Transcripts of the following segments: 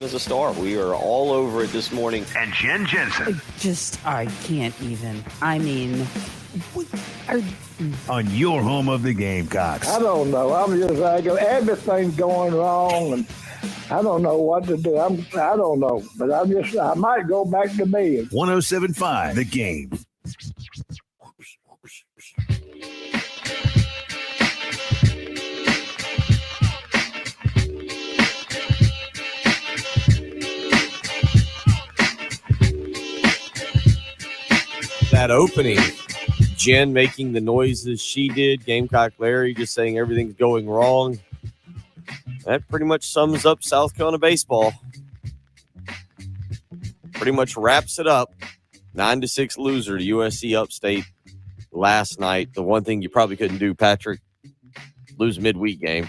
As a star, we are all over it this morning. And Jen Jensen. I can't even. I mean, on your home of the Gamecocks. I don't know. I'm just like, everything's going wrong, and I don't know what to do. I don't know, but I might go back to bed. 107.5 The Game. That opening, Jen making the noises she did, Gamecock Larry just saying everything's going wrong. That pretty much sums up South Carolina baseball. Pretty much wraps it up. 9-6 loser to USC Upstate last night. The one thing you probably couldn't do, Patrick, lose a midweek game.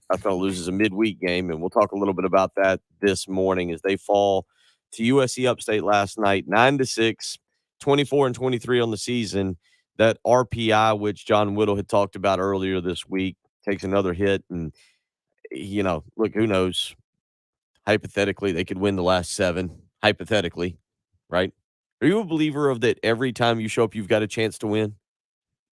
South Carolina loses a midweek game, and we'll talk a little bit about that this morning as they fall to USC Upstate last night, 9-6. 24-23 on the season. That RPI, which John Whittle had talked about earlier this week, takes another hit. And, look, who knows? Hypothetically, they could win the last 7. Hypothetically, right? Are you a believer of that every time you show up, you've got a chance to win?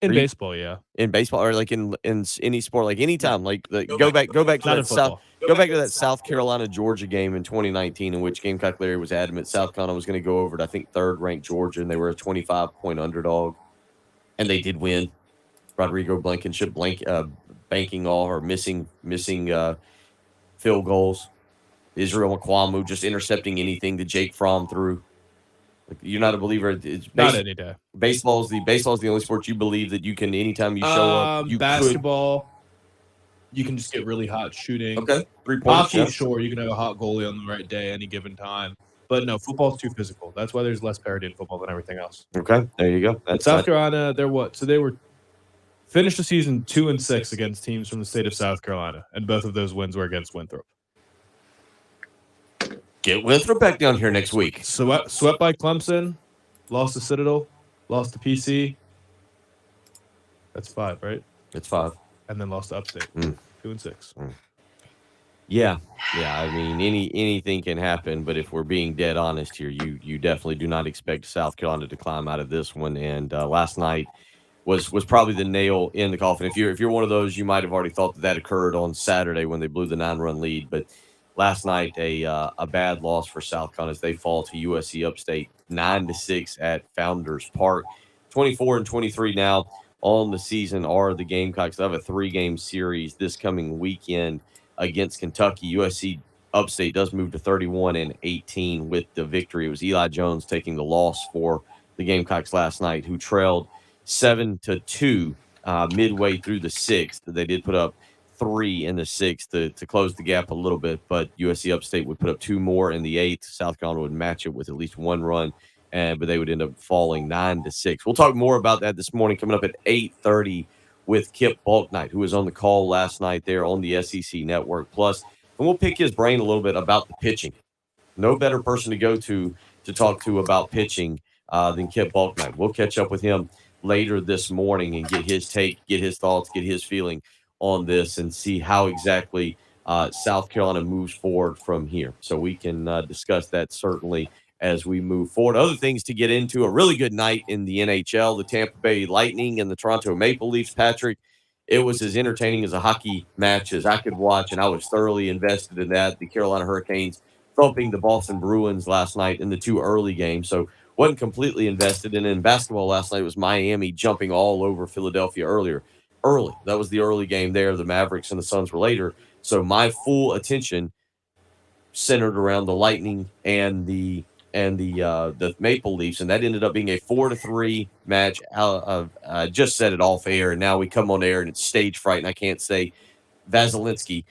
In baseball, yeah. In baseball, or like in any sport, like anytime, like go back to that South Carolina Georgia game in 2019, in which Gamecock Larry was adamant South Carolina was going to go over to, I think, 3rd ranked Georgia, and they were a 25-point underdog, and they did win. Rodrigo Blankenship banking all or missing field goals. Israel Akwamu just intercepting anything that Jake Fromm threw. You're not a believer. It's not any day. Baseball's the only sport you believe that you can anytime you show up. Basketball, you can just get really hot shooting. Okay, 3 points. Hockey, sure, you can have a hot goalie on the right day any given time. But no, football's too physical. That's why there's less parity in football than everything else. Okay, there you go. That's South Carolina. They're what? So they were finished the season 2-6 against teams from the state of South Carolina, and both of those wins were against Winthrop. Get Winthrop back down here next week. Swept by Clemson, lost to Citadel, lost to PC. That's 5, right? It's 5. And then lost to Upstate. 2-6. Yeah. I mean, anything can happen, but if we're being dead honest here, you definitely do not expect South Carolina to climb out of this one. And last night was probably the nail in the coffin. If you're one of those, you might have already thought that occurred on Saturday when they blew the 9-run lead, but last night, a bad loss for South Carolina as they fall to USC Upstate 9-6 at Founders Park. 24-23 now on the season are the Gamecocks. They have a 3-game series this coming weekend against Kentucky. USC Upstate does move to 31-18 with the victory. It was Eli Jones taking the loss for the Gamecocks last night, who trailed 7-2 midway through the 6th. They did put up 3 in the 6th to close the gap a little bit, but USC Upstate would put up 2 more in the 8th. South Carolina would match it with at least 1 run, but they would end up falling 9-6. We'll talk more about that this morning, coming up at 8:30 with Kip Balknight, who was on the call last night there on the SEC Network Plus, and we'll pick his brain a little bit about the pitching. No better person to go to talk to about pitching than Kip Balknight. We'll catch up with him later this morning and get his take, get his thoughts, get his feeling on this and see how exactly South Carolina moves forward from here. So we can discuss that certainly as we move forward. Other things to get into, a really good night in the NHL, the Tampa Bay Lightning and the Toronto Maple Leafs. Patrick, it was as entertaining as a hockey match as I could watch, and I was thoroughly invested in that. The Carolina Hurricanes thumping the Boston Bruins last night in the 2 early games, so wasn't completely invested. And in basketball last night was Miami jumping all over Philadelphia early. That was the early game there. The Mavericks and the Suns were later. So my full attention centered around the Lightning and the Maple Leafs, and that ended up being a 4-3 match. I just said it off air, and now we come on air and it's stage fright, and I can't say Vasilevsky,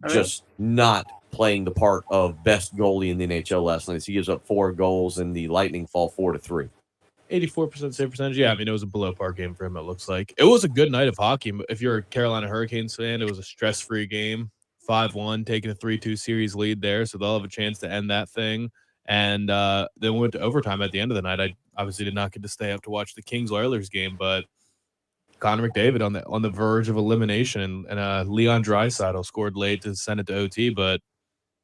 just not playing the part of best goalie in the NHL last night. So he gives up 4 goals, and the Lightning fall 4-3. 84% save percentage. Yeah, I mean, it was a below par game for him, it looks like. It was a good night of hockey. If you're a Carolina Hurricanes fan, it was a stress-free game. 5-1, taking a 3-2 series lead there, so they'll have a chance to end that thing. And then we went to overtime at the end of the night. I obviously did not get to stay up to watch the Kings-Oilers game, but Connor McDavid on the verge of elimination, and Leon Draisaitl scored late to send it to OT. But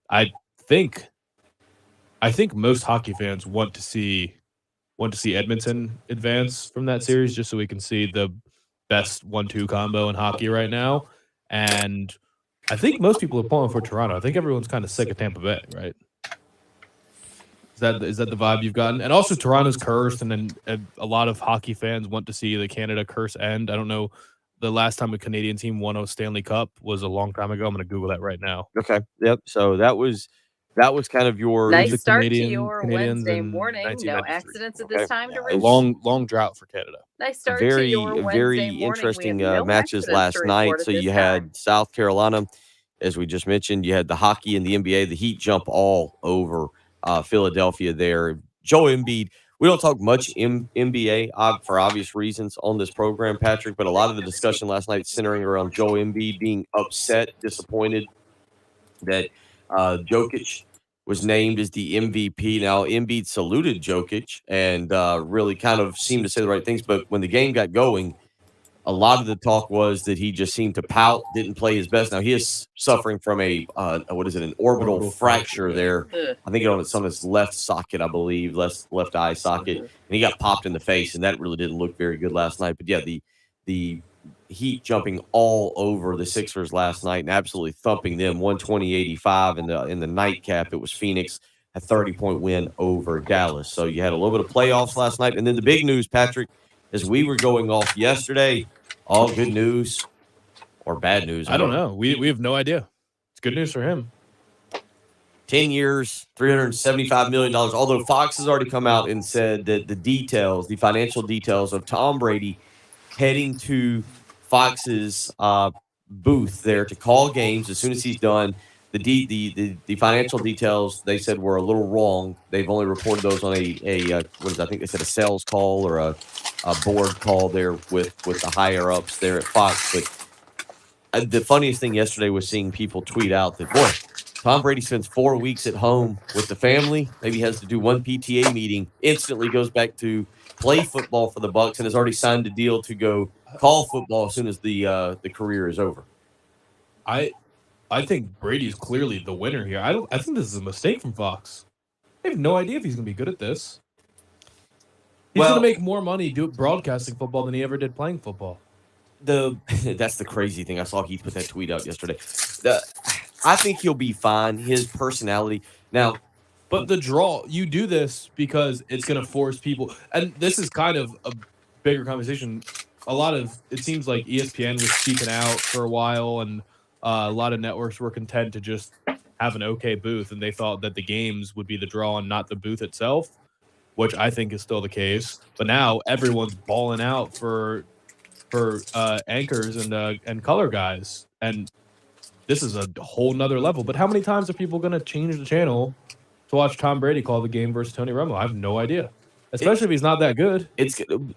I think most hockey fans want to see Edmonton advance from that series just so we can see the best 1-2 combo in hockey right now. And I think most people are pulling for Toronto. I think everyone's kind of sick of Tampa Bay, right? Is that the vibe you've gotten? And also Toronto's cursed, and then a lot of hockey fans want to see the Canada curse end. I don't know. The last time a Canadian team won a Stanley Cup was a long time ago. I'm going to Google that right now. Okay. Yep. So that was kind of your Nice the start to Canadian- your Canadians Wednesday in morning. No 1993. accidents at Okay. this time to Yeah, A report. long drought for Canada. Nice start to very your Wednesday very morning. We have interesting no matches accidents last to night. report at So this you time. had South Carolina, as we just mentioned. You had the hockey and the NBA. The Heat jump all over Philadelphia there. Joel Embiid. We don't talk much NBA for obvious reasons on this program, Patrick, but a lot of the discussion last night centering around Joel Embiid being upset, disappointed that Jokic was named as the MVP. Now, Embiid saluted Jokic and really kind of seemed to say the right things, but when the game got going, a lot of the talk was that he just seemed to pout, didn't play his best. Now he is suffering from an orbital fracture there. Ugh. I think it's on his left socket, I believe, left eye socket, and he got popped in the face, and that really didn't look very good last night. But yeah, the Heat jumping all over the Sixers last night and absolutely thumping them 120-85 in the nightcap. It was Phoenix, a 30-point win over Dallas. So you had a little bit of playoffs last night, and then the big news, Patrick. As we were going off yesterday, all good news or bad news? I don't know. We have no idea. It's good news for him. 10 years, $375 million. Although Fox has already come out and said that the financial details of Tom Brady heading to Fox's booth there to call games as soon as he's done. The financial details, they said, were a little wrong. They've only reported those on I think they said a sales call or a board call there with the higher ups there at Fox. But the funniest thing yesterday was seeing people tweet out that, boy, Tom Brady spends 4 weeks at home with the family, maybe has to do one PTA meeting, instantly goes back to play football for the Bucs, and has already signed a deal to go call football as soon as the career is over. I think Brady's clearly the winner here. I think this is a mistake from Fox. They have no idea if he's going to be good at this. He's going to make more money broadcasting football than he ever did playing football. That's the crazy thing. I saw Heath put that tweet out yesterday. I think he'll be fine. His personality now, but the draw, you do this because it's going to force people, and this is kind of a bigger conversation. It seems like ESPN was speaking out for a while, and a lot of networks were content to just have an okay booth, and they thought that the games would be the draw and not the booth itself, which I think is still the case. But now everyone's balling out for anchors and color guys, and this is a whole nother level. But how many times are people going to change the channel to watch Tom Brady call the game versus Tony Romo? I have no idea. Especially if he's not that good.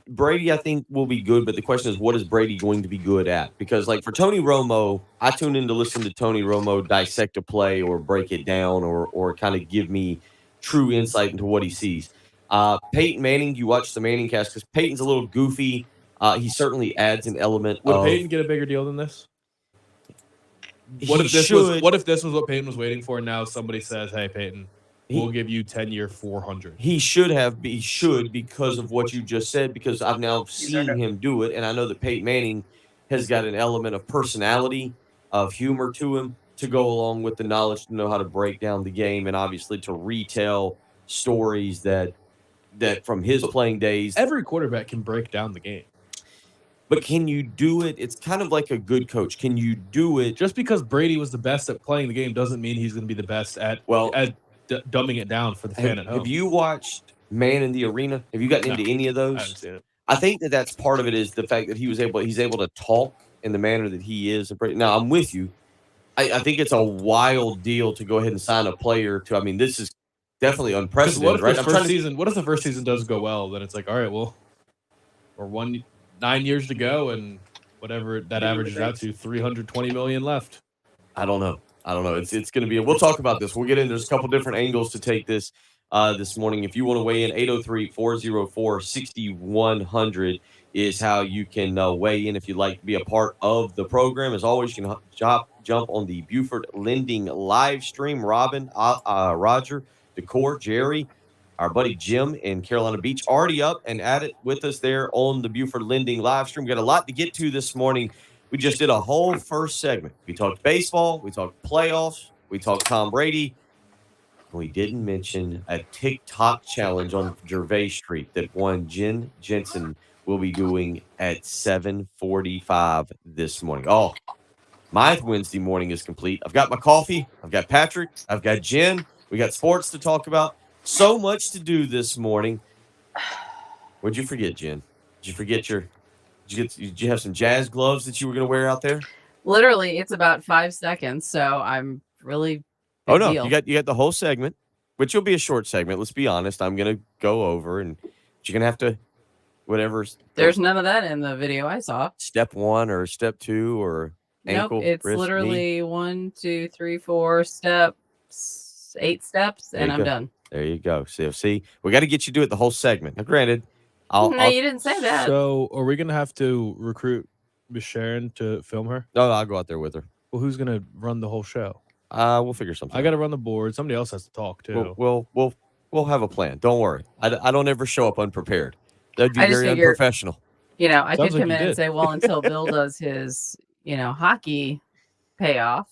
Brady, I think, will be good, but the question is, what is Brady going to be good at? Because, like, for Tony Romo, I tune in to listen to Tony Romo dissect a play or break it down or kind of give me true insight into what he sees. Peyton Manning, you watch the Manning cast because Peyton's a little goofy. He certainly adds an element. Would Peyton get a bigger deal than this? What if this was what Peyton was waiting for? And now somebody says, "Hey, Peyton, we'll give you 10-year $400." He should because of what you just said. Because I've now seen him do it, and I know that Peyton Manning has got an element of personality, of humor to him, to go along with the knowledge to know how to break down the game, and obviously to retell stories that from his playing days. Every quarterback can break down the game. But can you do it? It's kind of like a good coach. Can you do it? Just because Brady was the best at playing the game doesn't mean he's going to be the best at dumbing it down for the fan at home. Have you watched Man in the Arena? Have you gotten into any of those? I haven't seen it. I think that's part of it is the fact that he's able to talk in the manner that he is. Now, I'm with you. I think it's a wild deal to go ahead and sign a player to. I mean, this is definitely unprecedented, right? What if the first season does go well? Then it's like, all right, well, we're 9 years to go, and whatever that averages out to, $320 million left. I don't know. It's going to be. We'll talk about this. We'll get in. There's a couple different angles to take this. this morning. If you want to weigh in, 803-404-6100 is how you can weigh in if you'd like to be a part of the program. As always, you can jump on the Buford Lending live stream. Robin, Roger, Decor, Jerry, our buddy Jim in Carolina Beach, already up and at it with us there on the Buford Lending live stream. We got a lot to get to this morning. We just did a whole first segment. We talked baseball, we talked playoffs, we talked Tom Brady. We didn't mention a TikTok challenge on Gervais Street that one Jen Jensen will be doing at 7:45 this morning. Oh, my Wednesday morning is complete. I've got my coffee. I've got Patrick. I've got Jen. We got sports to talk about. So much to do this morning. What'd you forget, Jen? Did you forget did you have some jazz gloves that you were going to wear out there? Literally, it's about 5 seconds, so I'm really Oh big no, deal. you got the whole segment, which will be a short segment. Let's be honest. I'm gonna go over, and you're gonna have to whatever. There's none of that in the video I saw. Step 1 or step 2 or ankle, Nope, it's wrist, knee. literally 1, 2, 3, 4 steps, 8 steps, There and you I'm go. done. There you go. See, we got to get you to do it the whole segment. Now, granted, No, you didn't say that. So, are we gonna have to recruit Miss Sharon to film her? No, I'll go out there with her. Well, who's gonna run the whole show? We'll figure something. I got to run the board. Somebody else has to talk too. We'll have a plan. Don't worry. I don't ever show up unprepared. That'd be I just very figured- unprofessional. I Sounds could like come you in and did. say, well, until Bill does his, hockey payoff,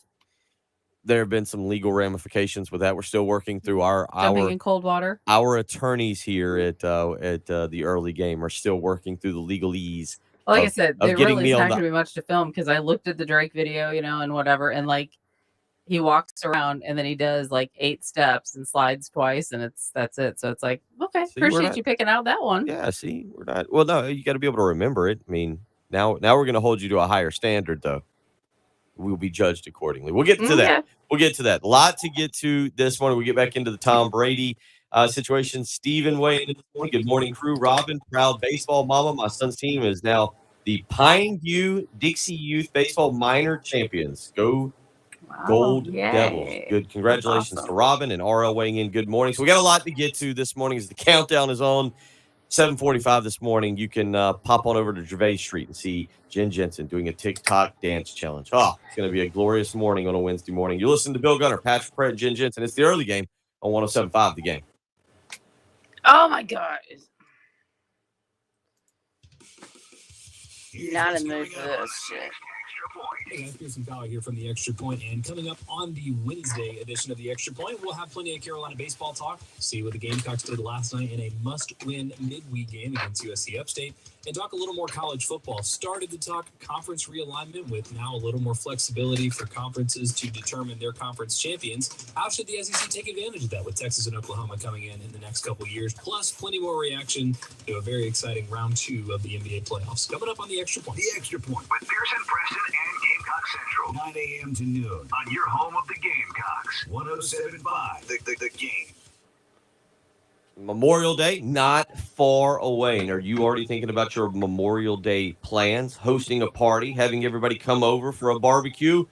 There have been some legal ramifications with that. We're still working through jumping in cold water. our attorneys here at the early game are still working through the legalese. Like I said, there getting really me is on not the- going to be much to film because I looked at the Drake video, and whatever, and he walks around and then he does 8 steps and slides twice, and that's it. So it's like, okay, See, we're appreciate not- you picking out that one. Yeah, see, we're not. Well, no, you got to be able to remember it. I mean, now we're going to hold you to a higher standard, though. We'll be judged accordingly. We'll get to that. Okay. We'll get to that. A lot to get to this morning. We get back into the Tom Brady situation. Steven weighing in this morning. Good morning, crew. Robin, proud baseball mama. My son's team is now the Pine View Dixie Youth Baseball Minor Champions. Go Wow, Gold yay. Devils. Good. Congratulations awesome. to Robin and RL weighing in. Good morning. So we got a lot to get to this morning as the countdown is on. 7:45 this morning. You can pop on over to Gervais Street and see Jen Jensen doing a TikTok dance challenge. Oh, it's going to be a glorious morning on a Wednesday morning. You listen to Bill Gunner, Patrick Pratt, Jen Jensen. It's the early game on 107.5 The Game. Oh my God. Not in the mood for this shit. Hey guys, Pearson Fowler here from the Extra Point, and coming up on the Wednesday edition of the Extra Point, we'll have plenty of Carolina baseball talk, see what the Gamecocks did last night in a must-win midweek game against USC Upstate, and talk a little more college football. Started to talk conference realignment with now a little more flexibility for conferences to determine their conference champions. How should the SEC take advantage of that with Texas and Oklahoma coming in the next couple of years? Plus, plenty more reaction to a very exciting round 2 of the NBA playoffs. Coming up on the Extra Point. The Extra Point with Pearson, Preston, and Gamecock Central. 9 a.m. to noon on your home of the Gamecocks. 107.5 The Game. Memorial Day, not far away. And are you already thinking about your Memorial Day plans? Hosting a party, having everybody come over for a barbecue?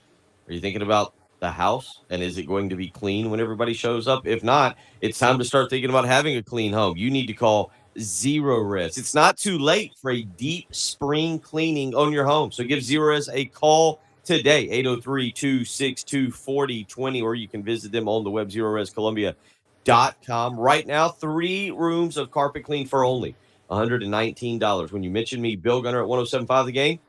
Are you thinking about the house? And is it going to be clean when everybody shows up? If not, it's time to start thinking about having a clean home. You need to call Zero Res. It's not too late for a deep spring cleaning on your home. So give Zero Res a call today, 803-262-4020, or you can visit them on the web, ZeroResColumbia.com. Right now, 3 rooms of carpet clean for only $119. When you mention me, Bill Gunner at 107.5 The Game,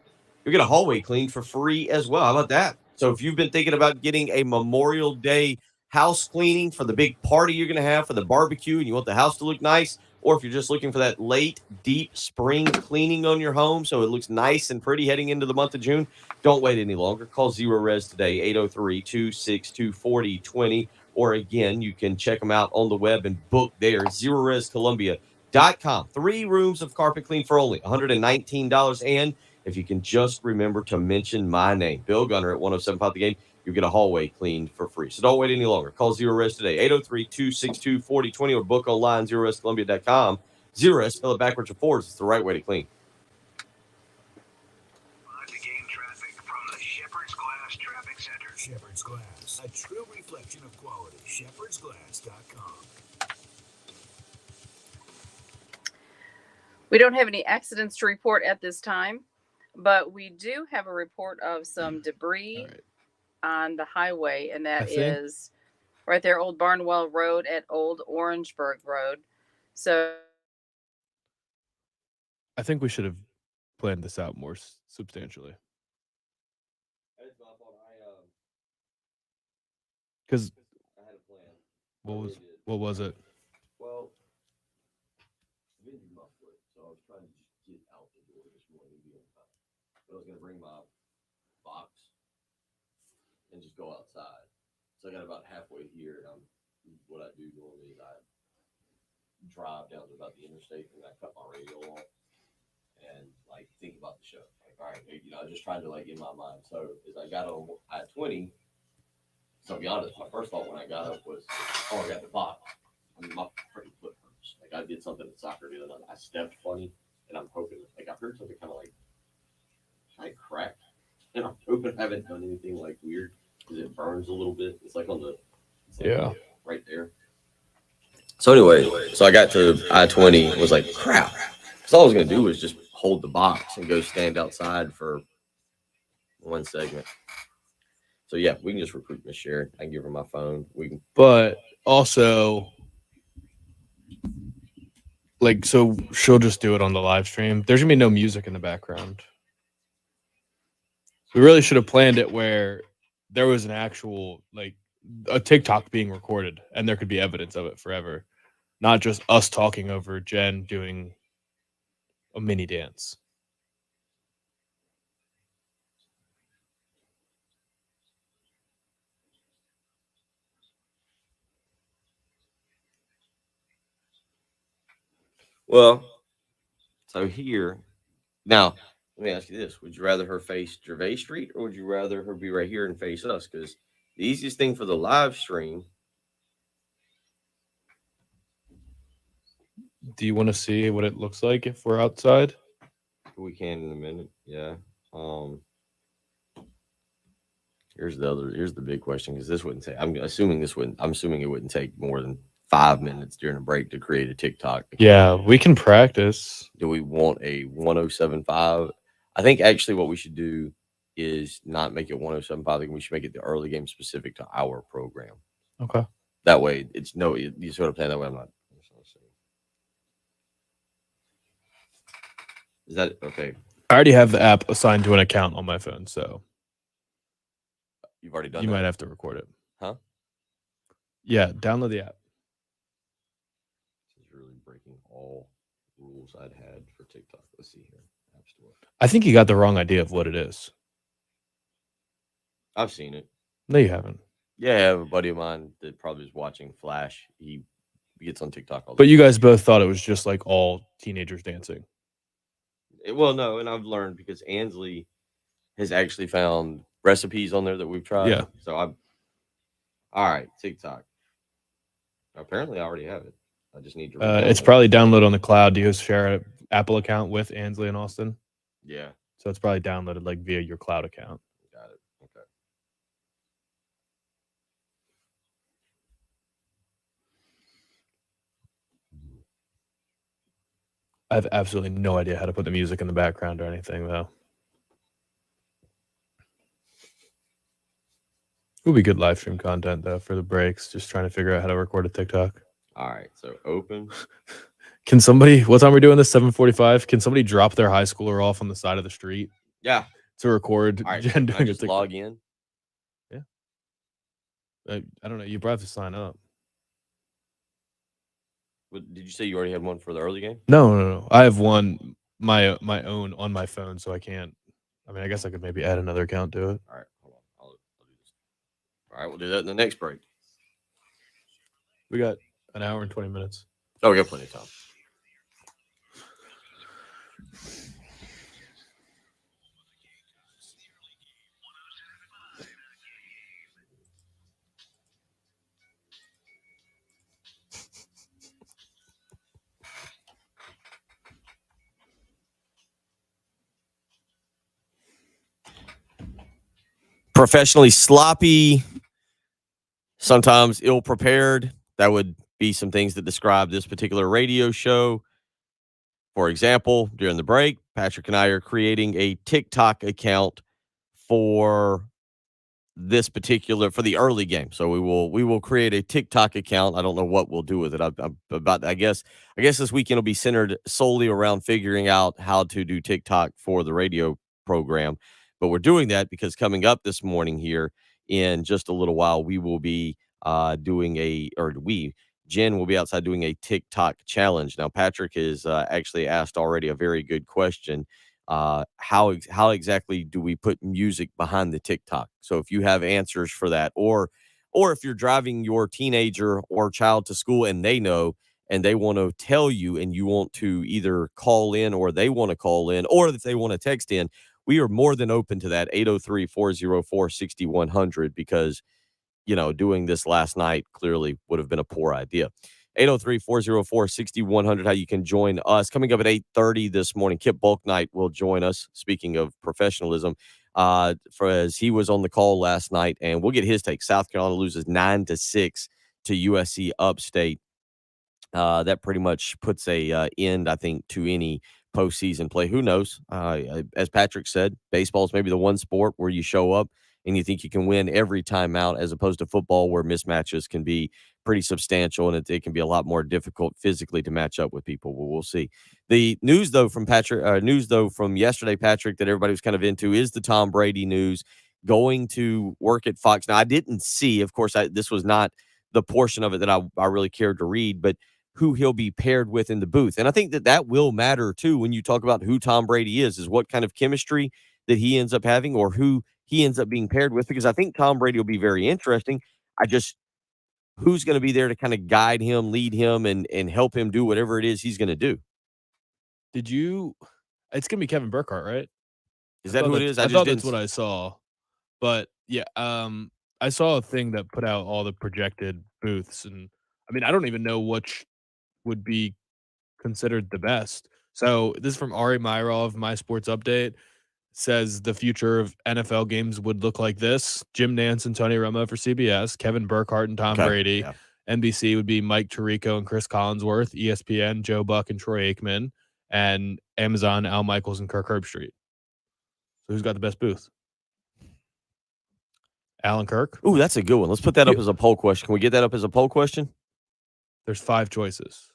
you'll get a hallway cleaned for free as well. How about that? So if you've been thinking about getting a Memorial Day house cleaning for the big party you're going to have for the barbecue and you want the house to look nice, or if you're just looking for that late, deep spring cleaning on your home so it looks nice and pretty heading into the month of June, don't wait any longer. Call Zero Res today, 803-262-4020. Or again, you can check them out on the web and book there, ZeroResColumbia.com. 3 rooms of carpet clean for only $119. And if you can just remember to mention my name, Bill Gunner at 107.5 The Game, you get a hallway cleaned for free. So don't wait any longer. Call Zero Res today, 803-262-4020, or book online, ZeroResColumbia.com. Zero Res, spell it backwards or forwards. It's the right way to clean. The game traffic from the Shepherd's Glass Traffic Center. Shepherd's Glass, a true reflection of quality. ShepherdsGlass.com. We don't have any accidents to report at this time, but we do have a report of some debris on the highway, and that is right there, Old Barnwell Road at Old Orangeburg Road. So I think we should have planned this out more substantially. Because I had a plan. what was it? Well, I injured my foot, so I was trying to just get out the door this morning and be on time. But I was going to bring my box and just go outside. So I got about halfway here, and what I do normally is I drive down to about the interstate, and I cut my radio off and like think about the show. Like, all right, you know, I just tried to like in my mind. So as I got on I-20, so I'll be honest, my first thought when I got up was, oh, I got the box. I mean, my freaking foot hurts. Like I did something at soccer the other night. I stepped funny, and I'm hoping like I heard something kind of crack, and I'm hoping I haven't done anything like weird because it burns a little bit. It's like on the right there. So anyway, so I got to I-20 and was like, crap. Because all I was gonna do was just hold the box and go stand outside for one segment. So yeah, we can just recruit Miss Sharon. I can give her my phone. We can, but also, like, so she'll just do it on the live stream. There's gonna be no music in the background. We really should have planned it where there was an actual like a TikTok being recorded, and there could be evidence of it forever, not just us talking over Jen doing a mini dance. well, so here, now, let me ask you this. Would you rather her face Gervais Street or would you rather her be right here and face us? Because the easiest thing for the live stream. Do you want to see what it looks like if we're outside? We can in a minute. Yeah. Here's the big question, because this wouldn't take, I'm assuming it wouldn't take more than 5 minutes during a break to create a TikTok. Yeah, we can practice. Do we want a 107.5? I think actually what we should do is not make it 107.5. I think we should make it the early game specific to our program. Okay. That way it's you sort of plan that way. I'm not. Is that okay? I already have the app assigned to an account on my phone, so You've already done you that? might have to record it. Huh? Yeah, download the app. This is really breaking all rules I'd had for TikTok. Let's see here. App Store. I think you got the wrong idea of what it is. I've seen it. No, you haven't. Yeah, I have a buddy of mine that probably is watching Flash. He gets on TikTok all the But time. you guys both thought it was just like all teenagers dancing. Well, no, and I've learned because Ansley has actually found recipes on there that we've tried. Yeah. So all right, TikTok. Apparently, I already have it. I just need to. It's probably downloaded on the cloud. Do you share an Apple account with Ansley and Austin? Yeah. So it's probably downloaded like via your cloud account. Got it. Okay. I have absolutely no idea how to put the music in the background or anything, though. It would be good live stream content, though, for the breaks. Just trying to figure out how to record a TikTok. All right. So open. Can somebody, what time are we doing this? 7:45? Can somebody drop their high schooler off on the side of the street Yeah. to record All right. Jen Can I doing a just TikTok? log in? I don't know. You probably have to sign up. Did you say you already had one for the early game? No. I have one, my own on my phone, so I can't. I mean, I guess I could maybe add another account to it. All right. Hold on. I'll do this. All right. We'll do that in the next break. We got an hour and 20 minutes. Oh, we got plenty of time. Professionally sloppy, sometimes ill-prepared. That would be some things that describe this particular radio show. For example, during the break, Patrick and I are creating a TikTok account for for the early game. So we will create a TikTok account. I don't know what we'll do with it. I guess this weekend will be centered solely around figuring out how to do TikTok for the radio program. But we're doing that because coming up this morning here in just a little while, we will be Jen will be outside doing a TikTok challenge. Now, Patrick has actually asked already a very good question. How exactly do we put music behind the TikTok? So if you have answers for that, or if you're driving your teenager or child to school and they know and they want to tell you and you want to either call in or they want to call in or if they want to text in, we are more than open to that. 803-404-6100 because doing this last night clearly would have been a poor idea. 803-404-6100, how you can join us. Coming up at 8:30 this morning, Kip Bulknight will join us. Speaking of professionalism, as he was on the call last night, and we'll get his take. South Carolina loses 9-6 to USC Upstate. That pretty much puts a end, I think, to any postseason play. Who knows? As Patrick said, baseball is maybe the one sport where you show up and you think you can win every time out, as opposed to football where mismatches can be pretty substantial and it can be a lot more difficult physically to match up with people. Well, we'll see. The news though from yesterday, Patrick, that everybody was kind of into is the Tom Brady news going to work at Fox. Now, I didn't see, of course, this was not the portion of it that I really cared to read, but who he'll be paired with in the booth. And I think that will matter too when you talk about who Tom Brady is what kind of chemistry that he ends up having or who he ends up being paired with, because I think Tom Brady will be very interesting. Who's going to be there to kind of guide him, lead him, and help him do whatever it is he's going to do. It's going to be Kevin Burkhardt, right? Is that who it is? I thought that's what I saw. But yeah, I saw a thing that put out all the projected booths. And I mean, I don't even know which would be considered the best. So this is from Ari Myrov of My Sports Update. Says the future of NFL games would look like this: Jim Nantz and Tony Romo for CBS, Kevin Burkhardt and Tom Brady. Yeah. NBC would be Mike Tirico and Chris Collinsworth, ESPN, Joe Buck and Troy Aikman, and Amazon, Al Michaels and Kirk Herbstreit. So who's got the best booth? Alan Kirk? Ooh, that's a good one. Let's put that up as a poll question. Can we get that up as a poll question? There's 5 choices.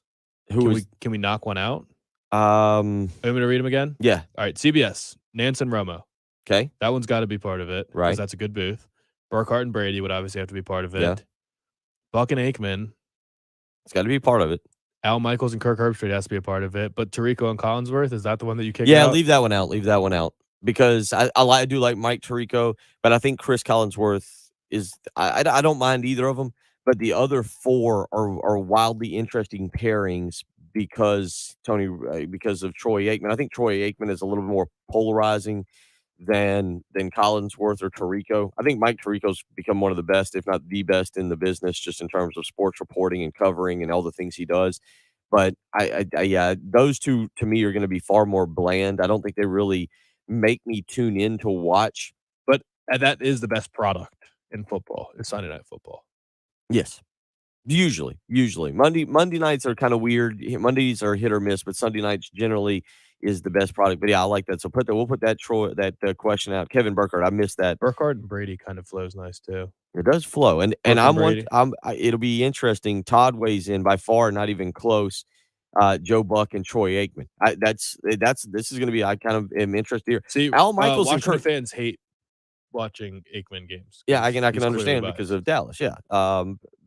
Can we knock one out? I'm going to read them again? Yeah. All right, CBS, Nantz and Romo. Okay. That one's got to be part of it. Right. Because that's a good booth. Burkhardt and Brady would obviously have to be part of it. Yeah. Buck and Aikman. It's got to be part of it. Al Michaels and Kirk Herbstreit has to be a part of it. But Tirico and Collinsworth, is that the one that you kicked out? Yeah, leave that one out. Because I do like Mike Tirico, but I think Chris Collinsworth is I don't mind either of them. But the other 4 are wildly interesting pairings because of Troy Aikman. I think Troy Aikman is a little bit more polarizing than Collinsworth or Tirico. I think Mike Tirico's become one of the best, if not the best, in the business, just in terms of sports reporting and covering and all the things he does. But yeah, those two to me are going to be far more bland. I don't think they really make me tune in to watch. But that is the best product in football. It's Sunday Night Football. Yes. Usually. Monday nights are kind of weird. Mondays are hit or miss, but Sunday nights generally is the best product. But yeah, I like that. So we'll put that question out. Kevin Burkhardt, I missed that. Burkhardt and Brady kind of flows nice too. It does flow, and it'll be interesting. Todd weighs in by far, not even close. Joe Buck and Troy Aikman. This is going to be. I kind of am interested here. See, Al Michaels and Washington fans hate watching Aikman games. Yeah, I can understand because of Dallas. Yeah,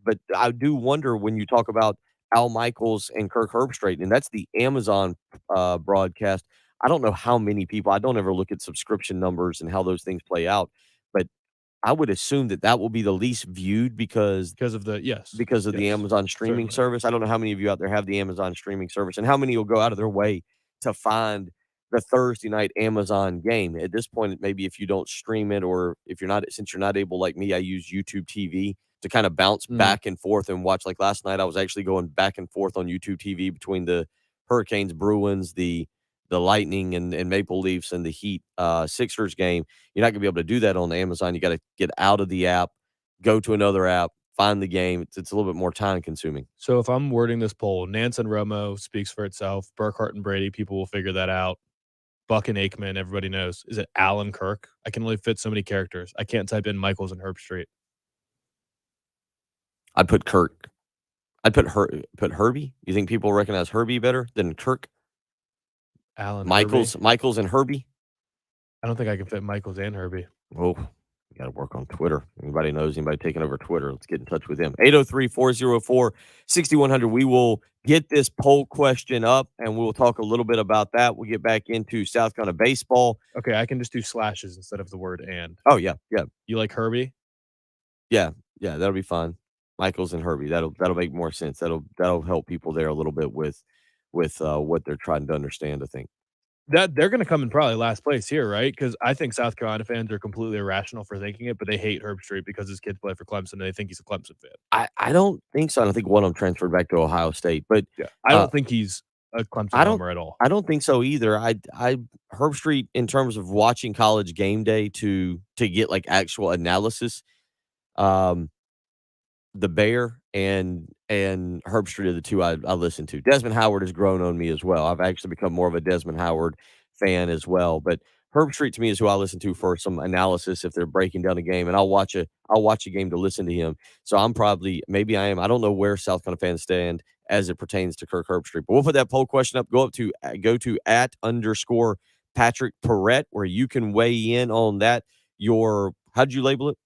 but I do wonder when you talk about Al Michaels and Kirk Herbstreit, and that's the Amazon broadcast. I don't know how many people. I don't ever look at subscription numbers and how those things play out, but I would assume that will be the least viewed because of the Amazon streaming service. I don't know how many of you out there have the Amazon streaming service and how many will go out of their way to find the Thursday night Amazon game. At this point, maybe if you don't stream it, or since you're not able, like me, I use YouTube TV to kind of bounce back and forth and watch. Like last night, I was actually going back and forth on YouTube TV between the Hurricanes, Bruins, the Lightning and Maple Leafs, and the Heat Sixers game. You're not going to be able to do that on Amazon. You got to get out of the app, go to another app, find the game. It's a little bit more time consuming. So if I'm wording this poll, Nance and Romo speaks for itself. Burkhart and Brady, people will figure that out. Buck and Aikman, everybody knows. Is it Alan Kirk? I can only fit so many characters. I can't type in Michaels and Herbstreit. I'd put Kirk. I'd put Herbie. You think people recognize Herbie better than Kirk? Alan Michaels Herbie? and Herbie? I don't think I can fit Michaels and Herbie. Oh, you got to work on Twitter. Anybody knows anybody taking over Twitter, let's get in touch with them. 803-404-6100. We will get this poll question up, and we'll talk a little bit about that. We'll get back into South Carolina baseball. Okay, I can just do slashes instead of the word and. Oh, yeah, yeah. You like Herbie? Yeah, that'll be fine. Michaels and Herbie. That'll make more sense. That'll help people there a little bit with what they're trying to understand, I think. That they're gonna come in probably last place here, right? Because I think South Carolina fans are completely irrational for thinking it, but they hate Herbstreit because his kids play for Clemson and they think he's a Clemson fan. I don't think so. I don't think one of them transferred back to Ohio State, but Yeah, I don't think he's a Clemson homer at all. I don't think so either. I Herbstreit, in terms of watching College Game Day to get like actual analysis, the Bear and Herbstreit are the two I listen to. Desmond Howard has grown on me as well. I've actually become more of a Desmond Howard fan as well. But Herbstreit to me is who I listen to for some analysis if they're breaking down a game, and I'll watch a game to listen to him. So I'm probably maybe I am. I don't know where South Carolina fans stand as it pertains to Kirk Herbstreit. But we'll put that poll question up. Go to @_ Patrick Perrette, where you can weigh in on that. How'd you label it?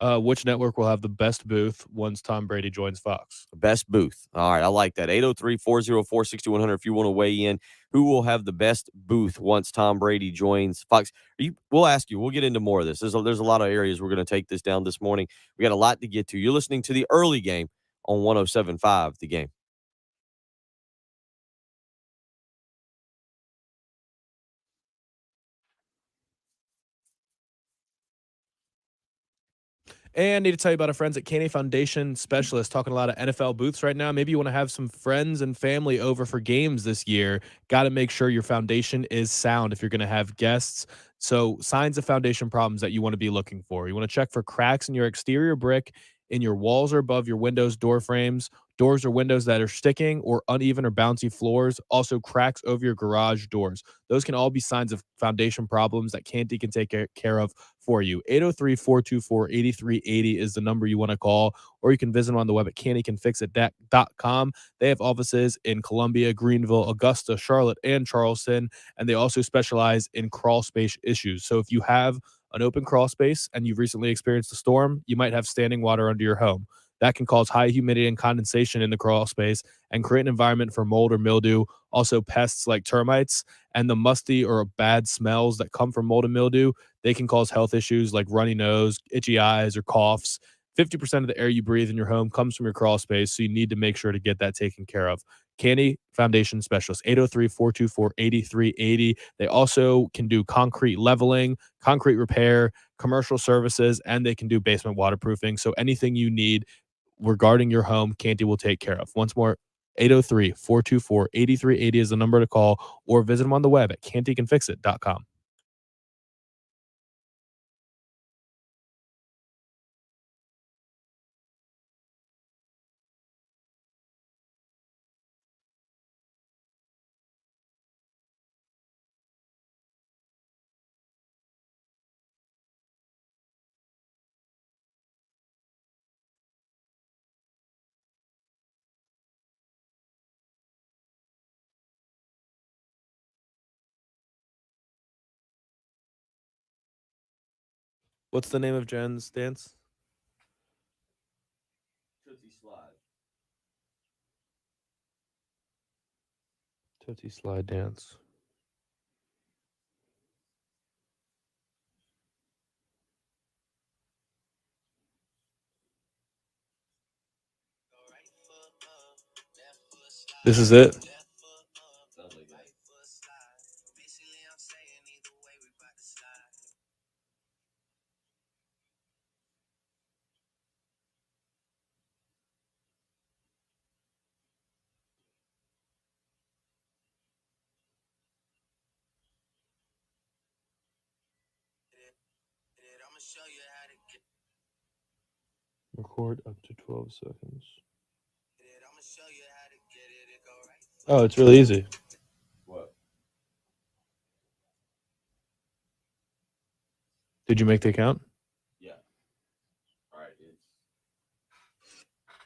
Which network will have the best booth once Tom Brady joins Fox? Best booth. All right, I like that. 803-404-6100 if you want to weigh in. Who will have the best booth once Tom Brady joins Fox? We'll ask you. We'll get into more of this. There's a lot of areas we're going to take this down this morning. We got a lot to get to. You're listening to the early game on 107.5 The Game. And need to tell you about our friends at Canny Foundation Specialists, talking a lot of NFL booths right now. Maybe you want to have some friends and family over for games this year. Got to make sure your foundation is sound if you're going to have guests. So signs of foundation problems that you want to be looking for. You want to check for cracks in your exterior brick, in your walls or above your windows, door frames, doors or windows that are sticking or uneven or bouncy floors. Also cracks over your garage doors. Those can all be signs of foundation problems that Canty can take care of for you. 803-424-8380 is the number you want to call, or you can visit them on the web at cantycanfixit.com. They have offices in Columbia, Greenville, Augusta, Charlotte, and Charleston, and they also specialize in crawl space issues. So if you have an open crawl space and you've recently experienced a storm, you might have standing water under your home. That can cause high humidity and condensation in the crawl space and create an environment for mold or mildew. Also, pests like termites and the musty or bad smells that come from mold and mildew, they can cause health issues like runny nose, itchy eyes, or coughs. 50% of the air you breathe in your home comes from your crawl space, so you need to make sure to get that taken care of. Canny Foundation Specialist, 803-424-8380. They also can do concrete leveling, concrete repair, commercial services, and they can do basement waterproofing. So anything you need regarding your home, Canty will take care of. Once more, 803-424-8380 is the number to call, or visit them on the web at cantycanfixit.com. What's the name of Jen's dance? Tootsie Slide. Tootsie Slide dance. This is it? Record up to 12 seconds. Oh, it's really easy. What? Did you make the account? Yeah. All right.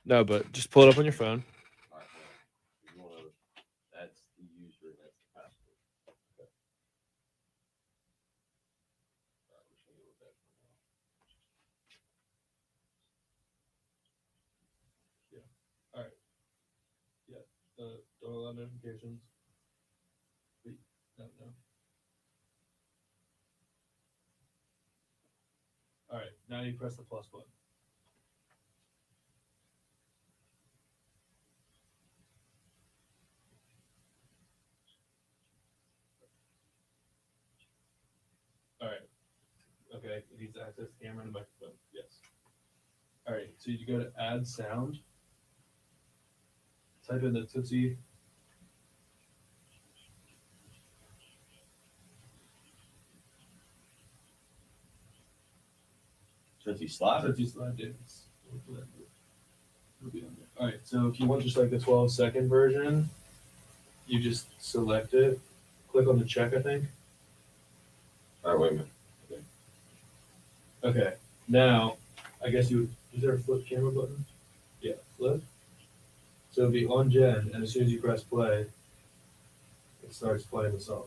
No, but just pull it up on your phone. All right. That's the user. That's the password. Okay. All right. We're just gonna go with that for now. Yeah. All right. Yeah. Don't allow notifications. Wait. No. All right. Now you press the plus button. All right. Okay. It needs to access the camera and the microphone. Yes. All right. So you go to add sound. Type in the Tootsie. Tootsie Slide? Tootsie Slide, yes. It'll be on there. All right. So if you want just like the 12-second version, you just select it. Click on the check, I think. All right. Wait a minute. Okay. Now, I guess is there a flip camera button? Yeah, flip. So it'll be on gen, and as soon as you press play, it starts playing the song.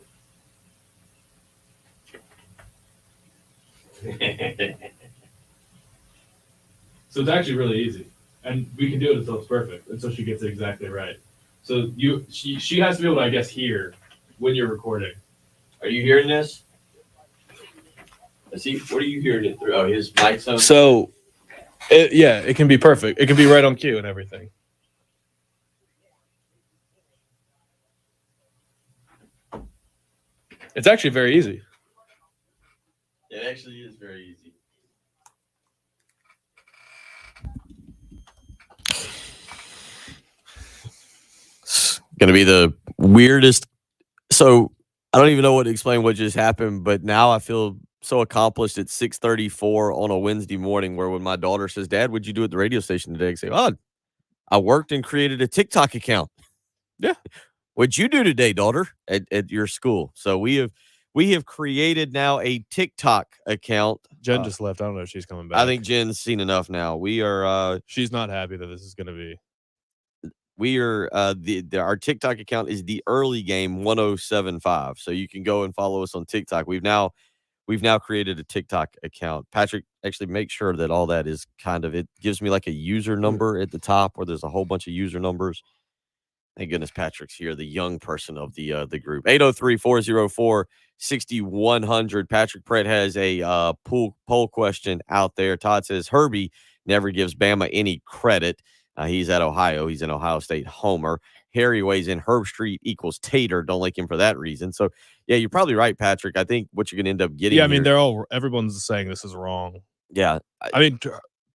So it's actually really easy, and we can do it until it's perfect, until she gets it exactly right. So she has to be able to, I guess, hear when you're recording. Are you hearing this? See, what are you hearing it through? Oh, his mic's on. So, it can be perfect. It can be right on cue and everything. It's actually very easy. It actually is very easy. It's going to be the weirdest. So I don't even know what to explain what just happened, but now I feel so accomplished at 6:34 on a Wednesday morning where when my daughter says, "Dad, what'd you do at the radio station today?" I say, "Oh, I worked and created a TikTok account." Yeah. What'd you do today, daughter, at your school? So we have created now a TikTok account. Jen just left. I don't know if she's coming back. I think Jen's seen enough now. We are she's not happy that this is going to be. We are our TikTok account is the early game 1075. So you can go and follow us on TikTok. We've now created a TikTok account. Patrick, actually make sure that all that is it gives me like a user number at the top where there's a whole bunch of user numbers. Thank goodness Patrick's here, the young person of the group. 803-404-6100. Patrick Pratt has a poll question out there. Todd says Herbie never gives Bama any credit. He's at Ohio. He's an Ohio State homer. Harry weighs in Herb Street equals Tater. Don't like him for that reason. So, yeah, you're probably right, Patrick. I think what you're going to end up getting. Yeah, I mean, everyone's saying this is wrong. Yeah. I mean,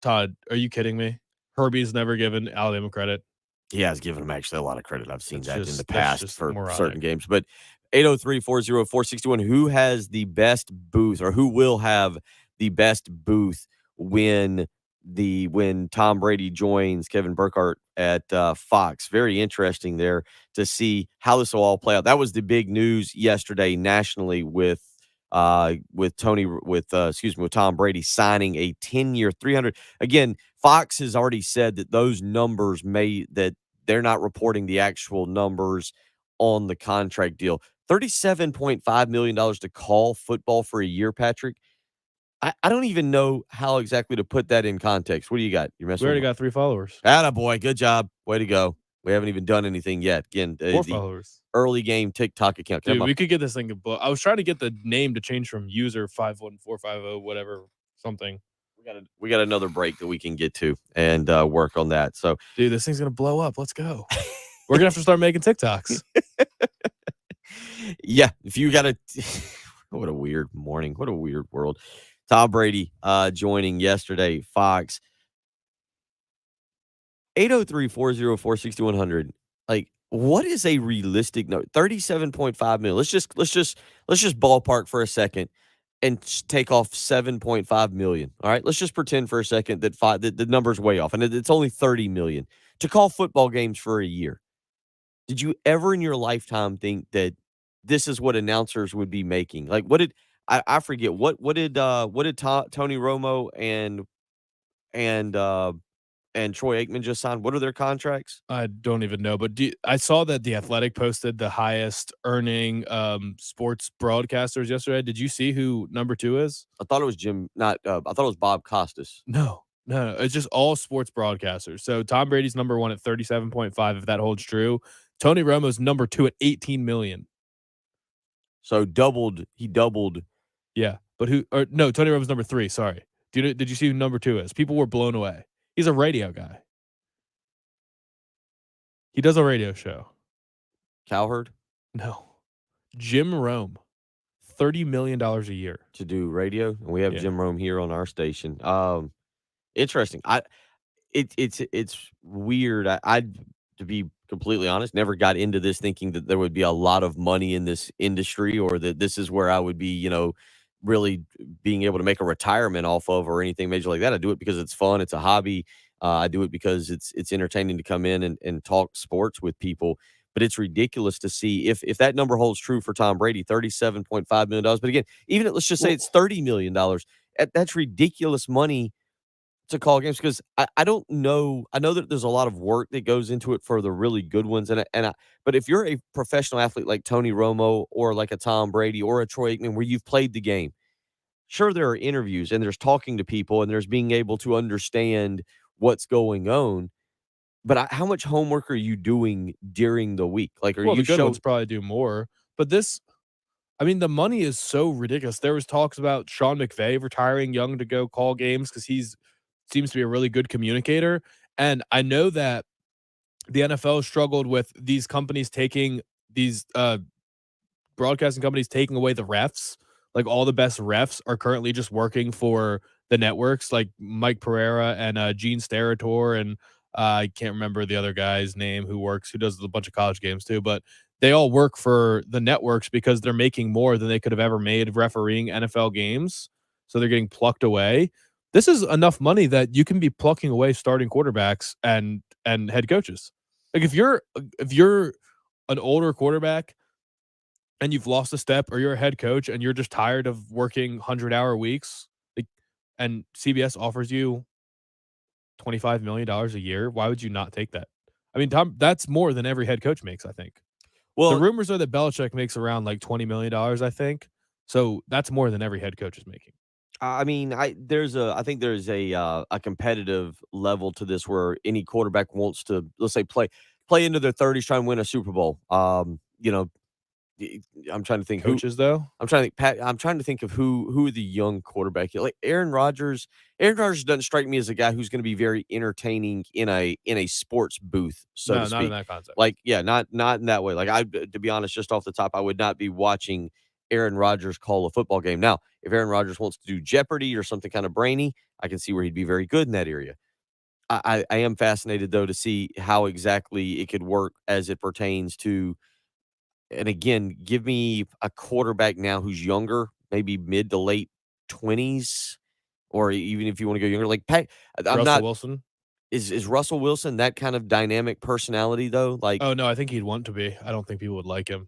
Todd, are you kidding me? Herbie's never given Alabama credit. He has given him actually a lot of credit. I've seen that in the that's past for moronic. certain games. But 803-404-61, who has the best booth or who will have the best booth when Tom Brady joins Kevin Burkhardt at Fox? Very interesting there to see how this will all play out. That was the big news yesterday nationally with Tom Brady signing a 10-year, 300. Again, Fox has already said that those numbers that they're not reporting the actual numbers on the contract deal. $37.5 million to call football for a year, Patrick. I don't even know how exactly to put that in context. What do you got? We already got 3 followers. Attaboy. Good job. Way to go. We haven't even done anything yet. Again, 4 followers. Early game TikTok account. Dude, we could get this thing. I was trying to get the name to change from user 51450 whatever something. We got another break that we can get to and work on that. So, dude, this thing's gonna blow up. Let's go. We're gonna have to start making TikToks. Yeah, if you got what a weird morning. What a weird world. Tom Brady joining yesterday, Fox. 803-404-6100. Like, what is a realistic note? $37.5 million. Let's just ballpark for a second. and take off 7.5 million. All right, let's just pretend for a second that the number's way off, and it's only 30 million to call football games for a year. Did you ever in your lifetime think that this is what announcers would be making? Like, what did I forget what did Tony Romo and uh and Troy Aikman just signed? What are their contracts? I don't even know, but I saw that The Athletic posted the highest earning sports broadcasters yesterday. Did you see who number 2 is? I thought it was Jim, not. I thought it was Bob Costas. No, it's just all sports broadcasters. So Tom Brady's number 1 at 37.5, if that holds true. Tony Romo's number 2 at 18 million. So he doubled. Yeah, but no, Tony Romo's number 3. Sorry. Did you see who number 2 is? People were blown away. He's a radio guy. He does a radio show. Cowherd? No. Jim Rome. $30 million a year. To do radio, and we have Jim Rome here on our station. Interesting. It's weird. I to be completely honest, never got into this thinking that there would be a lot of money in this industry, or that this is where I would be, really being able to make a retirement off of, or anything major like that. I do it because it's fun. It's a hobby. I do it because it's entertaining to come in and talk sports with people. But it's ridiculous to see if that number holds true for Tom Brady, $37.5 million. But again, even let's just say it's $30 million. That's ridiculous money to call games, because I don't know. I know that there's a lot of work that goes into it for the really good ones. But if you're a professional athlete like Tony Romo, or like a Tom Brady or a Troy Aikman, where you've played the game, sure, there are interviews and there's talking to people and there's being able to understand what's going on. But how much homework are you doing during the week? Like, are you the good ones probably do more. But the money is so ridiculous. There was talks about Sean McVay retiring young to go call games because seems to be a really good communicator. And I know that the NFL struggled with these companies broadcasting companies taking away the refs. Like, all the best refs are currently just working for the networks, like Mike Pereira and Gene Steratore, and I can't remember the other guy's name who does a bunch of college games too, but they all work for the networks because they're making more than they could have ever made refereeing NFL games. So they're getting plucked away. This is enough money that you can be plucking away starting quarterbacks and head coaches. Like, if you're an older quarterback and you've lost a step, or you're a head coach and you're just tired of working 100-hour weeks, and CBS offers you $25 million a year, why would you not take that? I mean, Tom, that's more than every head coach makes, I think. Well, the rumors are that Belichick makes around like $20 million, I think. So that's more than every head coach is making. I mean, I think there's a competitive level to this, where any quarterback wants to, let's say, play into their 30s, try and win a Super Bowl. I'm trying to think coaches though. I'm trying to think of who the young quarterback is. Like Aaron Rodgers. Aaron Rodgers doesn't strike me as a guy who's going to be very entertaining in a sports booth, so to speak. Not in that concept. Like, yeah, not in that way. Like, to be honest, just off the top, I would not be watching Aaron Rodgers call a football game. Now, if Aaron Rodgers wants to do Jeopardy or something kind of brainy, I can see where he'd be very good in that area. I am fascinated, though, to see how exactly it could work as it pertains to. And again, give me a quarterback now who's younger, maybe mid to late 20s, or even if you want to go younger, like Russell Wilson. Is Russell Wilson that kind of dynamic personality, though? Like, oh no, I think he'd want to be. I don't think people would like him.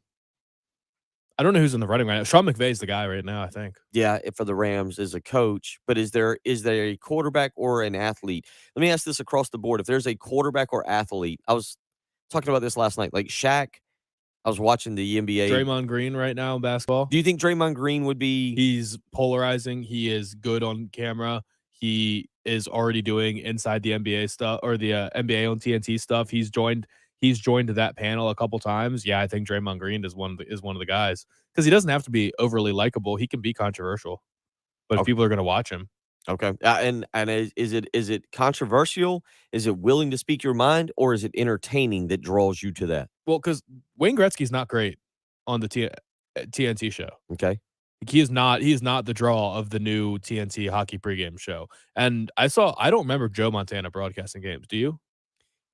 I don't know who's in the running right now. Sean McVay's the guy right now, I think. Yeah, for the Rams as a coach. But is there a quarterback or an athlete? Let me ask this across the board. If there's a quarterback or athlete, I was talking about this last night, like Shaq. I was watching the NBA. Draymond Green right now in basketball. Do you think Draymond Green would be? He's polarizing. He is good on camera. He is already doing inside the NBA stuff, or the NBA on TNT stuff. He's joined that panel a couple times. Yeah, I think Draymond Green is one of the guys, because he doesn't have to be overly likable. He can be controversial, but if people are going to watch him. Okay. And is it controversial? Is it willing to speak your mind, or is it entertaining that draws you to that? Well, because Wayne Gretzky's not great on the TNT show. Okay. He is not the draw of the new TNT hockey pregame show. And I don't remember Joe Montana broadcasting games. Do you?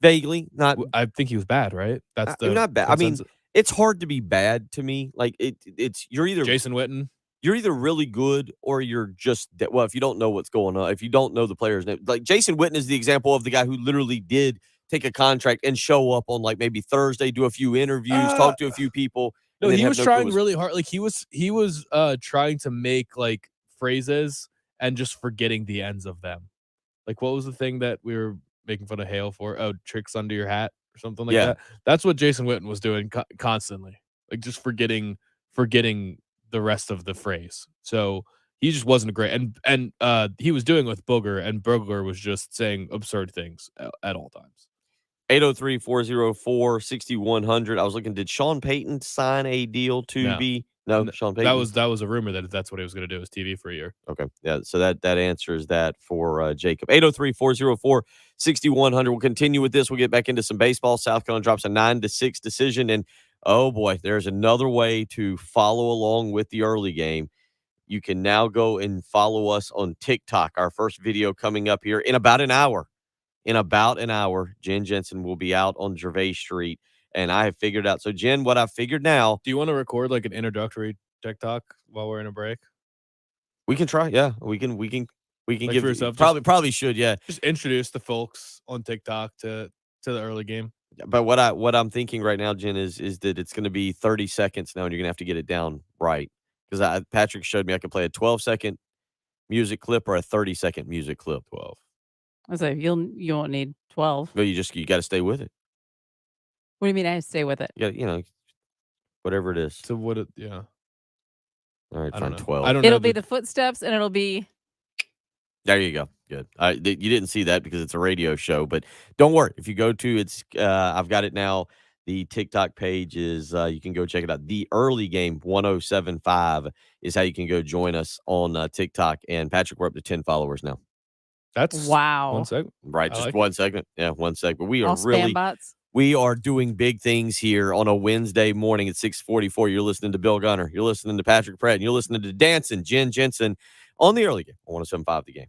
Vaguely. Not. I think he was bad, right? That's not bad. Consensus. I mean, it's hard to be bad to me. Like, it's you're either Jason Witten. you're either really good or you're just well, if you don't know what's going on, if you don't know the player's name, like Jason Witten is the example of the guy who literally did take a contract and show up on like maybe Thursday, do a few interviews, talk to a few people, No, and then he have was no clue trying what's really hard. Like he was trying to make like phrases and just forgetting the ends of them. Like what was the thing that we were making fun of Hale for? Oh, tricks under your hat or something like yeah. that. That's what Jason Witten was doing constantly. Like just forgetting the rest of the phrase. So he just wasn't great. And he was doing it with Booger, and Booger was just saying absurd things at all times. 803-404-6100. I was looking, did Sean Payton sign a deal to No. be no, Sean Payton? That was a rumor that that's what he was going to do, was TV for a year. Okay. Yeah. So that answers that for Jacob. 803-404-6100. We'll continue with this. We'll get back into some baseball. South Carolina drops a 9-6 decision. And oh boy, there's another way to follow along with the early game. You can now go and follow us on TikTok. Our first video coming up here in about an hour. In about an hour, Jen Jensen will be out on Gervais Street. And I have figured out. So, Jen, what I figured now. Do you want to record like an introductory TikTok while we're in a break? We can try. Yeah, we can like give for yourself, probably should. Yeah, just introduce the folks on TikTok to the early game. but what I'm thinking right now, Jen, is that it's going to be 30 seconds now, and you're going to have to get it down right because Patrick showed me I could play a 12-second music clip or a 30-second music clip. 12. I was like, you won't need 12. But you got to stay with it. What do you mean I stay with it? Yeah, whatever it is. So what? Yeah. All right, I don't fine. know. 12. I don't know. It'll be the footsteps, and it'll be. There you go. Good. You didn't see that because it's a radio show, but don't worry. If you go to it's, I've got it now. The TikTok page is you can go check it out. The early game 1075 is how you can go join us on TikTok. And Patrick, we're up to 10 followers now. That's Wow. 1 second. Right, I just like 1 second. Yeah, 1 second. But we are All really spam bots. we are doing big things here on a Wednesday morning at 6:44. You're listening to Bill Gunner. You're listening to Patrick Pratt. And you're listening to Dancing Jen Jensen on the early game on 1075 The Game.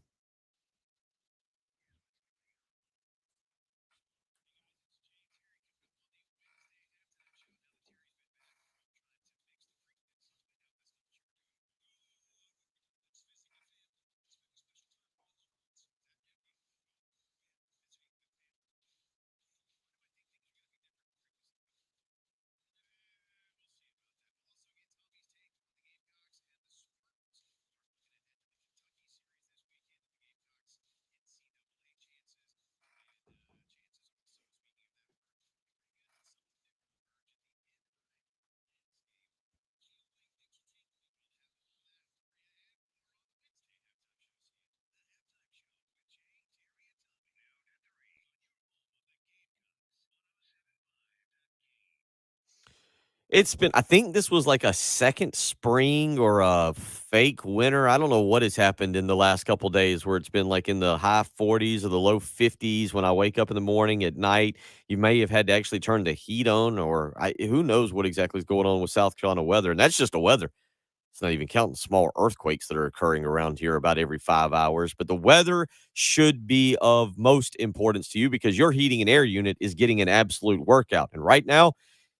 It's been, I think this was like a second spring or a fake winter. I don't know what has happened in the last couple of days where it's been like in the high 40s or the low 50s when I wake up in the morning. At night, you may have had to actually turn the heat on, or who knows what exactly is going on with South Carolina weather. And that's just the weather. It's not even counting small earthquakes that are occurring around here about every 5 hours. But the weather should be of most importance to you because your heating and air unit is getting an absolute workout. And right now,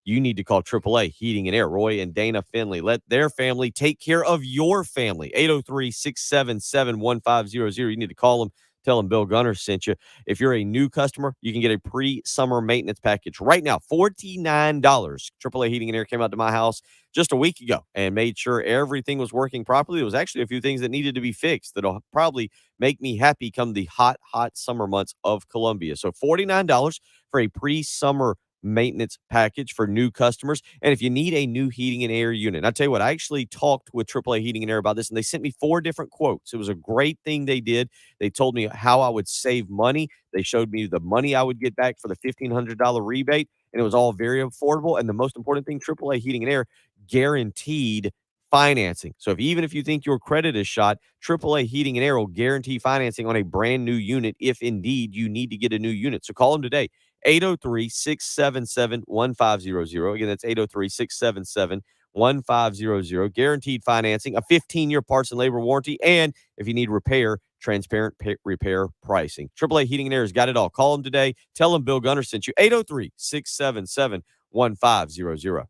you need to call AAA Heating and Air. Roy and Dana Finley. Let their family take care of your family. 803-677-1500. You need to call them. Tell them Bill Gunner sent you. If you're a new customer, you can get a pre-summer maintenance package right now, $49. AAA Heating and Air came out to my house just a week ago and made sure everything was working properly. There was actually a few things that needed to be fixed that'll probably make me happy come the hot summer months of Columbia. So $49 for a pre-summer maintenance package for new customers. And if you need a new heating and air unit, I'll tell you what, I actually talked with AAA Heating and Air about this, and they sent me 4 different quotes. It was a great thing they did. They told me how I would save money. They showed me the money I would get back for the $1,500 rebate, and it was all very affordable. And the most important thing, AAA Heating and Air guaranteed financing. So even if you think your credit is shot, AAA Heating and Air will guarantee financing on a brand new unit if indeed you need to get a new unit. So call them today. 803-677-1500. Again, that's 803-677-1500. Guaranteed financing, a 15-year parts and labor warranty, and if you need repair, transparent repair pricing. AAA Heating and Air has got it all. Call them today. Tell them Bill Gunner sent you. 803-677-1500.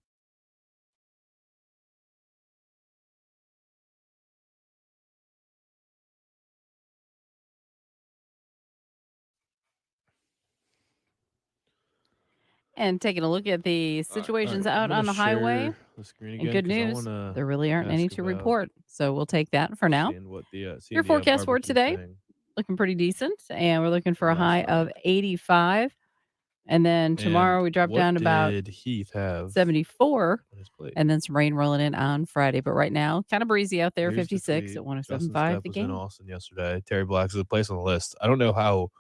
and taking a look at the situations out on the highway. The screen And again, good 'cause I news, wanna there really aren't any ask to about report. So we'll take that for now. seeing what the Your forecast for barbecue today, thing looking pretty decent. And we're looking for from a high last of night. 85. And then tomorrow And we drop what down to about did Heath have 74. on his plate? And then some rain rolling in on Friday. But right now, kind of breezy out there, Here's the 56 tweet. at Justin 107.5 Stepp the was in game. Austin yesterday. Terry Black's is a place on the list. I don't know how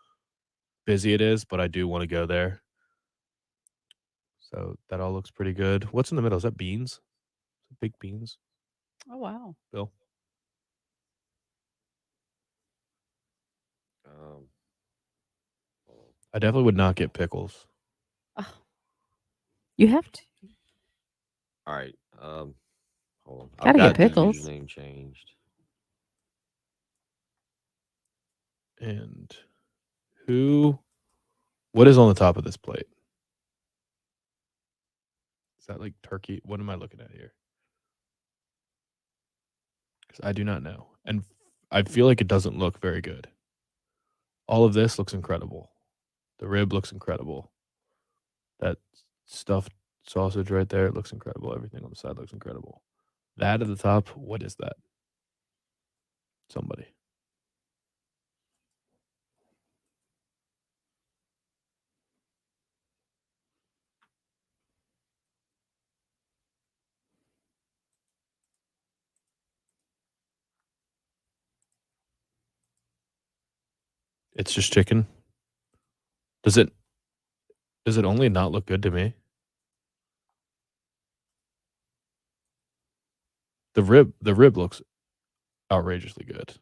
busy it is, but I do want to go there. So that all looks pretty good. What's in the middle? Is that beans? Is it big beans, Oh, wow. Bill? I definitely would not get pickles. Oh, you have to. All right. Hold on. Gotta get I've got the pickles. username changed. And what is on the top of this plate? Is that like turkey? What am I looking at here? Because I do not know. And I feel like it doesn't look very good. All of this looks incredible. The rib looks incredible. That stuffed sausage right there, it looks incredible. Everything on the side looks incredible. That at the top, what is that? Somebody. It's just chicken. Does it only not look good to me? The rib looks outrageously good.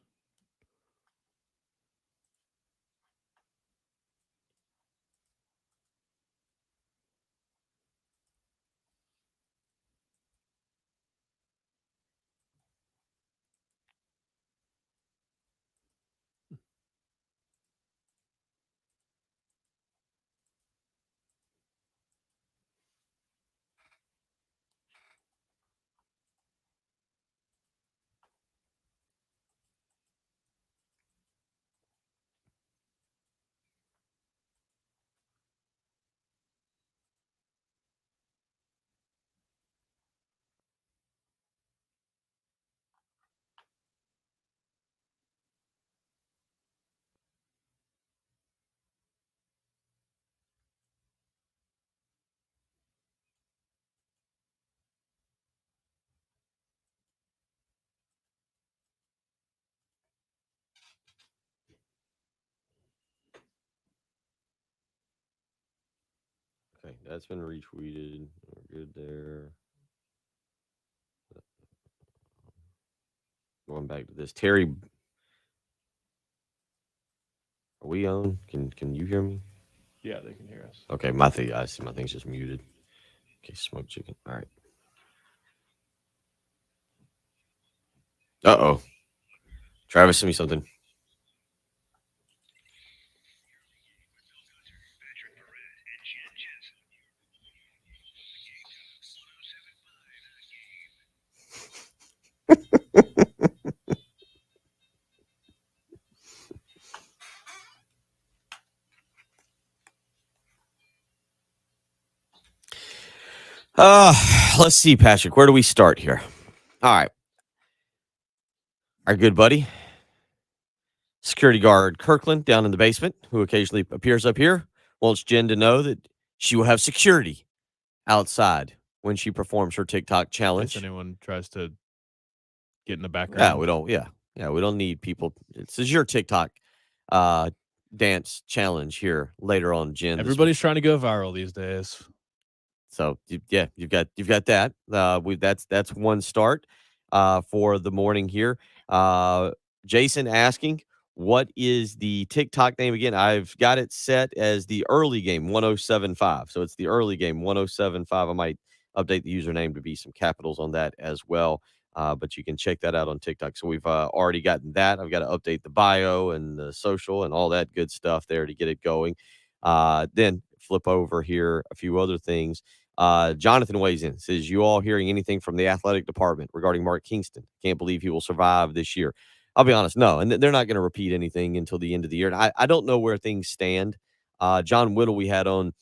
Okay, that's been retweeted. We're good there. Going back to this, Terry, are we on? Can you hear me? Yeah, they can hear us. Okay, I see my thing's just muted. Okay, smoked chicken. All right. Uh-oh. Travis, send me something. Let's see, Patrick. Where do we start here? All right. Our good buddy, security guard Kirkland down in the basement, who occasionally appears up here, wants Jen to know that she will have security outside when she performs her TikTok In challenge. case anyone tries to get in the Yeah, background. we don't. Yeah, we don't need people. This is your TikTok dance challenge here later on, Jen. Everybody's trying to go viral these days. So yeah, you've got that. That's one start for the morning here. Jason asking, what is the TikTok name again? I've got it set as the early game 1075. So it's the early game 1075. I might update the username to be some capitals on that as well. But you can check that out on TikTok. So we've already gotten that. I've got to update the bio and the social and all that good stuff there to get it going. Then flip over here a few other things. Jonathan weighs in, says, you all hearing anything from the athletic department regarding Mark Kingston? Can't believe he will survive this year. I'll be honest, no. And they're not going to repeat anything until the end of the year. And I don't know where things stand. John Whittle we had on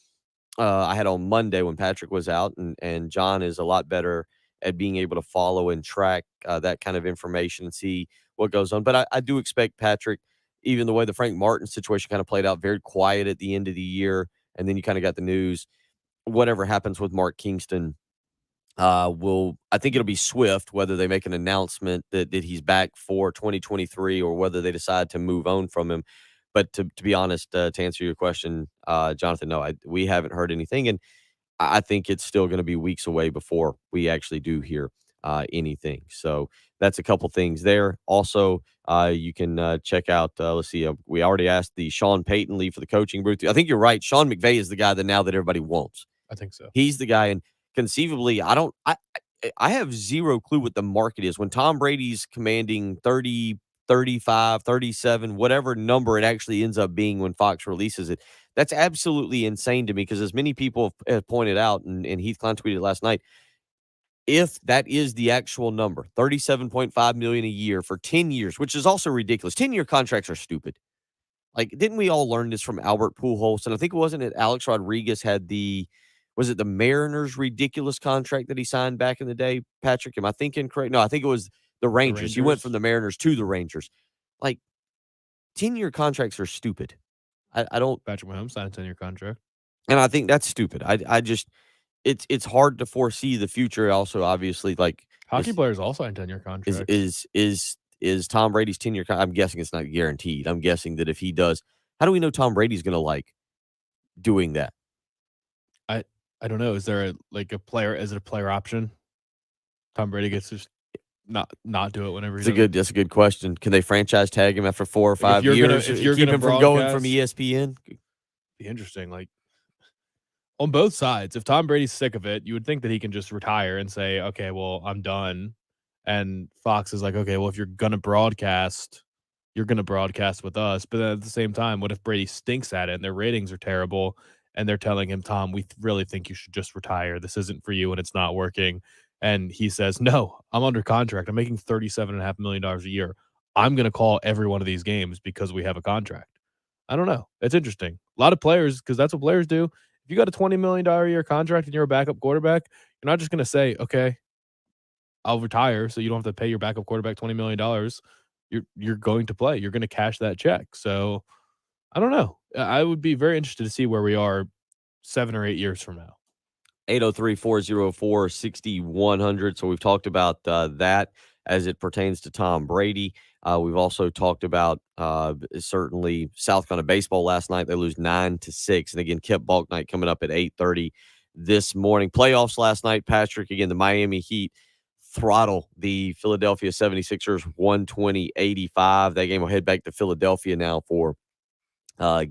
I had on Monday when Patrick was out, and John is a lot better at being able to follow and track that kind of information and see what goes on. But I do expect Patrick, even the way the Frank Martin situation kind of played out, very quiet at the end of the year, and then you kind of got the news. Whatever happens with Mark Kingston, will I think it'll be swift whether they make an announcement that he's back for 2023 or whether they decide to move on from him. But to be honest, to answer your question, Jonathan, no, we haven't heard anything, and I think it's still going to be weeks away before we actually do hear anything. So that's a couple things there. Also, you can check out. Let's see. We already asked the Sean Payton leave for the coaching booth. I think you're right. Sean McVay is the guy that now that everybody wants. I think so. He's the guy, and conceivably, I have zero clue what the market is when Tom Brady's commanding 30, 35, 37, whatever number it actually ends up being when Fox releases it. That's absolutely insane to me because as many people have pointed out, and Heath Klein tweeted last night, if that is the actual number, 37.5 million a year for 10 years, which is also ridiculous. 10-year contracts are stupid. Like, didn't we all learn this from Albert Pujols? And I think it wasn't it Alex Rodriguez had was it the Mariners' ridiculous contract that he signed back in the day? Patrick, am I thinking correct? No, I think it was the Rangers. He went from the Mariners to the Rangers. Like, 10-year contracts are stupid. I don't. Patrick Mahomes signed a 10-year contract. And I think that's stupid. I just it's hard to foresee the future. Also, obviously, like Hockey players also sign 10-year contracts. Is Tom Brady's 10-year? I'm guessing it's not guaranteed. I'm guessing that if he does, how do we know Tom Brady's going to like doing that? I don't know. Is there a player? Is it a player option? Tom Brady gets to just not do it whenever That's a good question. Can they franchise tag him after 4 or 5 years? If you're keep gonna him from going from ESPN? Be interesting. Like on both sides, if Tom Brady's sick of it, you would think that he can just retire and say, "Okay, well, I'm done." And Fox is like, "Okay, well, if you're gonna broadcast, you're gonna broadcast with us." But then at the same time, what if Brady stinks at it and their ratings are terrible? And they're telling him, Tom, we really think you should just retire. This isn't for you and it's not working. And he says, no, I'm under contract. I'm making $37.5 million a year. I'm going to call every one of these games because we have a contract. I don't know. It's interesting. A lot of players, because that's what players do. If you got a $20 million a year contract and you're a backup quarterback, you're not just going to say, okay, I'll retire so you don't have to pay your backup quarterback $20 million. You're going to play. You're going to cash that check. So I don't know. I would be very interested to see where we are 7 or 8 years from now. 803-404-6100. So we've talked about that as it pertains to Tom Brady. We've also talked about certainly South Carolina baseball last night. They lose 9-6. And again, Kip Balk night coming up at 8:30 this morning. Playoffs last night, Patrick. Again, the Miami Heat throttle the Philadelphia 76ers 120-85. That game will head back to Philadelphia now for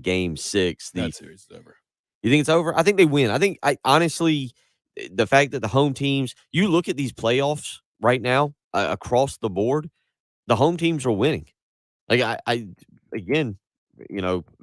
game 6. That series is over. You think it's over? I think they win. I honestly, the fact that the home teams, you look at these playoffs right now across the board, the home teams are winning. Like I again,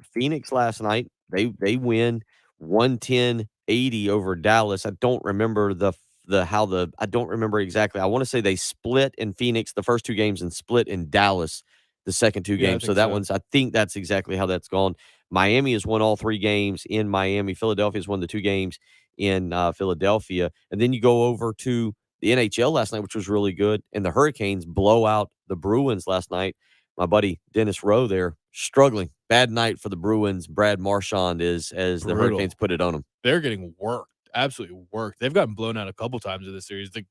Phoenix last night, they win 110-80 over Dallas. I don't remember I don't remember exactly. I want to say they split in Phoenix the first 2 games and split in Dallas the second 2 games. So I think that's exactly how that's gone. Miami has won all 3 games in Miami. Philadelphia has won the 2 games in Philadelphia. And then you go over to the NHL last night, which was really good. And the Hurricanes blow out the Bruins last night. My buddy Dennis Rowe there struggling. Bad night for the Bruins. Brad Marchand as the Hurricanes put it on them. They're getting worked, absolutely worked. They've gotten blown out a couple times in this series. The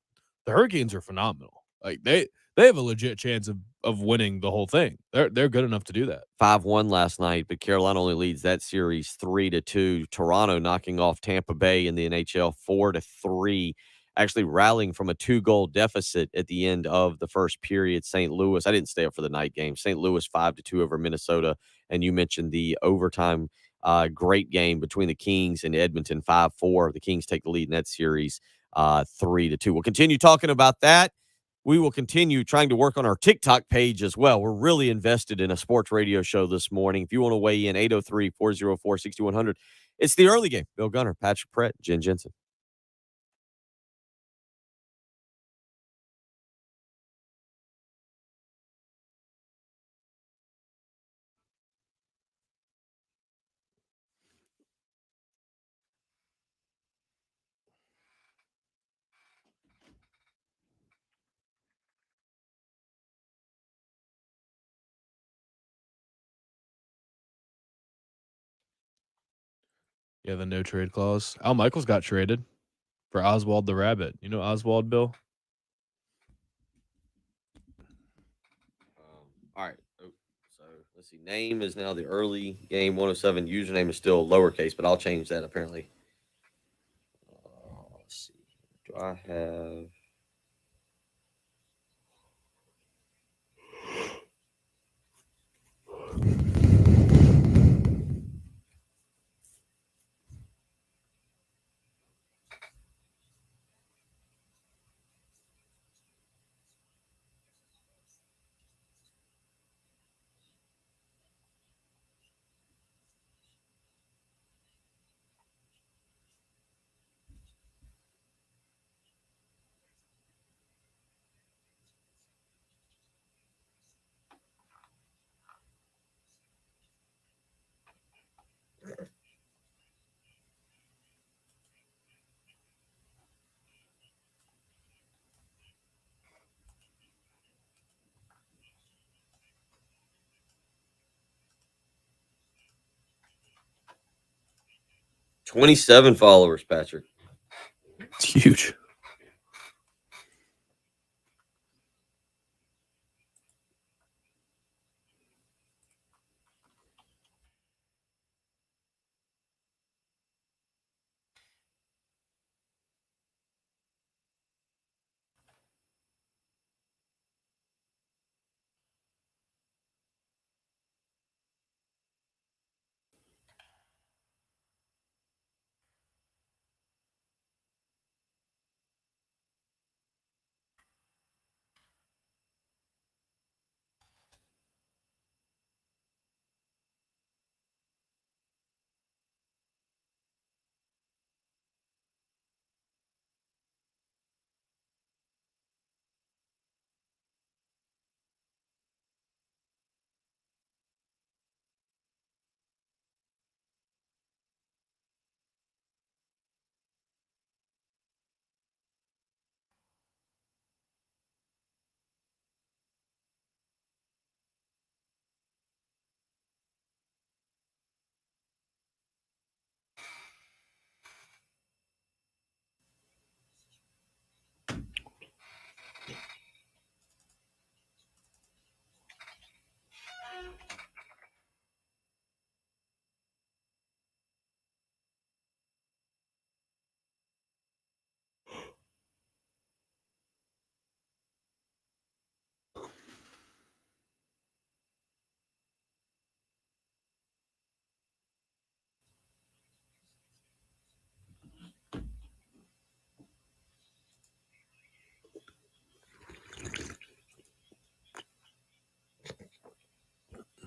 Hurricanes are phenomenal. Like they have a legit chance of winning the whole thing. They're good enough to do that. 5-1 last night, but Carolina only leads that series 3-2. Toronto knocking off Tampa Bay in the NHL 4-3. Actually rallying from a 2-goal deficit at the end of the first period. St. Louis, I didn't stay up for the night game. St. Louis 5-2 over Minnesota. And you mentioned the overtime great game between the Kings and Edmonton 5-4. The Kings take the lead in that series 3-2. We'll continue talking about that. We will continue trying to work on our TikTok page as well. We're really invested in a sports radio show this morning. If you want to weigh in, 803-404-6100. It's the early game. Bill Gunner, Patrick Pratt, Jen Jensen. Yeah, the no trade clause. Al Michaels got traded for Oswald the Rabbit. You know Oswald, Bill? All right. So let's see. Name is now the early game 107. Username is still lowercase, but I'll change that apparently. Let's see. Do I have? $27 followers, Patrick. It's huge.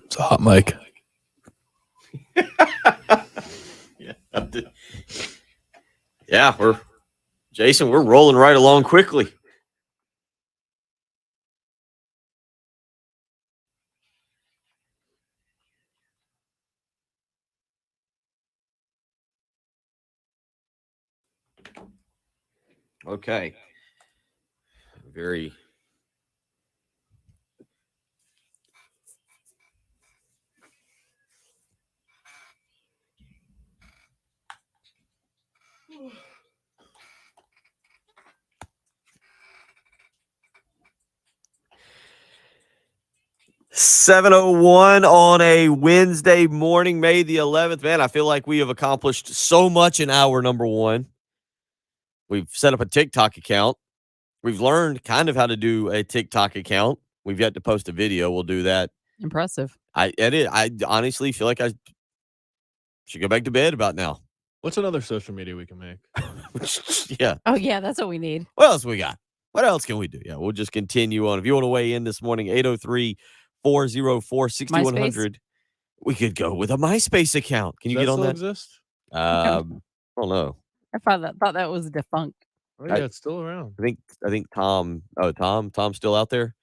It's a hot mic. Yeah, we're rolling right along quickly. Okay. Very. $7:01 on a Wednesday morning, May the 11th. Man, I feel like we have accomplished so much in hour number one. We've set up a TikTok account. We've learned kind of how to do a TikTok account. We've yet to post a video. We'll do that. Impressive. I honestly feel like I should go back to bed about now. What's another social media we can make? Yeah. Oh, yeah, that's what we need. What else we got? What else can we do? Yeah, we'll just continue on. If you want to weigh in this morning, 803-404-6100. We could go with a MySpace account. Can you Does get on still that? exist? I don't know. I thought that was defunct. Oh, yeah, it's still around. I think Tom's still out there.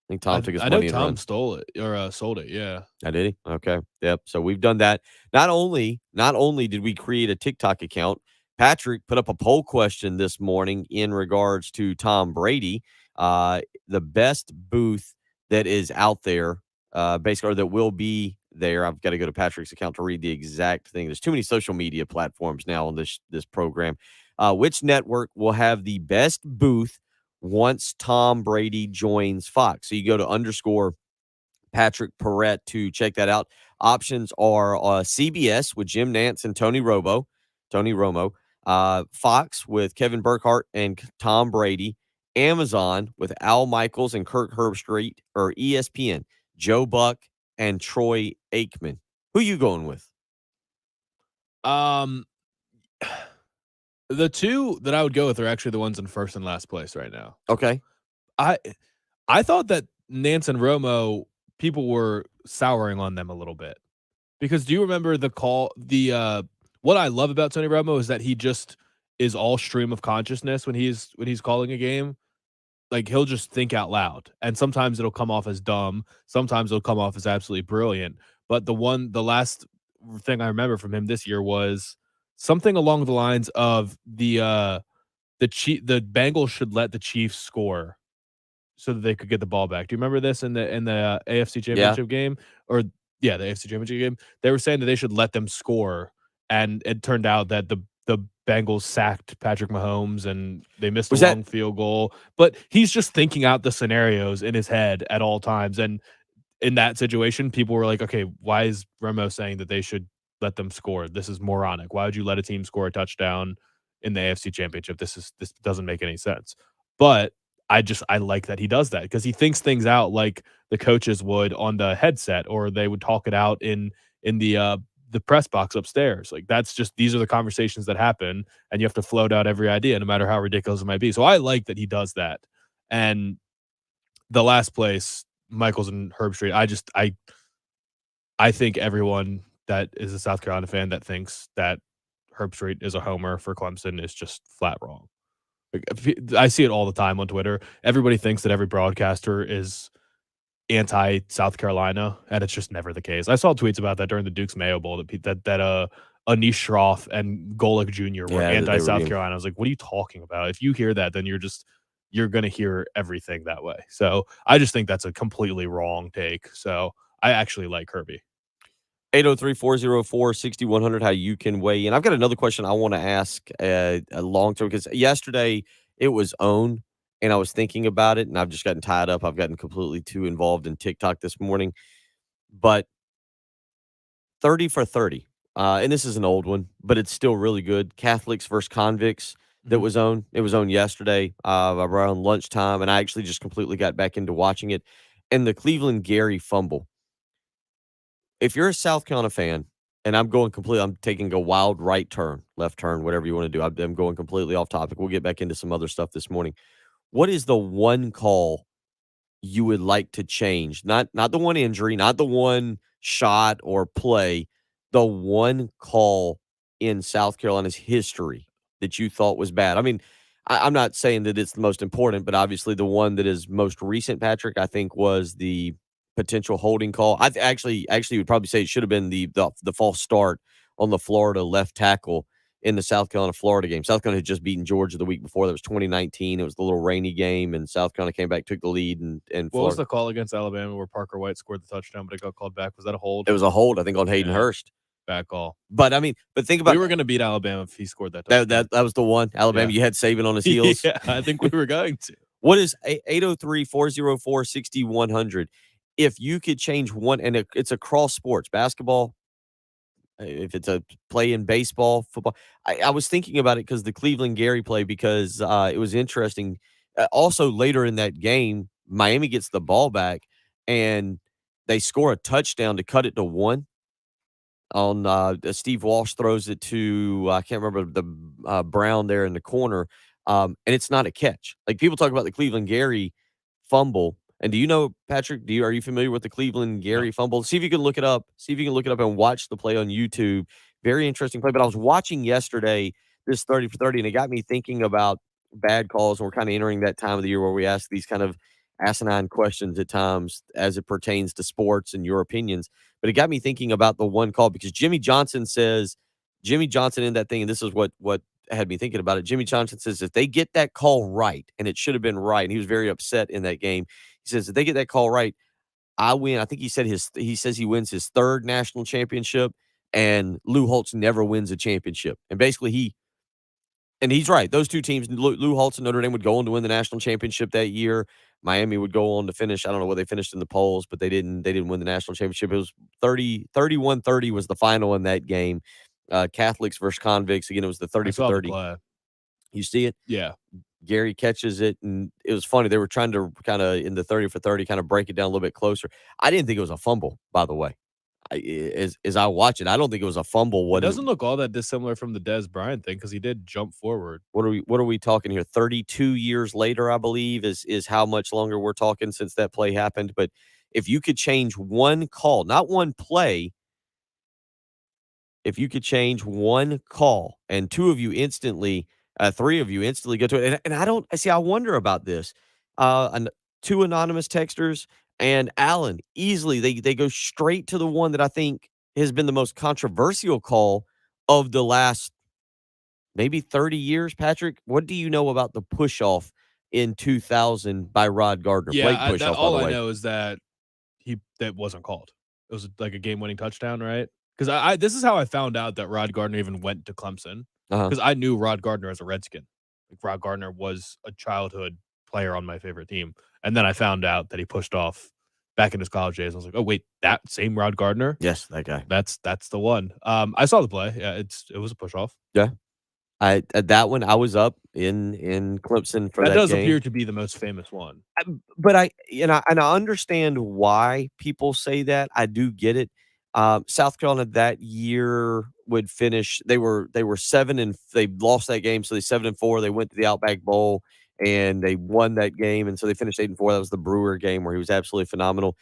I think Tom took his I know money and Tom run. stole it or sold it. Yeah. I did he? Okay. Yep. So we've done that. Not only did we create a TikTok account, Patrick put up a poll question this morning in regards to Tom Brady, the best booth that is out there, basically, or that will be there. I've got to go to Patrick's account to read the exact thing. There's too many social media platforms now on this program. Which network will have the best booth once Tom Brady joins Fox? So you go to _ Patrick Perrette to check that out. Options are CBS with Jim Nantz and Tony Romo, Fox with Kevin Burkhardt and Tom Brady, Amazon with Al Michaels and Kirk Herbstreit, or ESPN, Joe Buck and Troy Aikman. Who you going with? The two that I would go with are actually the ones in first and last place right now. Okay. I thought that Nance and Romo, people were souring on them a little bit, because do you remember the call? What I love about Tony Romo is that he just is all stream of consciousness when he's calling a game. Like, he'll just think out loud, and sometimes it'll come off as dumb, sometimes it'll come off as absolutely brilliant. But the last thing I remember from him this year was something along the lines of the Bengals should let the Chiefs score so that they could get the ball back. Do you remember this in the AFC Championship game? Or the AFC Championship game? They were saying that they should let them score, and it turned out that the Bengals sacked Patrick Mahomes and they missed a long field goal. But he's just thinking out the scenarios in his head at all times. And in that situation, people were like, okay, why is Romo saying that they should let them score? This is moronic. Why would you let a team score a touchdown in the AFC Championship? This doesn't make any sense. But I like that he does that, because he thinks things out like the coaches would on the headset, or they would talk it out in the press box upstairs. Like, these are the conversations that happen, and you have to float out every idea, no matter how ridiculous it might be. So I like that he does that. And the last place, Michaels and Herbstreit, I think everyone that is a South Carolina fan that thinks that Herbstreit is a homer for Clemson is just flat wrong. I see it all the time on Twitter. Everybody thinks that every broadcaster is anti-South Carolina, and it's just never the case. I saw tweets about that during the Duke's Mayo Bowl, that Anish Shroff and Golick Jr. were anti-South Carolina. I was like, what are you talking about? If you hear that, then you're going to hear everything that way. So I just think that's a completely wrong take. So I actually like Kirby. 803-404-6100, how you can weigh in. I've got another question I want to ask a long-term, because yesterday it was OWN, and I was thinking about it, and I've just gotten tied up. I've gotten completely too involved in TikTok this morning. But 30 for 30, and this is an old one, but it's still really good. Catholics versus convicts. That was OWN. It was OWN yesterday around lunchtime, and I actually just completely got back into watching it. And the Cleveland Gary fumble. If you're a South Carolina fan, and I'm taking a wild right turn, left turn, whatever you want to do. I'm going completely off topic. We'll get back into some other stuff this morning. What is the one call you would like to change? Not the one injury, not the one shot or play, the one call in South Carolina's history that you thought was bad. I mean, I'm not saying that it's the most important, but obviously the one that is most recent, Patrick, I think was the potential holding call. I actually would probably say it should have been the false start on the Florida left tackle in the South Carolina-Florida game. South Carolina had just beaten Georgia the week before. That was 2019. It was the little rainy game, and South Carolina came back, took the lead, and what was the call against Alabama where Parker White scored the touchdown, but it got called back? Was that a hold? It was a hold, I think, on Hayden Hurst. Bad call. But I mean, think about we were going to beat Alabama if he scored that touchdown. That was the one. Alabama, you had Saban on his heels. Yeah, I think we were going to. What is 803-404-6100? If you could change one, and it's across sports, basketball, if it's a play in baseball, football. I was thinking about it because the Cleveland Gary play, because it was interesting. Also, later in that game, Miami gets the ball back, and they score a touchdown to cut it to 1. On Steve Walsh throws it to, I can't remember, the Brown there in the corner, and it's not a catch. Like, people talk about the Cleveland Gary fumble. And do you know, Patrick, are you familiar with the Cleveland Gary fumble? See if you can look it up. See if you can look it up and watch the play on YouTube. Very interesting play. But I was watching yesterday this 30 for 30, and it got me thinking about bad calls. And we're kind of entering that time of the year where we ask these kind of asinine questions at times as it pertains to sports and your opinions. But it got me thinking about the one call, because Jimmy Johnson in that thing, and this is what had me thinking about it. Jimmy Johnson says if they get that call right, and it should have been right, and he was very upset in that game. He says if they get that call right, I win. I think he says he wins his third national championship, and Lou Holtz never wins a championship. And basically, and he's right. Those two teams, Lou Holtz and Notre Dame, would go on to win the national championship that year. Miami would go on to finish. I don't know what they finished in the polls, but they didn't win the national championship. It was 31-30 was the final in that game. Catholics versus convicts. Again, it was the 30 I for saw the 30. play. You see it? Yeah. Gary catches it, and it was funny. They were trying to kind of, in the 30 for 30, kind of break it down a little bit closer. I didn't think it was a fumble, by the way. As I watch it, I don't think it was a fumble. It doesn't look all that dissimilar from the Des Bryant thing because he did jump forward. What are we talking here? 32 years later, I believe, is how much longer we're talking since that play happened. But if you could change one call, not one play, if you could change one call and three of you instantly go to it. And I don't see, I wonder about this. Two anonymous texters and Alan easily, they go straight to the one that I think has been the most controversial call of the last maybe 30 years. Patrick, what do you know about the push off in 2000 by Rod Gardner? Yeah, Blade push off, by the way. I know is that that wasn't called. It was like a game-winning touchdown, right? Because I this is how I found out that Rod Gardner even went to Clemson. Because I knew Rod Gardner as a Redskin. Like Rod Gardner was a childhood player on my favorite team, and then I found out that he pushed off back in his college days. I was like, oh wait, that same Rod Gardner? Yes, that guy. That's the one. I saw the play. Yeah, it was a push off. Yeah. At that one, I was up in Clemson for that does game. appear to be the most famous one. But I understand why people say that. I do get it. South Carolina that year would finish. They were 7 and they lost that game, so they 7-4. They went to the Outback Bowl and they won that game, and so they finished 8-4. That was the Brewer game where he was absolutely phenomenal.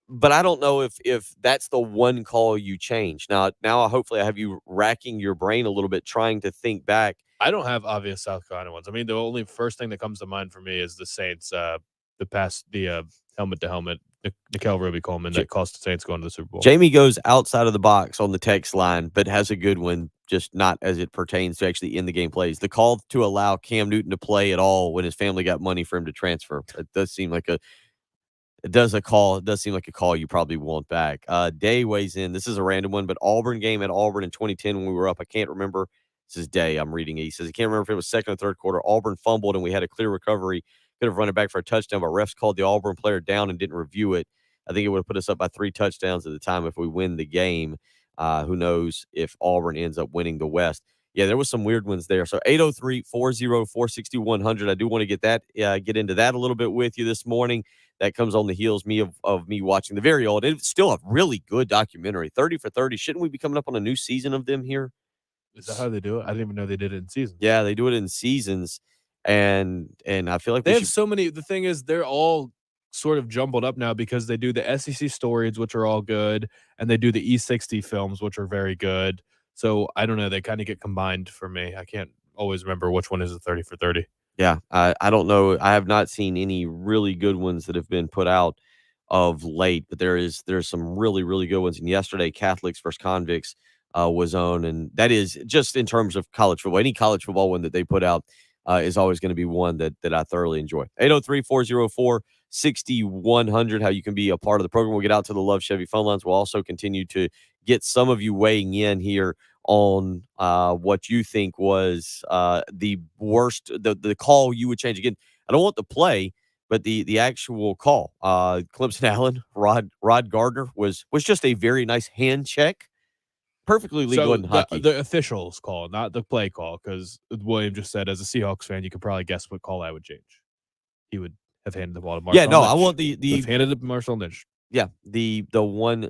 But I don't know if that's the one call you change. Now hopefully I have you racking your brain a little bit trying to think back. I don't have obvious South Carolina ones. I mean, the only first thing that comes to mind for me is the Saints, the helmet to helmet, Nickel Roby Coleman that cost the Saints going to the Super Bowl. Jamie goes outside of the box on the text line, but has a good one, just not as it pertains to actually in the game plays. The call to allow Cam Newton to play at all when his family got money for him to transfer. It does seem like a call you probably want back. Day weighs in. This is a random one, but Auburn game at Auburn in 2010 when we were up. I can't remember. This is Day. I'm reading it. He says he can't remember if it was second or third quarter. Auburn fumbled and we had a clear recovery. Could have run it back for a touchdown, but refs called the Auburn player down and didn't review it. I think it would have put us up by 3 touchdowns at the time if we win the game. Who knows if Auburn ends up winning the West. Yeah, there was some weird ones there. So 803-404-6100. I do want to get into that a little bit with you this morning. That comes on the heels of me watching the very old. It's still a really good documentary, 30 for 30. Shouldn't we be coming up on a new season of them here? Is that how they do it? I didn't even know they did it in seasons. Yeah, they do it in seasons. And I feel like they have so many. The thing is, they're all sort of jumbled up now because they do the SEC stories, which are all good, and they do the E60 films, which are very good. So I don't know. They kind of get combined for me. I can't always remember which one is a 30 for 30. Yeah, I don't know. I have not seen any really good ones that have been put out of late, but there's some really, really good ones. And yesterday, Catholics versus convicts was on, and that is just in terms of college football. Any college football one that they put out is always going to be one that I thoroughly enjoy. 803-404-6100, how you can be a part of the program. We'll get out to the Love Chevy phone lines. We'll also continue to get some of you weighing in here on what you think was the worst, the call you would change. Again, I don't want the play, but the actual call. Clemson Allen, Rod Gardner was just a very nice hand check. Perfectly legal in hockey. The officials call, not the play call, because William just said, as a Seahawks fan, you could probably guess what call I would change. He would have handed the ball to Marshall. Yeah, no, Lynch. I want the handed it to Marshall Lynch. Yeah, the one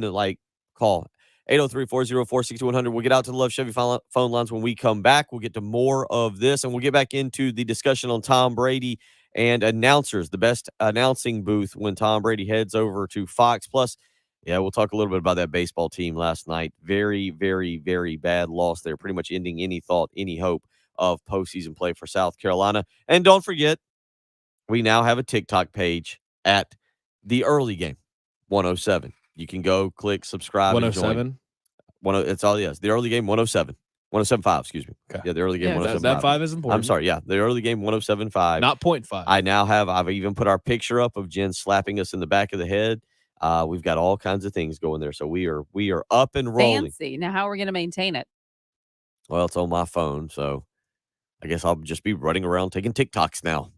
like call. 803-404-6100. We'll get out to the Love Chevy phone lines when we come back. We'll get to more of this, and we'll get back into the discussion on Tom Brady and announcers, the best announcing booth when Tom Brady heads over to Fox. Plus, yeah, we'll talk a little bit about that baseball team last night. Very, very, very bad loss there, pretty much ending any thought, any hope of postseason play for South Carolina. And don't forget, we now have a TikTok page at the early game, 107. You can go click subscribe. 107. It's all yes. The early game 107. 107.5, excuse me. Okay. Yeah, the early game Yeah, 107.5. That 5 is important. I'm sorry, yeah, the early game 107.5. Not 0.5. I've even put our picture up of Jen slapping us in the back of the head. We've got all kinds of things going there. So we are up and rolling. Fancy. Now, how are we going to maintain it? Well, it's on my phone, so I guess I'll just be running around taking TikToks now.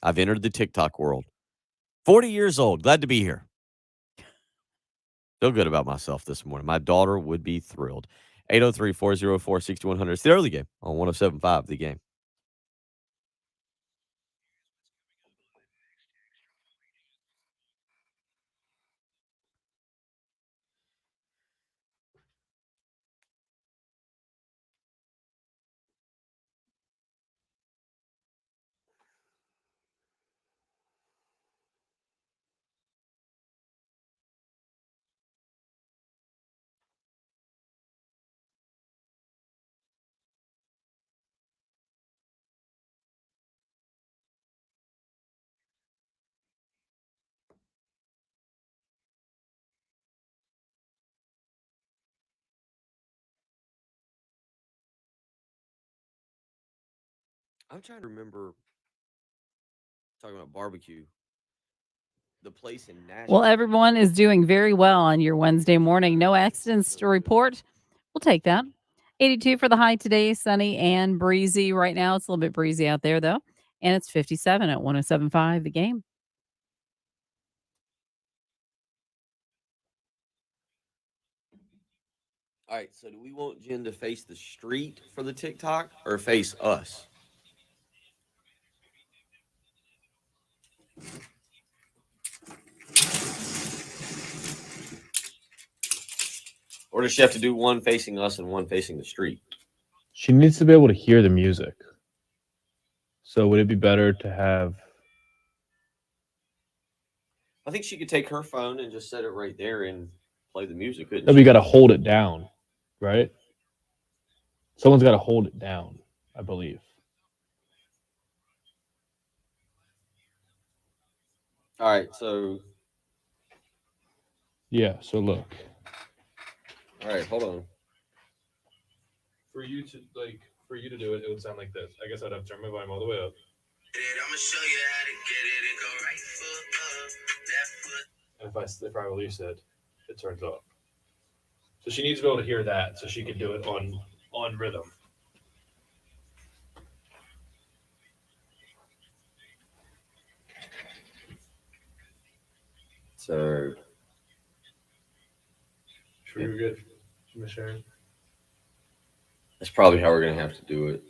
I've entered the TikTok world. 40 years old. Glad to be here. Feel good about myself this morning. My daughter would be thrilled. 803-404-6100. It's the early game on 107.5, the game. I'm trying to remember talking about barbecue. The place in Nashville. Well, everyone is doing very well on your Wednesday morning. No accidents to report. We'll take that. 82 for the high today, sunny and breezy right now. It's a little bit breezy out there, though. And it's 57 at 107.5 the game. All right, so do we want Jen to face the street for the TikTok or face us? Or does she have to do one facing us and one facing the street? She needs to be able to hear the music. So would it be better to have? I think she could take her phone and just set it right there and play the music. Couldn't No, she? we got to hold it down, right? Someone's got to hold it down, I believe. All right, so Yeah. So look. all right, hold on. For you to do it, it would sound like this. I guess I'd have to turn my volume all the way up. I'ma show you how to get it and go right foot up, left foot. And if I release it, it turns off. So she needs to be able to hear that, so she can do it on rhythm. So Should we get Miss Sharon? that's probably how we're gonna have to do it.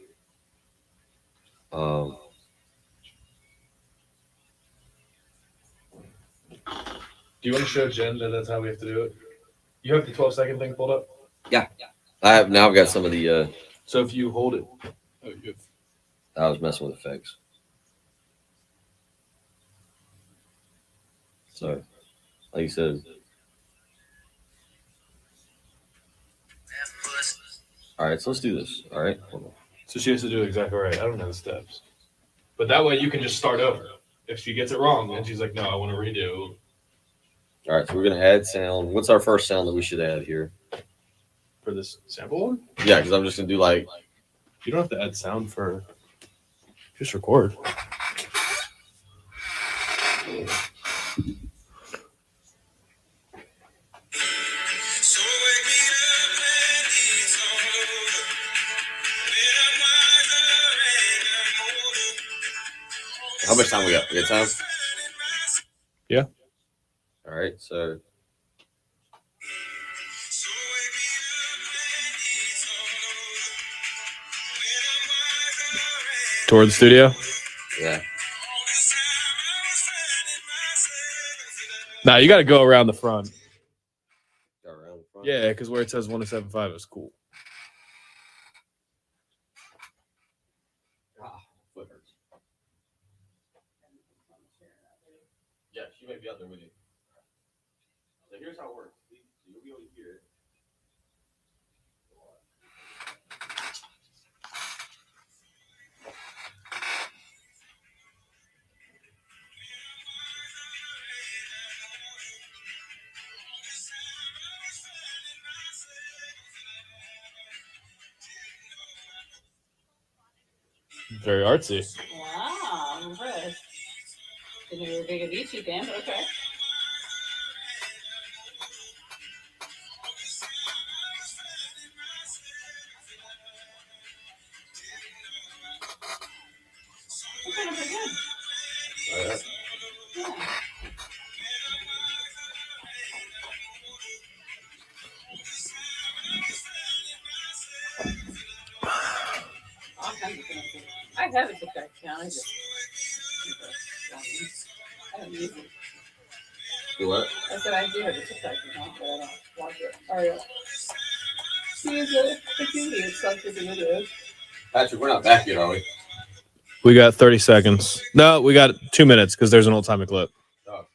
Do you want to show Jen that that's how we have to do it? You have the 12-second thing pulled up? I've got some of the So if you hold it. Oh, you have. I was messing with effects. So like you said. All right, so let's do this. All right. Hold on. So she has to do it exactly right. I don't know the steps. But that way you can just start over. If she gets it wrong, then she's like, no, I want to redo. All right, so we're gonna add sound. What's our first sound that we should add here? For this sample one? Yeah, because I'm just gonna do like. You don't have to add sound for. Just record. How much time we got? We got time? Yeah. All right, so. Toward the studio? Yeah. Nah, you got to go around the front. Go around the front. Yeah, because where it says 107.5 is cool. Foot hurts. Yeah, she may be out there with you. So here's how it works. You'll be able to hear it. Very artsy. Wow, I'm impressed. Didn't know you were a big Avicii fan, but okay. That's kind of pretty good. Yeah. All kinds of things. I have a TikTok account. I don't use it. Do what? I said I do have a TikTok account, but I don't watch it. Or use it. It's easy. It's such a good video. Patrick, we're not back yet, are we? We got 30 seconds. No, we got 2 minutes because there's an old timey clip. Oh.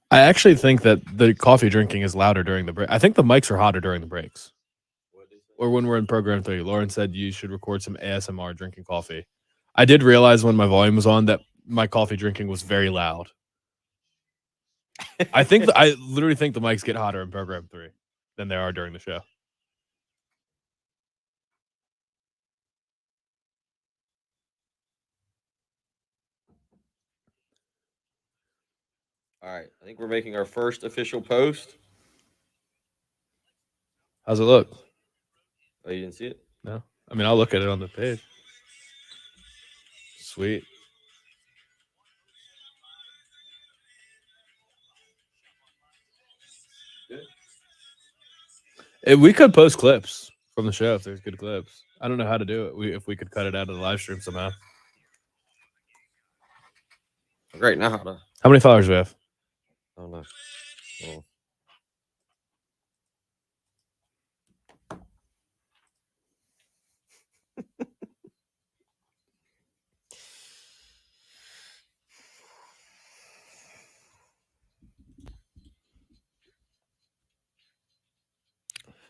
I actually think that the coffee drinking is louder during the break. I think the mics are hotter during the breaks. Or when we're in program 3. Lauren said you should record some ASMR drinking coffee. I did realize when my volume was on that my coffee drinking was very loud. I literally think the mics get hotter in program 3 than they are during the show. All right. I think we're making our first official post. How's it look? Oh, you didn't see it? No. I mean, I'll look at it on the page. Sweet. We could post clips from the show if there's good clips. I don't know how to do it. If we could cut it out of the live stream somehow. Great. Now how to? How many followers do we have? I don't know. Oh.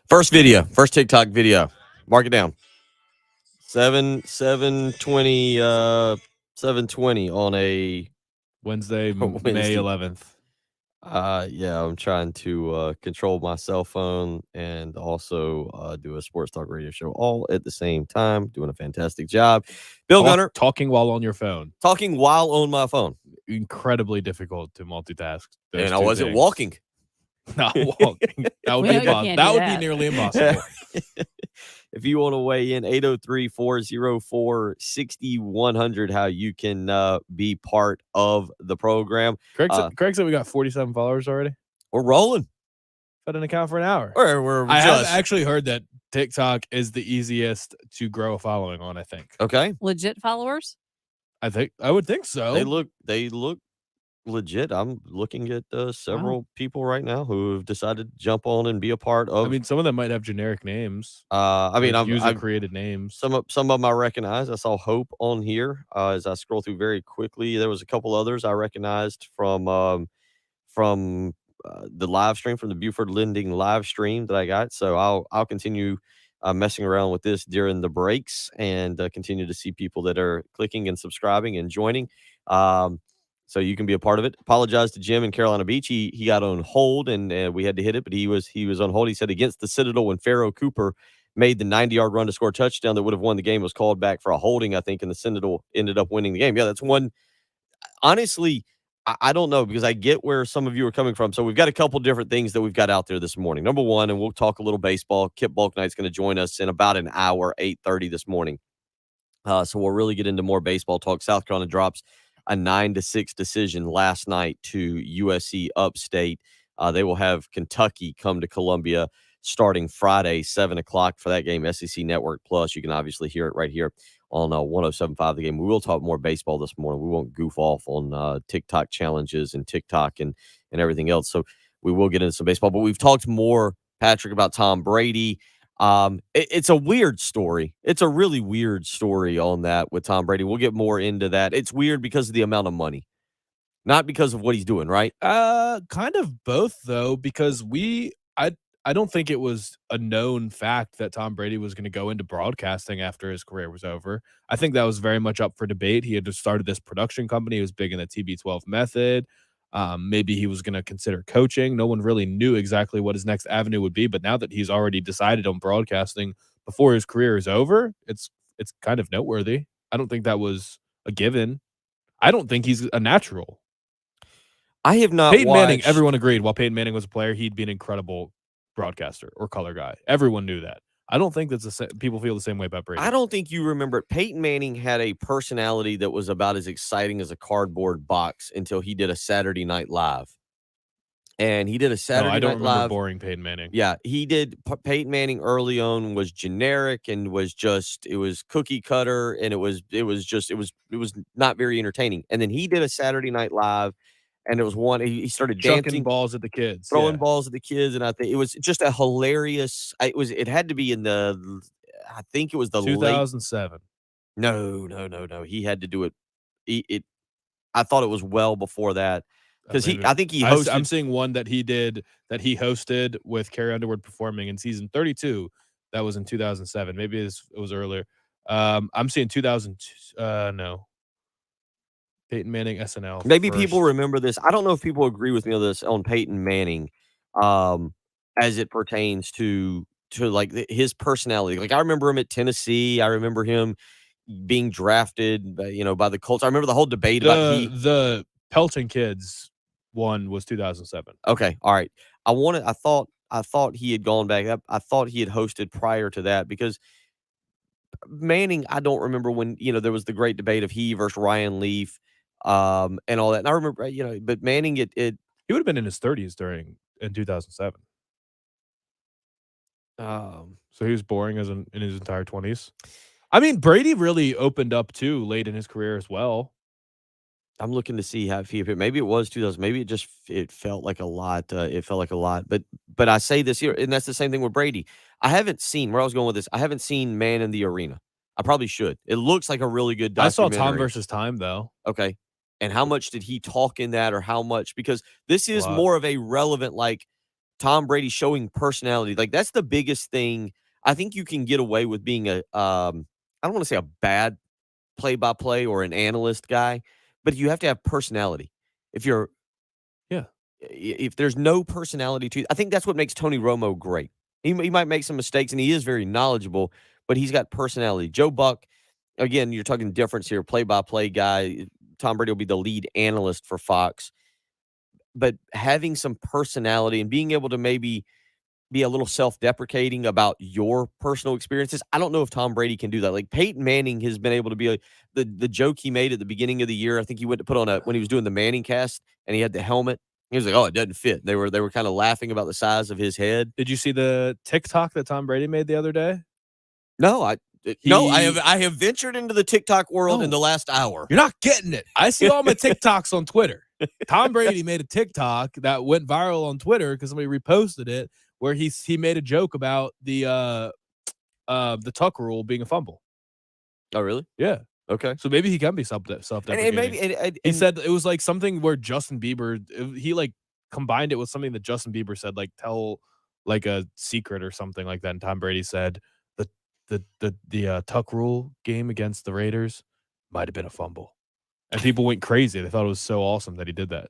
First TikTok video. Mark it down. 720 720 on a Wednesday, May Wednesday. 11th. Yeah, I'm trying to control my cell phone and also do a sports talk radio show all at the same time. Doing a fantastic job. Bill Gunner. Talking while on your phone. Talking while on my phone. Incredibly difficult to multitask. And I wasn't walking. Not walking. That would be nearly impossible. If you want to weigh in, 803-404-6100, how you can be part of the program. Craig said we got 47 followers already. We're rolling. But an account for an hour. I have actually heard that TikTok is the easiest to grow a following on, I think. Okay. Legit followers? I would think so. They look legit. I'm looking at several people right now who have decided to jump on and be a part of. I mean, some of them might have generic names. I've created names. Some of them I recognize. I saw Hope on here as I scroll through very quickly. There was a couple others I recognized from the live stream, from the Buford Lending live stream that I got. So I'll continue messing around with this during the breaks and continue to see people that are clicking and subscribing and joining. So you can be a part of it. Apologize to Jim in Carolina Beach. He got on hold and we had to hit it, but he was on hold. He said against the Citadel when Pharaoh Cooper made the 90-yard run to score a touchdown that would have won the game, was called back for a holding, I think, and the Citadel ended up winning the game. Yeah, that's one. Honestly, I don't know because I get where some of you are coming from. So we've got a couple different things that we've got out there this morning. Number one, and we'll talk a little baseball. Kip Bulknight's going to join us in about an hour, 8:30 this morning. So we'll really get into more baseball talk. South Carolina drops a 9-6 decision last night to USC Upstate. They will have Kentucky come to Columbia starting Friday, 7 o'clock for that game. SEC Network Plus. You can obviously hear it right here on 107.5 The Game. We will talk more baseball this morning. We won't goof off on TikTok challenges and TikTok and everything else. So we will get into some baseball. But we've talked more, Patrick, about Tom Brady. It's a weird story. It's a really weird story on that with Tom Brady. We'll get more into that. It's weird because of the amount of money, not because of what he's doing, right? Kind of both though, because I don't think it was a known fact that Tom Brady was going to go into broadcasting after his career was over. I think that was very much up for debate. He had just started this production company. He was big in the TB12 method. Maybe he was going to consider coaching. No one really knew exactly what his next avenue would be. But now that he's already decided on broadcasting before his career is over, it's kind of noteworthy. I don't think that was a given. I don't think he's a natural. I have not Peyton watched. Manning, everyone agreed while Peyton Manning was a player, he'd be an incredible broadcaster or color guy. Everyone knew that. I don't think people feel the same way about Brady. I don't think you remember it. Peyton Manning had a personality that was about as exciting as a cardboard box until he did a Saturday Night Live. And he did a Saturday I don't Night remember Live. boring Peyton Manning. Yeah, he did. Peyton Manning early on was generic and was just it was cookie cutter and it was not very entertaining. And then he did a Saturday Night Live, and it was one he started Chucking dancing, balls at the kids, throwing yeah. balls at the kids, and I think it was just a hilarious. It had to be in the, I think it was the 2007. No. He had to do it. I thought it was well before that. Because I think he hosted. I'm seeing one that he hosted with Carrie Underwood performing in season 32. That was in 2007. Maybe it was earlier. I'm seeing 2000. No. Peyton Manning SNL. Maybe first. people remember this. I don't know if people agree with me on this on Peyton Manning, as it pertains to like his personality. Like I remember him at Tennessee. I remember him being drafted, by the Colts. I remember the whole debate about the Pelton kids. One was 2007. Okay, all right. I thought he had gone back up. I thought he had hosted prior to that because Manning, I don't remember when, there was the great debate of he versus Ryan Leaf, and all that. And I remember, but Manning, he would have been in his 30s in 2007. So he was boring in his entire 20s. I mean, Brady really opened up too late in his career as well. I'm looking to see how maybe it was 2000. Maybe it felt like a lot. It felt like a lot. But I say this here, and that's the same thing with Brady. I haven't seen where I was going with this. I haven't seen Man in the Arena. I probably should. It looks like a really good documentary. I saw Tom versus Time though. Okay. And how much did he talk in that, or how much? Because this is more of a relevant, like Tom Brady showing personality. Like that's the biggest thing. I think you can get away with being I don't want to say a bad play-by-play or an analyst guy, but you have to have personality. If there's no personality to, I think that's what makes Tony Romo great. He might make some mistakes, and he is very knowledgeable, but he's got personality. Joe Buck, again, you're talking difference here. Play-by-play guy. Tom Brady will be the lead analyst for Fox, but having some personality and being able to maybe be a little self-deprecating about your personal experiences. I don't know if Tom Brady can do that. Like Peyton Manning has been able to be the joke he made at the beginning of the year. I think he went to put on when he was doing the Manning cast and he had the helmet. He was like, "Oh, it doesn't fit." They were kind of laughing about the size of his head. Did you see the TikTok that Tom Brady made the other day? No, I have ventured into the TikTok world in the last hour. You're not getting it. I see all my TikToks on Twitter. Tom Brady made a TikTok that went viral on Twitter because somebody reposted it, where he made a joke about the tuck rule being a fumble. Oh, really? Yeah. Okay. So maybe he can be self-deprecating. He said it was like something where Justin Bieber, he like combined it with something that Justin Bieber said, like tell like a secret or something like that. And Tom Brady said the tuck rule game against the Raiders might have been a fumble. And people went crazy. They thought it was so awesome that he did that.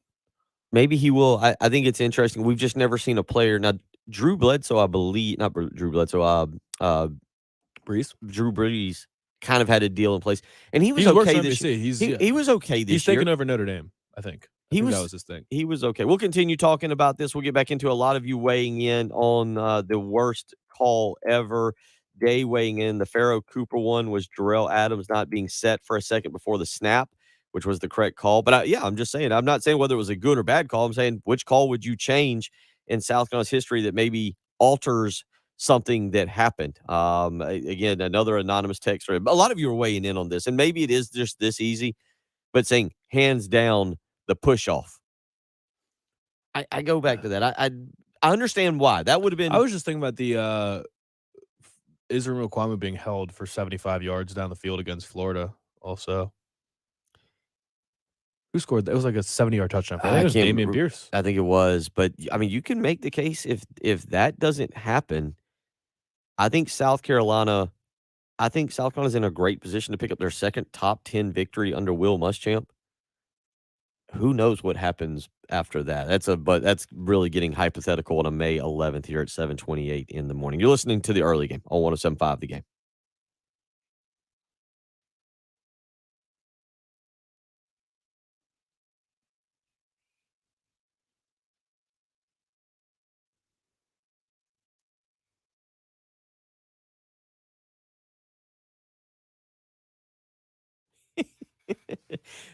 Maybe he will. I think it's interesting. We've just never seen a player now. Drew Bledsoe, I believe, not Drew Bledsoe. Drew Brees kind of had a deal in place, and he was He's worse okay than this year. NBC. He was okay He's this year. taking over Notre Dame, I think. I think that was his thing. He was okay. We'll continue talking about this. We'll get back into a lot of you weighing in on the worst call ever. Day weighing in. The Pharaoh Cooper one was Jarrell Adams not being set for a second before the snap, which was the correct call. But I'm just saying, I'm not saying whether it was a good or bad call. I'm saying which call would you change in South Carolina's history that maybe alters something that happened. Again, another anonymous texter. A lot of you are weighing in on this, and maybe it is just this easy, but saying hands down the push off. I go back to that. I understand why. That would have been. I was just thinking about the Israel Kwame being held for 75 yards down the field against Florida also. Who scored that? It was like a 70-yard touchdown. I think it was Damian Pierce. I think it was. But, I mean, you can make the case if that doesn't happen, I think South Carolina's in a great position to pick up their second top 10 victory under Will Muschamp. Who knows what happens after that? But that's really getting hypothetical on a May 11th here at 7:28 in the morning. You're listening to the early game on 107.5 The Game.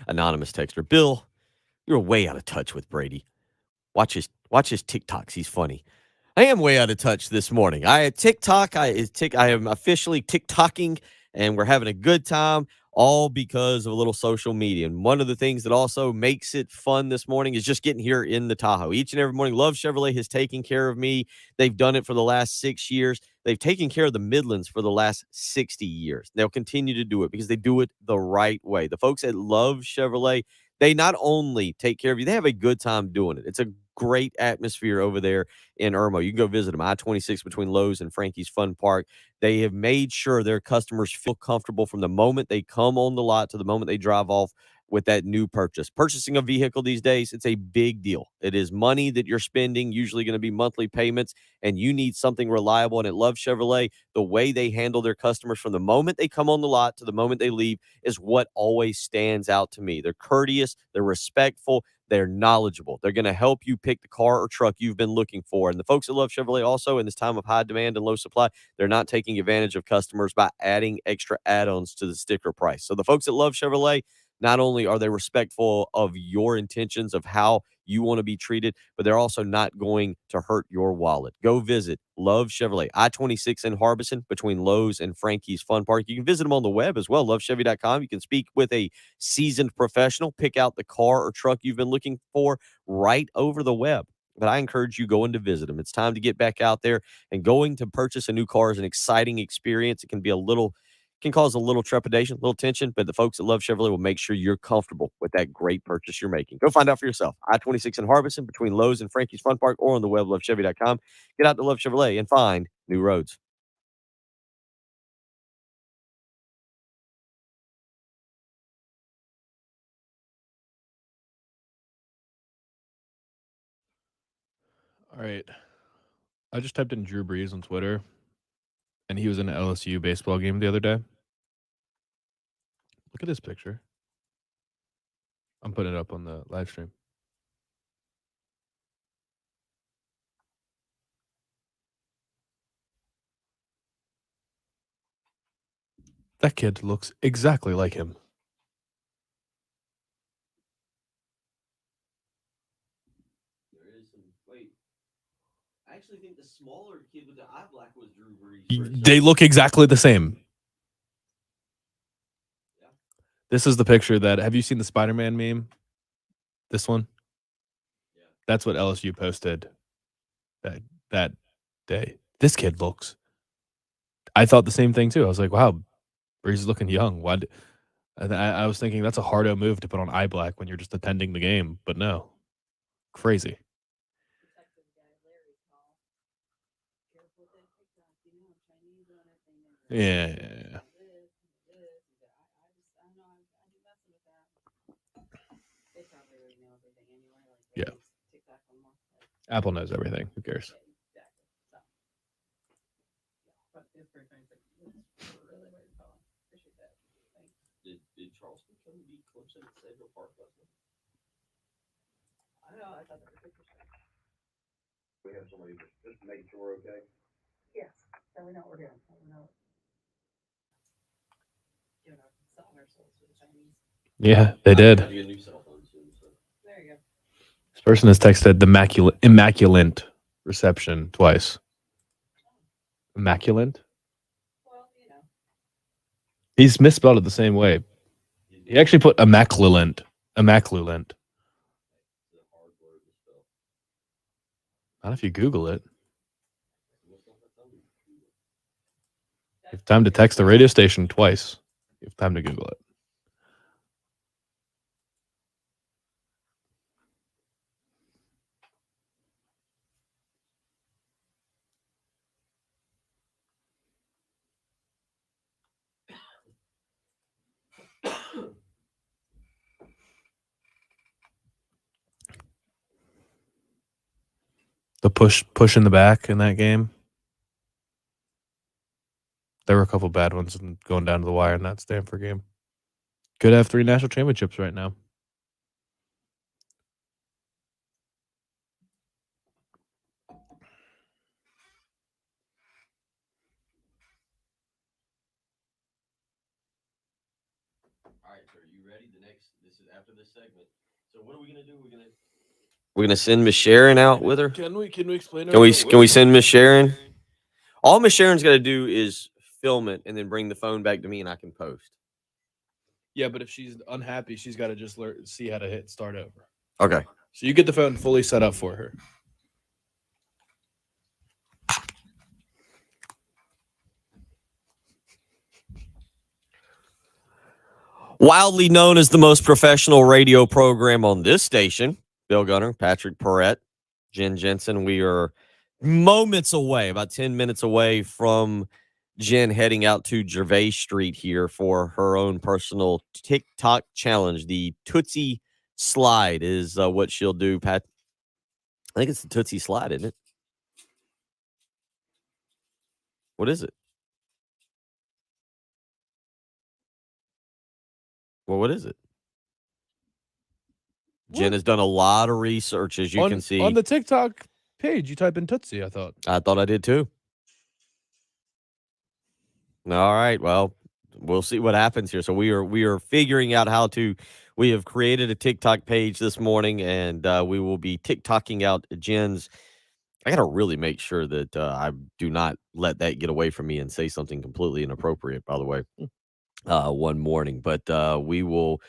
Anonymous texter. Bill, you're way out of touch with Brady. Watch his TikToks. He's funny. I am way out of touch this morning. I am officially TikToking, and we're having a good time, all because of a little social media. And one of the things that also makes it fun this morning is just getting here in the Tahoe. Each and every morning, Love Chevrolet has taken care of me. They've done it for the last 6 years. They've taken care of the Midlands for the last 60 years. They'll continue to do it because they do it the right way. The folks at Love Chevrolet, they not only take care of you, they have a good time doing it. It's a great atmosphere over there in Irmo. You can go visit them, I-26 between Lowe's and Frankie's Fun Park. They have made sure their customers feel comfortable from the moment they come on the lot to the moment they drive off with that new purchase. Purchasing a vehicle these days, it's a big deal. It is money that you're spending, usually going to be monthly payments, and you need something reliable. And at Love Chevrolet, the way they handle their customers from the moment they come on the lot to the moment they leave is what always stands out to me. They're courteous, they're respectful, they're knowledgeable. They're going to help you pick the car or truck you've been looking for. And the folks at Love Chevrolet also, in this time of high demand and low supply, they're not taking advantage of customers by adding extra add-ons to the sticker price. So the folks at Love Chevrolet, not only are they respectful of your intentions of how you want to be treated, but they're also not going to hurt your wallet. Go visit Love Chevrolet, I-26 in Harbison between Lowe's and Frankie's Fun Park. You can visit them on the web as well, lovechevy.com. You can speak with a seasoned professional, pick out the car or truck you've been looking for right over the web. But I encourage you going to visit them. It's time to get back out there, and going to purchase a new car is an exciting experience. It can cause a little trepidation, a little tension, but the folks at Love Chevrolet will make sure you're comfortable with that great purchase you're making. Go find out for yourself. I-26 in Harbison between Lowe's and Frankie's Fun Park, or on the web, lovechevy.com. Get out to Love Chevrolet and find new roads. All right. I just typed in Drew Brees on Twitter, and he was in an LSU baseball game the other day. Look at this picture. I'm putting it up on the live stream. That kid looks exactly like him. I actually think the smaller kid with the eye black was Drew Brees. They look exactly the same. Yeah. This is the picture that, have you seen the Spider-Man meme? This one? Yeah. That's what LSU posted that day. This kid looks. I thought the same thing too. I was like, wow, Brees is looking young. I was thinking that's a hardo move to put on eye black when you're just attending the game, but no. Crazy. Yeah. Yeah. Apple knows everything. Who cares? Did Charleston come to beat Clemson at Central Park last night? I know. I thought that was interesting. We have somebody just making sure we're okay. Yes, so we know what we're doing. We know. Selling our souls to the Chinese. Yeah, they did. Have to get a new cell phone soon, so. There you go. This person has texted the immaculate reception twice. Immaculate? Well, you know. He's misspelled it the same way. He actually put immaculate. Immaculate. Not if you Google it. You have time to text the radio station twice. You have time to Google it. The push in the back in that game. There were a couple bad ones going down to the wire in that Stanford game. Could have 3 national championships right now. All right, so are you ready? This is after this segment. So what are we gonna do? We're gonna send Miss Sharon out with her. Can we explain? Can we send Miss Sharon? All Miss Sharon's got to do is film it and then bring the phone back to me, and I can post. Yeah, but if she's unhappy, she's got to just see how to hit start over. Okay. So you get the phone fully set up for her. Wildly known as the most professional radio program on this station, Bill Gunner, Patrick Perrette, Jen Jensen. We are moments away, about 10 minutes away from Jen heading out to Gervais Street here for her own personal TikTok challenge. The Tootsie Slide is what she'll do, Pat. I think it's the Tootsie Slide, isn't it? What is it? Well, what is it? Jen has done a lot of research, as you can see. On the TikTok page, you type in Tootsie, I thought. I thought I did too. All right. Well, we'll see what happens here. So we are figuring out how to. We have created a TikTok page this morning, and we will be TikToking out Jen's. I got to really make sure that I do not let that get away from me and say something completely inappropriate, by the way, one morning. But we will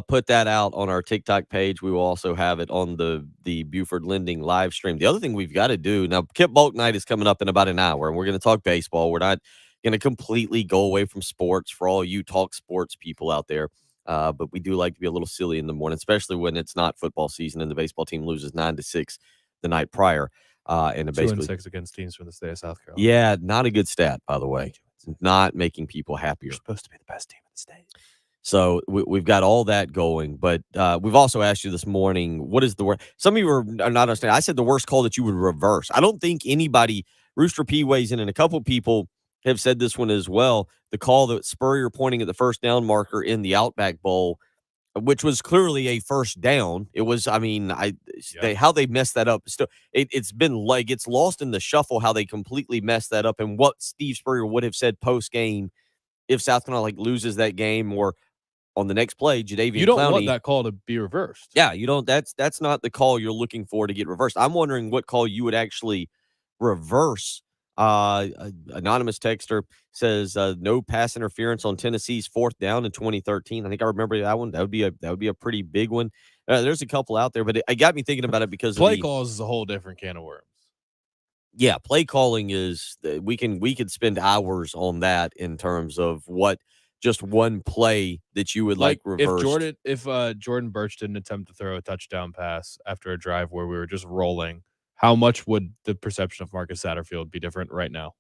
put that out on our TikTok page. We will also have it on the Buford Lending live stream. The other thing we've got to do now, Kip Bulk Night is coming up in about an hour, and we're going to talk baseball. We're not going to completely go away from sports for all you talk sports people out there. But we do like to be a little silly in the morning, especially when it's not football season and the baseball team loses 9-6 the night prior. And 2-6 against teams from the state of South Carolina. Yeah, not a good stat, by the way. It's not making people happier. You're supposed to be the best team in the state. So we've got all that going, but we've also asked you this morning, what is the worst? Some of you are not understanding. I said the worst call that you would reverse. I don't think anybody, Rooster P weighs in, and a couple people have said this one as well. The call that Spurrier pointing at the first down marker in the Outback Bowl, which was clearly a first down. It was, I mean, how they messed that up. Still, it's been like it's lost in the shuffle how they completely messed that up, and what Steve Spurrier would have said post game if South Carolina loses that game, or on the next play, Jadeveon You don't Clowney, want that call to be reversed. Yeah, you don't. That's not the call you're looking for to get reversed. I'm wondering what call you would actually reverse. Anonymous texter says no pass interference on Tennessee's fourth down in 2013. I think I remember that one. That would be a pretty big one. There's a couple out there, but it got me thinking about it because play calls is a whole different can of worms. Yeah, play calling is we could spend hours on that in terms of what. Just one play that you would like reversed. If Jordan Birch didn't attempt to throw a touchdown pass after a drive where we were just rolling, how much would the perception of Marcus Satterfield be different right now?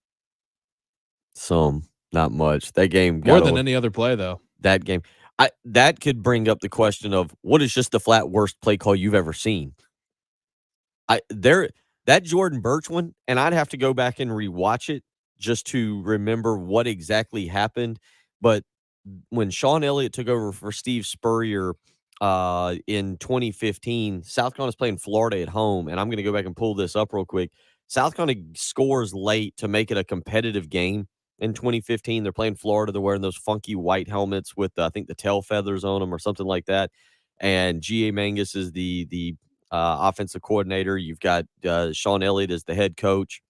Some, not much. That game more than any other play, though. That game, That could bring up the question of what is just the flat worst play call you've ever seen. That Jordan Birch one, and I'd have to go back and rewatch it just to remember what exactly happened. But when Sean Elliott took over for Steve Spurrier in 2015, South Carolina's playing Florida at home, and I'm going to go back and pull this up real quick. South Carolina scores late to make it a competitive game in 2015. They're playing Florida. They're wearing those funky white helmets with, I think, the tail feathers on them or something like that. And G.A. Mangus is the offensive coordinator. You've got Sean Elliott as the head coach.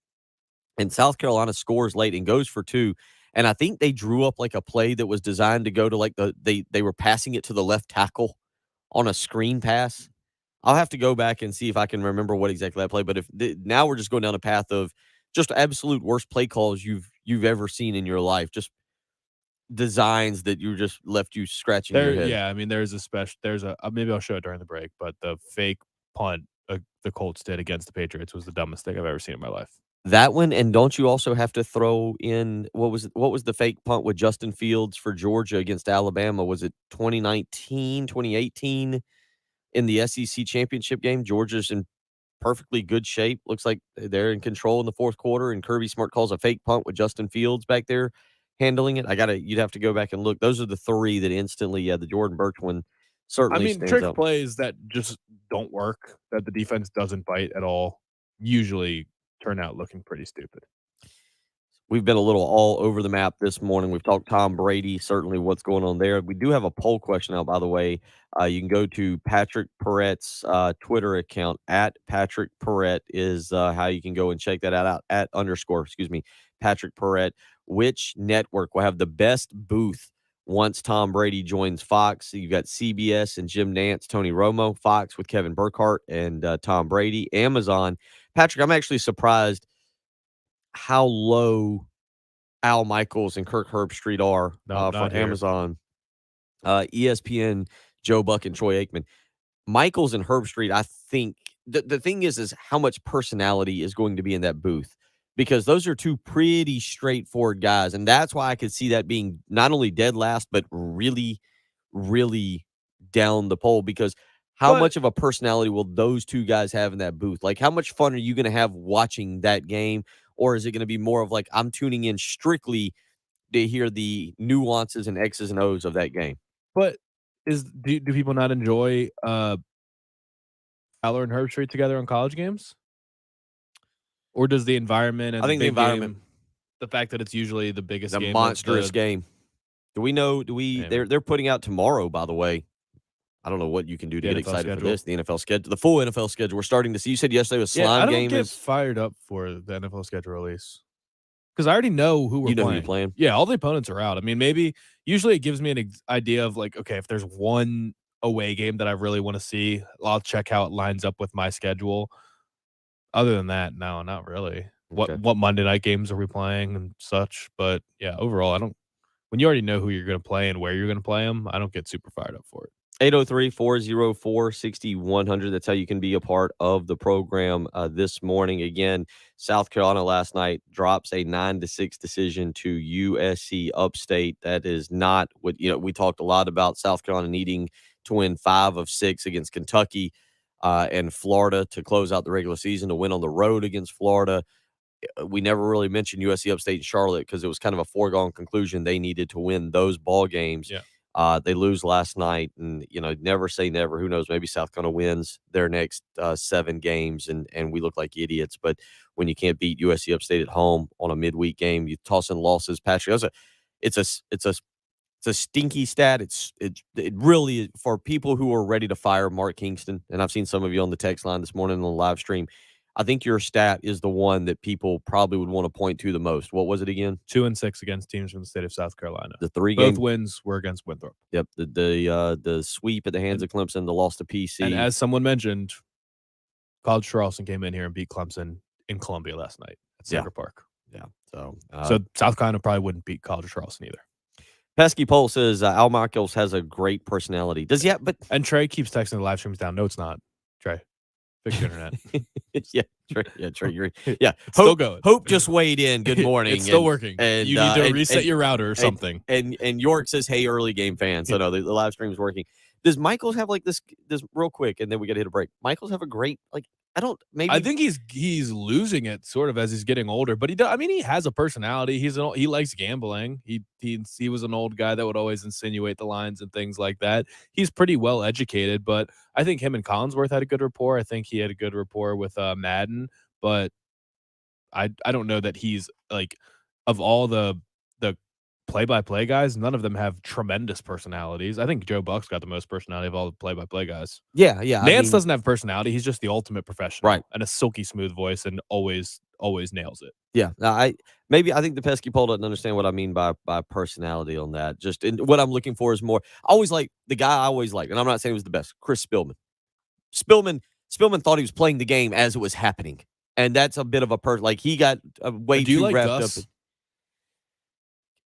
And South Carolina scores late and goes for 2. And I think they drew up like a play that was designed to go to like they were passing it to the left tackle on a screen pass. I'll have to go back and see if I can remember what exactly that play. But now we're just going down a path of just absolute worst play calls you've ever seen in your life. Just designs that you just left you scratching your head. Yeah, I mean, there's a maybe I'll show it during the break, but the fake punt the Colts did against the Patriots was the dumbest thing I've ever seen in my life. That one, and don't you also have to throw in what was the fake punt with Justin Fields for Georgia against Alabama? Was it 2019, 2018 in the SEC championship game? Georgia's in perfectly good shape. Looks like they're in control in the fourth quarter, and Kirby Smart calls a fake punt with Justin Fields back there handling it. You'd have to go back and look. Those are the 3 that instantly, the Jordan Birch one certainly stands trick out. plays that just don't work, that the defense doesn't bite at all, usually turn out looking pretty stupid. We've been a little all over the map this morning. We've talked Tom Brady, certainly what's going on there. We do have a poll question out, by the way. You can go to Patrick Perrett's Twitter account. At Patrick Perrett is how you can go and check that out. At _ Patrick Perrett. Which network will have the best booth once Tom Brady joins Fox? So you've got CBS and Jim Nantz, Tony Romo. Fox with Kevin Burkhardt and Tom Brady. Amazon. Patrick, I'm actually surprised how low Al Michaels and Kirk Herbstreit are for Amazon. ESPN, Joe Buck and Troy Aikman. Michaels and Herbstreit, I think the thing is how much personality is going to be in that booth, because those are 2 pretty straightforward guys. And that's why I could see that being not only dead last, but really, really down the pole, because how much of a personality will those 2 guys have in that booth? Like, how much fun are you going to have watching that game? Or is it going to be more of like, I'm tuning in strictly to hear the nuances and X's and O's of that game? But do people not enjoy Fowler and Herbstreit together on college games? Or does the environment and the environment, the fact that it's usually the biggest game, monstrous game? They're putting out tomorrow, by the way. I don't know what you can do to get excited for this. The NFL schedule, the full NFL schedule. We're starting to see. You said yesterday was slime game. I don't get fired up for the NFL schedule release because I already know who we're playing. Who you're playing. Yeah, all the opponents are out. I mean, usually it gives me an idea of like, okay, if there's one away game that I really want to see, I'll check how it lines up with my schedule. Other than that, no, not really. Okay. What Monday night games are we playing and such? But yeah, overall, when you already know who you're going to play and where you're going to play them, I don't get super fired up for it. 803-404-6100. That's how you can be a part of the program this morning. Again, South Carolina last night drops a 9-6 decision to USC Upstate. That is not what, we talked a lot about South Carolina needing to win 5 of 6 against Kentucky and Florida to close out the regular season, to win on the road against Florida. We never really mentioned USC Upstate and Charlotte because it was kind of a foregone conclusion they needed to win those ball games. Yeah. They lose last night, and never say never. Who knows? Maybe South Carolina wins their next 7 games, and we look like idiots. But when you can't beat USC Upstate at home on a midweek game, you toss in losses. Patrick, it's a stinky stat. It really is for people who are ready to fire Mark Kingston. And I've seen some of you on the text line this morning on the live stream. I think your stat is the one that people probably would want to point to the most. What was it again? 2-6 against teams from the state of South Carolina. The 3 both wins were against Winthrop. Yep. The sweep at the hands of Clemson, the loss to PC. And as someone mentioned, College Charleston came in here and beat Clemson in Columbia last night at Sager Park. Yeah. So South Carolina probably wouldn't beat College Charleston either. Pesky Poll says Al Michaels has a great personality. Does he? But and Trey keeps texting the live streams down. No, it's not. Trey. Fix your internet. Trey. Still going. Hope just weighed in. Good morning. It's still working. And You need to reset your router or something. And York says, "Hey, early game fans." So no, the live stream is working. Does Michaels have like this real quick, and then we got to hit a break? Michaels have a great I think he's losing it sort of as he's getting older, but he has a personality. He likes gambling. He was an old guy that would always insinuate the lines and things like that. He's pretty well educated, but I think him and Collinsworth had a good rapport. I think he had a good rapport with Madden, but I don't know that he's like, of all the play-by-play guys, none of them have tremendous personalities. I think Joe Buck's got the most personality of all the play-by-play guys. Yeah. Nance doesn't have personality. He's just the ultimate professional, right? And a silky smooth voice, and always nails it. Yeah. I think the pesky poll doesn't understand what I mean by personality on that. Just what I'm looking for is more. I always like the guy I always liked, and I'm not saying he was the best. Chris Spillman. Spillman thought he was playing the game as it was happening, and that's a bit of a like he got way too like wrapped Gus? up.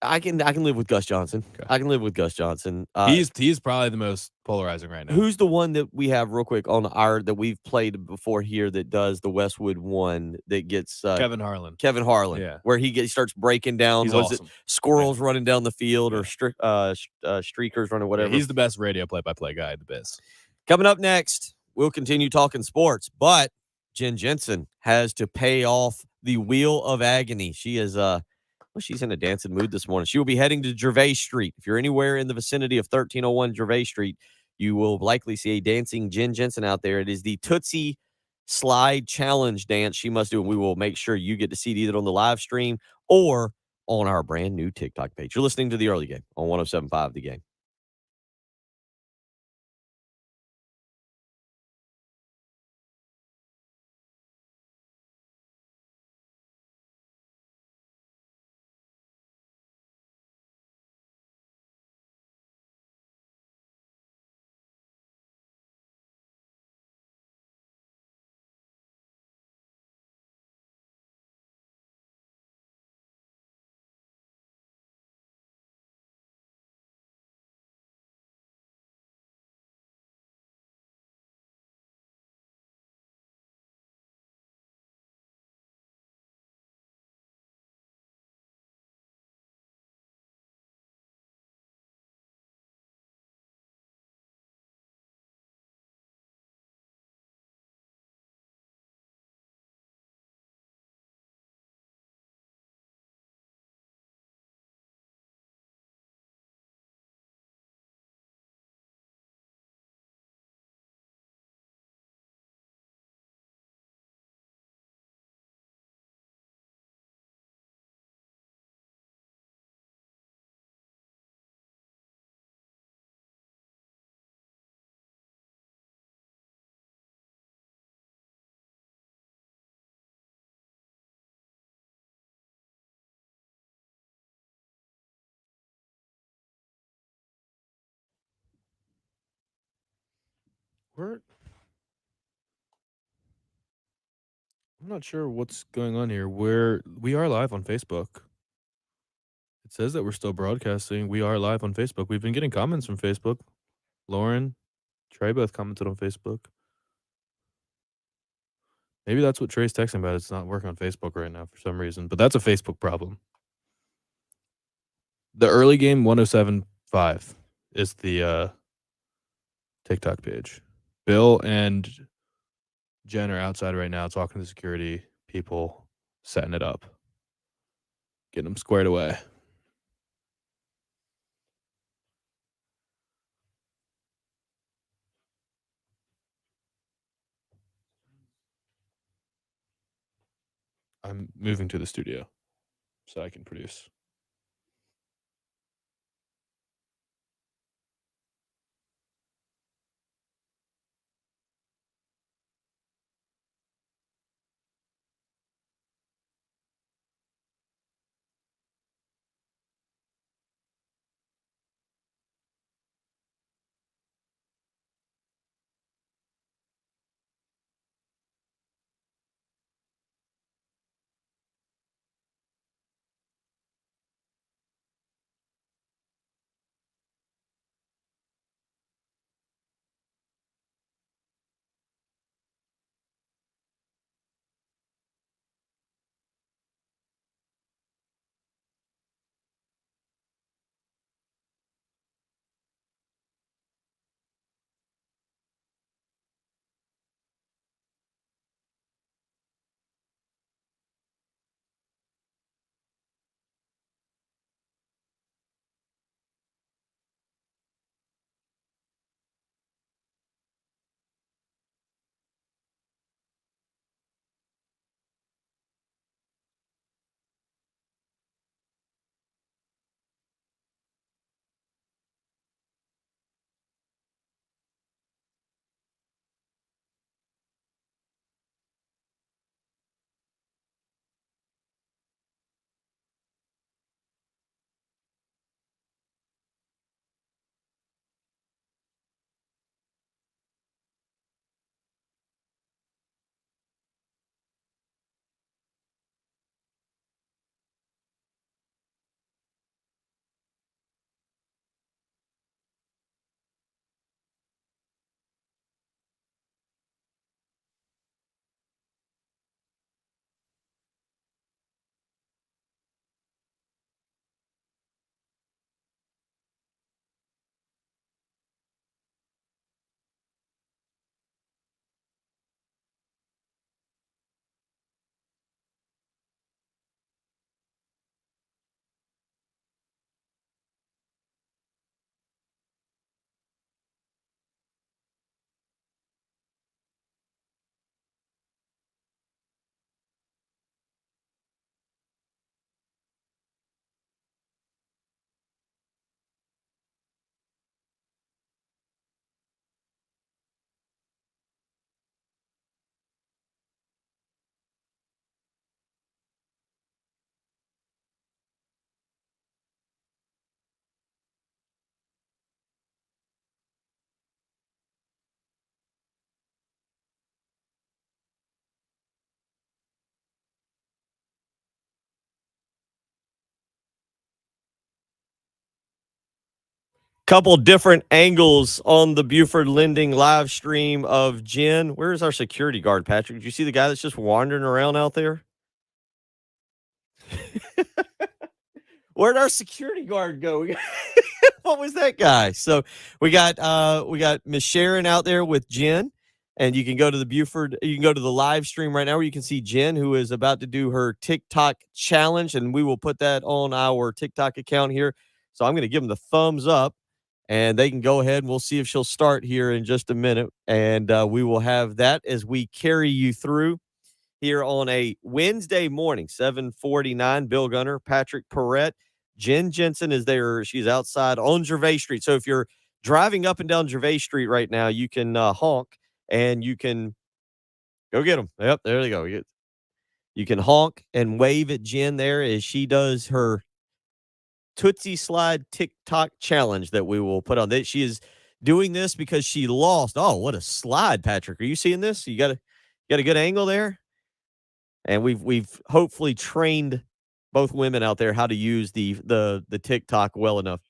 I can live with Gus Johnson. Okay. I can live with Gus Johnson. He's probably the most polarizing right now. Who's the one that we have real quick on our that we've played before here that does the Westwood one that gets Kevin Harlan. Kevin Harlan, Yeah. where he starts breaking down. He's awesome. Squirrels running down the field or streakers running whatever. Yeah, he's the best radio play-by-play guy in the biz. Coming up next, we'll continue talking sports, but Jen Jensen has to pay off the wheel of agony. She is she's in a dancing mood this morning. She will be heading to Gervais Street. If you're anywhere in the vicinity of 1301 Gervais Street, you will likely see a dancing Jen Jensen out there. It is the Tootsie Slide Challenge dance she must do, and we will make sure you get to see it either on the live stream or on our brand new TikTok page. You're listening to The Early Game on 107.5 The Game. I'm not sure what's going on here. We are live on Facebook. It says that we're still broadcasting. We are live on Facebook. We've been getting comments from Facebook. Lauren, Trey both commented on Facebook. Maybe that's what Trey's texting about. It's not working on Facebook right now for some reason, but that's a Facebook problem. The Early Game 107.5 is the TikTok page. Bill and Jen are outside right now talking to security people, setting it up, getting them squared away. I'm moving to the studio so I can produce. Couple different angles on the Buford Lending live stream of Jen. Where's our security guard, Patrick? Did you see the guy that's just wandering around out there? Where'd our security guard go? What was that guy? So we got Miss Sharon out there with Jen, and you can go to the Buford. You can go to the live stream right now where you can see Jen, who is about to do her TikTok challenge, and we will put that on our TikTok account here. So I'm going to give them the thumbs up, and they can go ahead, and we'll see if she'll start here in just a minute, and we will have that as we carry you through here on a Wednesday morning, 7:49. Bill Gunner, Patrick Perrette, Jen Jensen is there. She's outside on Gervais Street. So if you're driving up and down Gervais Street right now, you can honk and you can go get them. Yep, there they go. You can honk and wave at Jen there as she does her Tootsie Slide TikTok challenge that we will put on. That she is doing this because she lost. Oh, what a slide, Patrick! Are you seeing this? You got a good angle there. And we've hopefully trained both women out there how to use the TikTok well enough.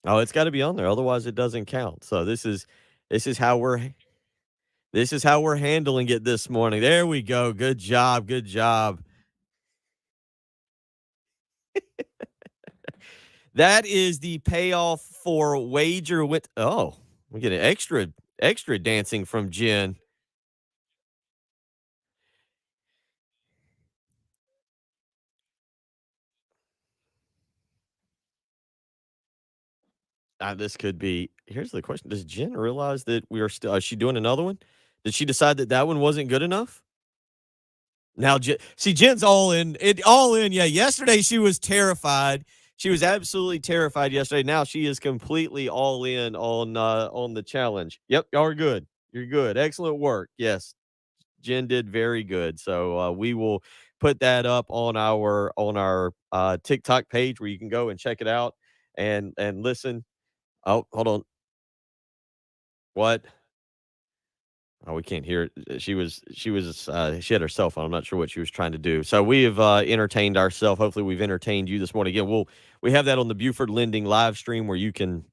Oh, it's got to be on there, otherwise it doesn't count. So this is how we're handling it this morning. There we go. Good job. Good job. That is the payoff for wager with. Oh, we get an extra dancing from Jen. This could be. Here's the question: does Jen realize that we are still? Is she doing another one? Did she decide that one wasn't good enough? Now, see, Jen's all in. All in. Yeah. Yesterday she was terrified. She was absolutely terrified yesterday. Now she is completely all in on the challenge. Yep, y'all are good. You're good. Excellent work. Yes, Jen did very good. So we will put that up on our TikTok page where you can go and check it out and listen. Oh, hold on. What? Oh, we can't hear it. She had her cell phone. I'm not sure what she was trying to do. So we have entertained ourselves. Hopefully we've entertained you this morning. Again, we have that on the Buford Lending live stream where you can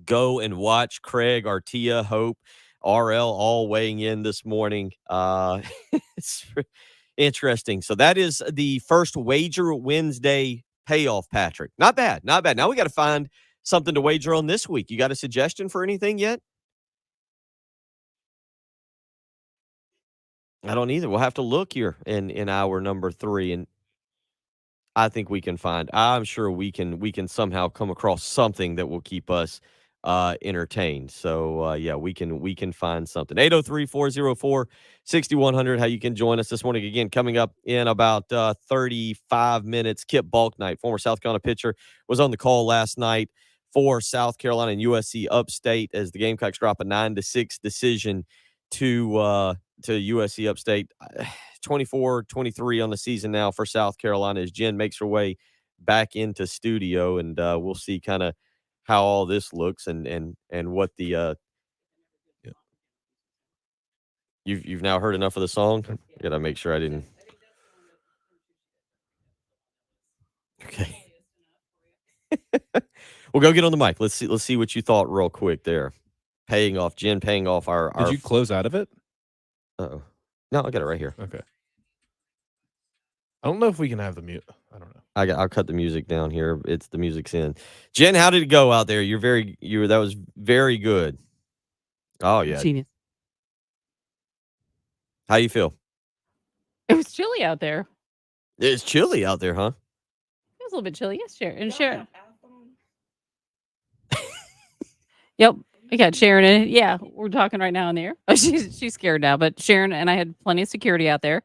go and watch Craig, Artia, Hope, RL all weighing in this morning. It's interesting. So that is the first Wager Wednesday payoff, Patrick. Not bad. Not bad. Now we got to find something to wager on this week. You got a suggestion for anything yet? I don't either. We'll have to look here in hour number 3, and I think we can find. I'm sure we can somehow come across something that will keep us entertained. So yeah, we can find something. 803-404-6100. How you can join us this morning again? Coming up in about 35 minutes. Kip Balknight, former South Carolina pitcher, was on the call last night for South Carolina and USC Upstate as the Gamecocks drop a 9-6 decision to USC Upstate. 24-23 on the season now for South Carolina as Jen makes her way back into studio, and we'll see kind of how all this looks and what the Yeah. you've now heard enough of the song. Gotta make sure I didn't. Okay. We'll go get on the mic. Let's see what you thought real quick there. Jen paying off our. Did you close out of it? Uh-oh. No, I got it right here. Okay. I don't know if we can have the mute. I don't know. I'll cut the music down here. It's the music's in. Jen, how did it go out there? That was very good. Oh yeah. Genius. How you feel? It was chilly out there. It's chilly out there, huh? It was a little bit chilly. Yes, Sharon. And Sharon. Yep. We got Sharon in it. Yeah, we're talking right now in the air. Oh, she's scared now, but Sharon and I had plenty of security out there.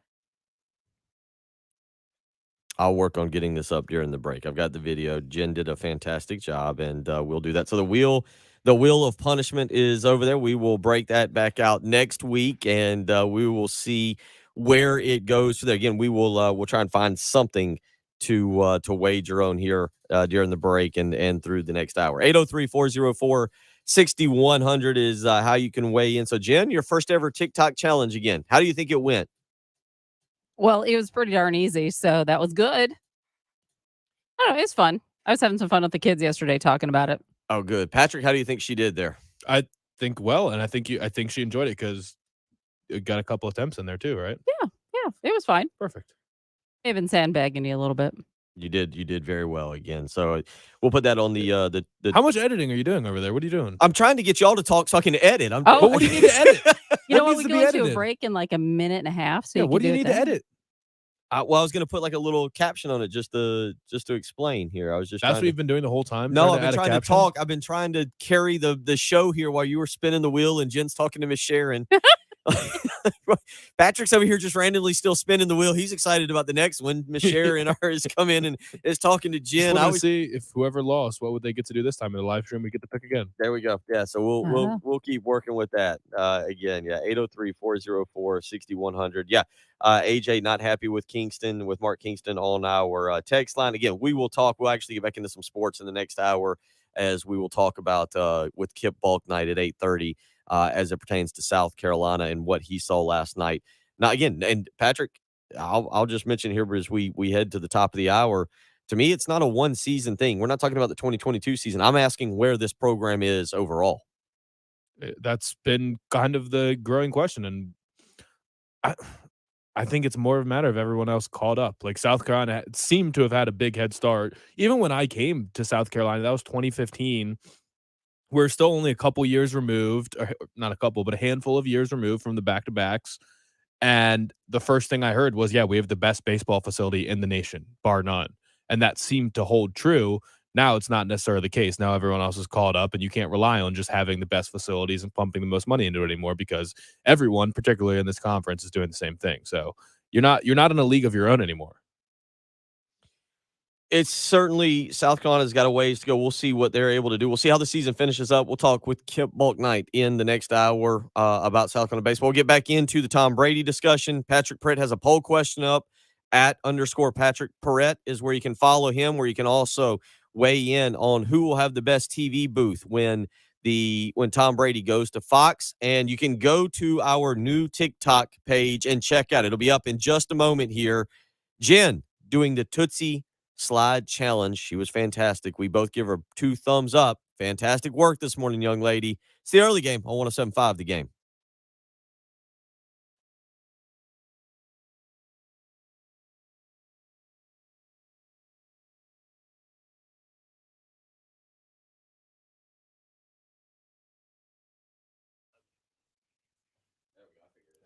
I'll work on getting this up during the break. I've got the video. Jen did a fantastic job, and we'll do that. So the wheel of punishment is over there. We will break that back out next week, and we will see where it goes. So again, we'll try and find something to wager on here during the break and through the next hour. 803-404-6100 is how you can weigh in. So Jen, your first ever TikTok challenge again. How do you think it went? Well, it was pretty darn easy, so that was good. I don't know. It's fun. I was having some fun with the kids yesterday talking about it. Oh, good. Patrick, how do you think she did there? I think well, and I think she enjoyed it because it got a couple attempts in there too, right? Yeah, it was fine. Perfect. They've been sandbagging you a little bit. You did very well again. So we'll put that on the. How much editing are you doing over there? What are you doing? I'm trying to get y'all to talk so I can edit. Oh. But what do you need to edit? You know What what? needs We to go be into a edited? break in like a minute and a half. So Yeah, you what can do you it need to then. edit? Well, I was going to put like a little caption on it just to explain here. I was just That's trying what to. you've been doing the whole time? No, I've to been add a trying to caption? talk. I've been trying to carry the show here while you were spinning the wheel and Jen's talking to Miss Sharon. Patrick's over here just randomly still spinning the wheel. He's excited about the next one. Miss Sharon has come in and is talking to Just Jen. wanted to see if whoever lost, what would they get to do this time in the live stream? We get to pick again. There we go. Yeah, so we'll keep working with that. Again, yeah, 803-404-6100. Yeah. AJ not happy with Mark Kingston on our text line. Again, we will talk. We'll actually get back into some sports in the next hour as we will talk about with Kip Bulk night at 8:30 as it pertains to South Carolina and what he saw last night. Now, again, and Patrick, I'll just mention here as we head to the top of the hour. To me, it's not a one season thing. We're not talking about the 2022 season. I'm asking where this program is overall. That's been kind of the growing question, and I think it's more of a matter of everyone else caught up. Like South Carolina seemed to have had a big head start. Even when I came to South Carolina, that was 2015. We're still only a couple years removed, or not a couple, but a handful of years removed from the back-to-backs. And the first thing I heard was, yeah, we have the best baseball facility in the nation, bar none. And that seemed to hold true. Now it's not necessarily the case. Now everyone else is caught up, and you can't rely on just having the best facilities and pumping the most money into it anymore because everyone, particularly in this conference, is doing the same thing. So you're not in a league of your own anymore. It's certainly South Carolina's got a ways to go. We'll see what they're able to do. We'll see how the season finishes up. We'll talk with Kip Bulk Knight in the next hour about South Carolina baseball. We'll get back into the Tom Brady discussion. Patrick Perrett has a poll question up at _Patrick Perrett is where you can follow him, where you can also weigh in on who will have the best TV booth when Tom Brady goes to Fox. And you can go to our new TikTok page and check out. It'll be up in just a moment here. Jen doing the Tootsie Slide Challenge. She was fantastic. We both give her 2 thumbs up. Fantastic work this morning, young lady. It's the early game on 107.5 The Game.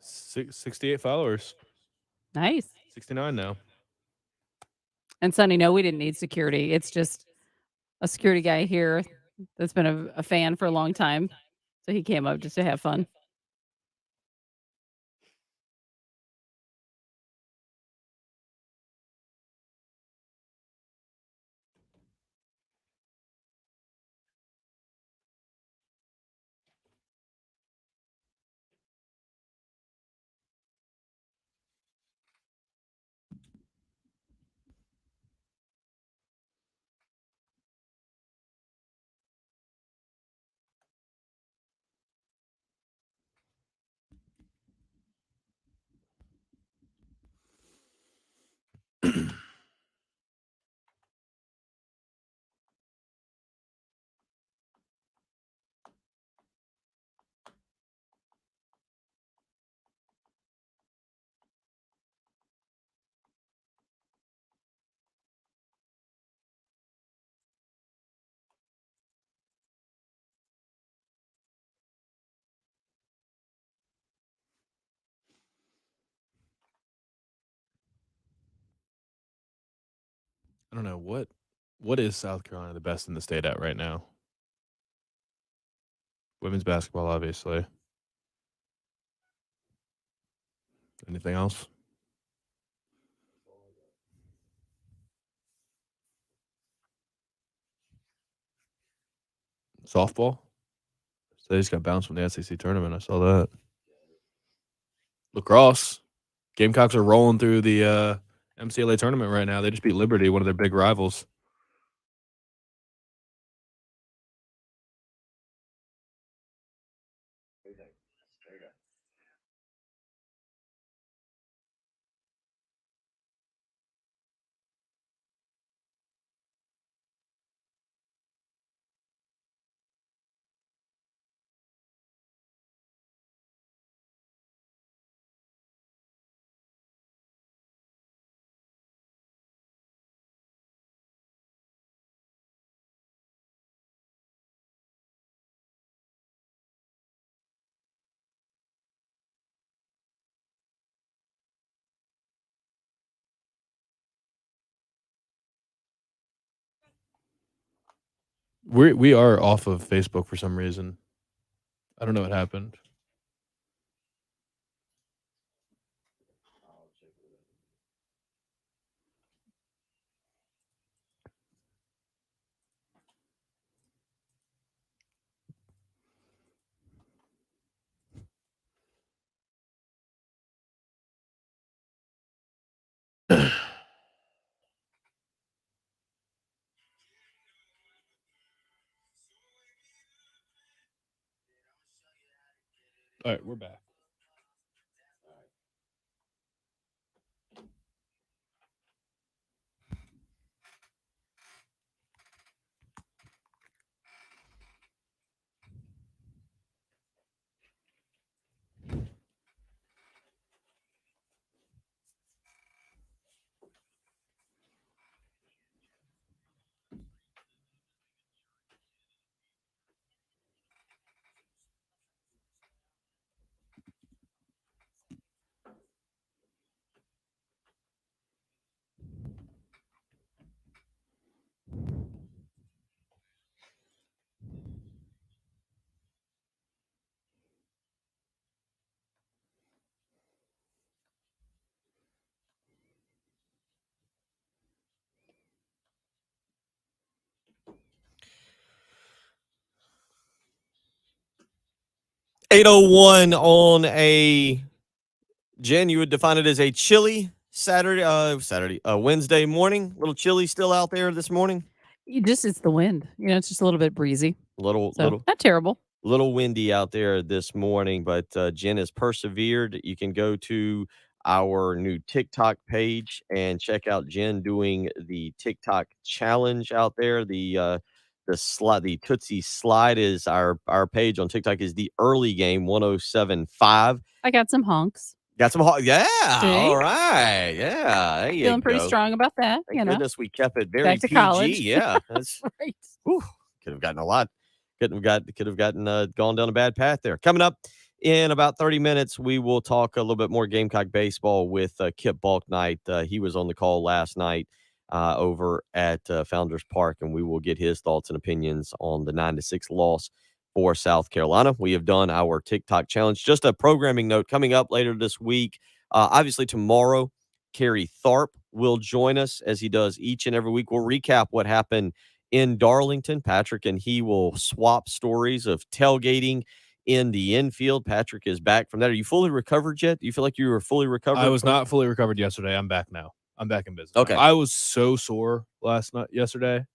68 followers. Nice. 69 now. And Sonny, no, we didn't need security. It's just a security guy here that's been a fan for a long time. So he came up just to have fun. I don't know what is South Carolina the best in the state at right now? Women's basketball, obviously. Anything else? Softball? So they just got bounced from the SEC tournament. I saw that. Lacrosse. Gamecocks are rolling through the MCLA tournament right now. They just beat Liberty, one of their big rivals. We are off of Facebook for some reason. I don't know what happened. All right, we're back. $8:01 on a Jen. You would define it as a chilly Wednesday morning. A little chilly still out there this morning. It's the wind. It's just a little bit breezy. Little Not terrible. little windy out there this morning, but Jen has persevered. You can go to our new TikTok page and check out Jen doing the TikTok challenge out there. The Tootsie Slide is our page on TikTok is the early game 1075. I got some honks. Got some yeah. See? All right. Yeah. There you Feeling go. pretty strong about that. Thank goodness we kept it very Back to PG. college. Yeah. That's Right. could have gotten a lot. Could have gotten gone down a bad path there. Coming up in about 30 minutes, we will talk a little bit more Gamecock baseball with Kip Balknight. He was on the call last night over at Founders Park, and we will get his thoughts and opinions on the 9-6 loss for South Carolina. We have done our TikTok challenge. Just a programming note coming up later this week. Obviously, tomorrow, Kerry Tharp will join us as he does each and every week. We'll recap what happened in Darlington. Patrick and he will swap stories of tailgating in the infield. Patrick is back from that. Are you fully recovered yet? Do you feel like you were fully recovered? I was not fully recovered yesterday. I'm back now. I'm back in business. Okay. I was so sore yesterday.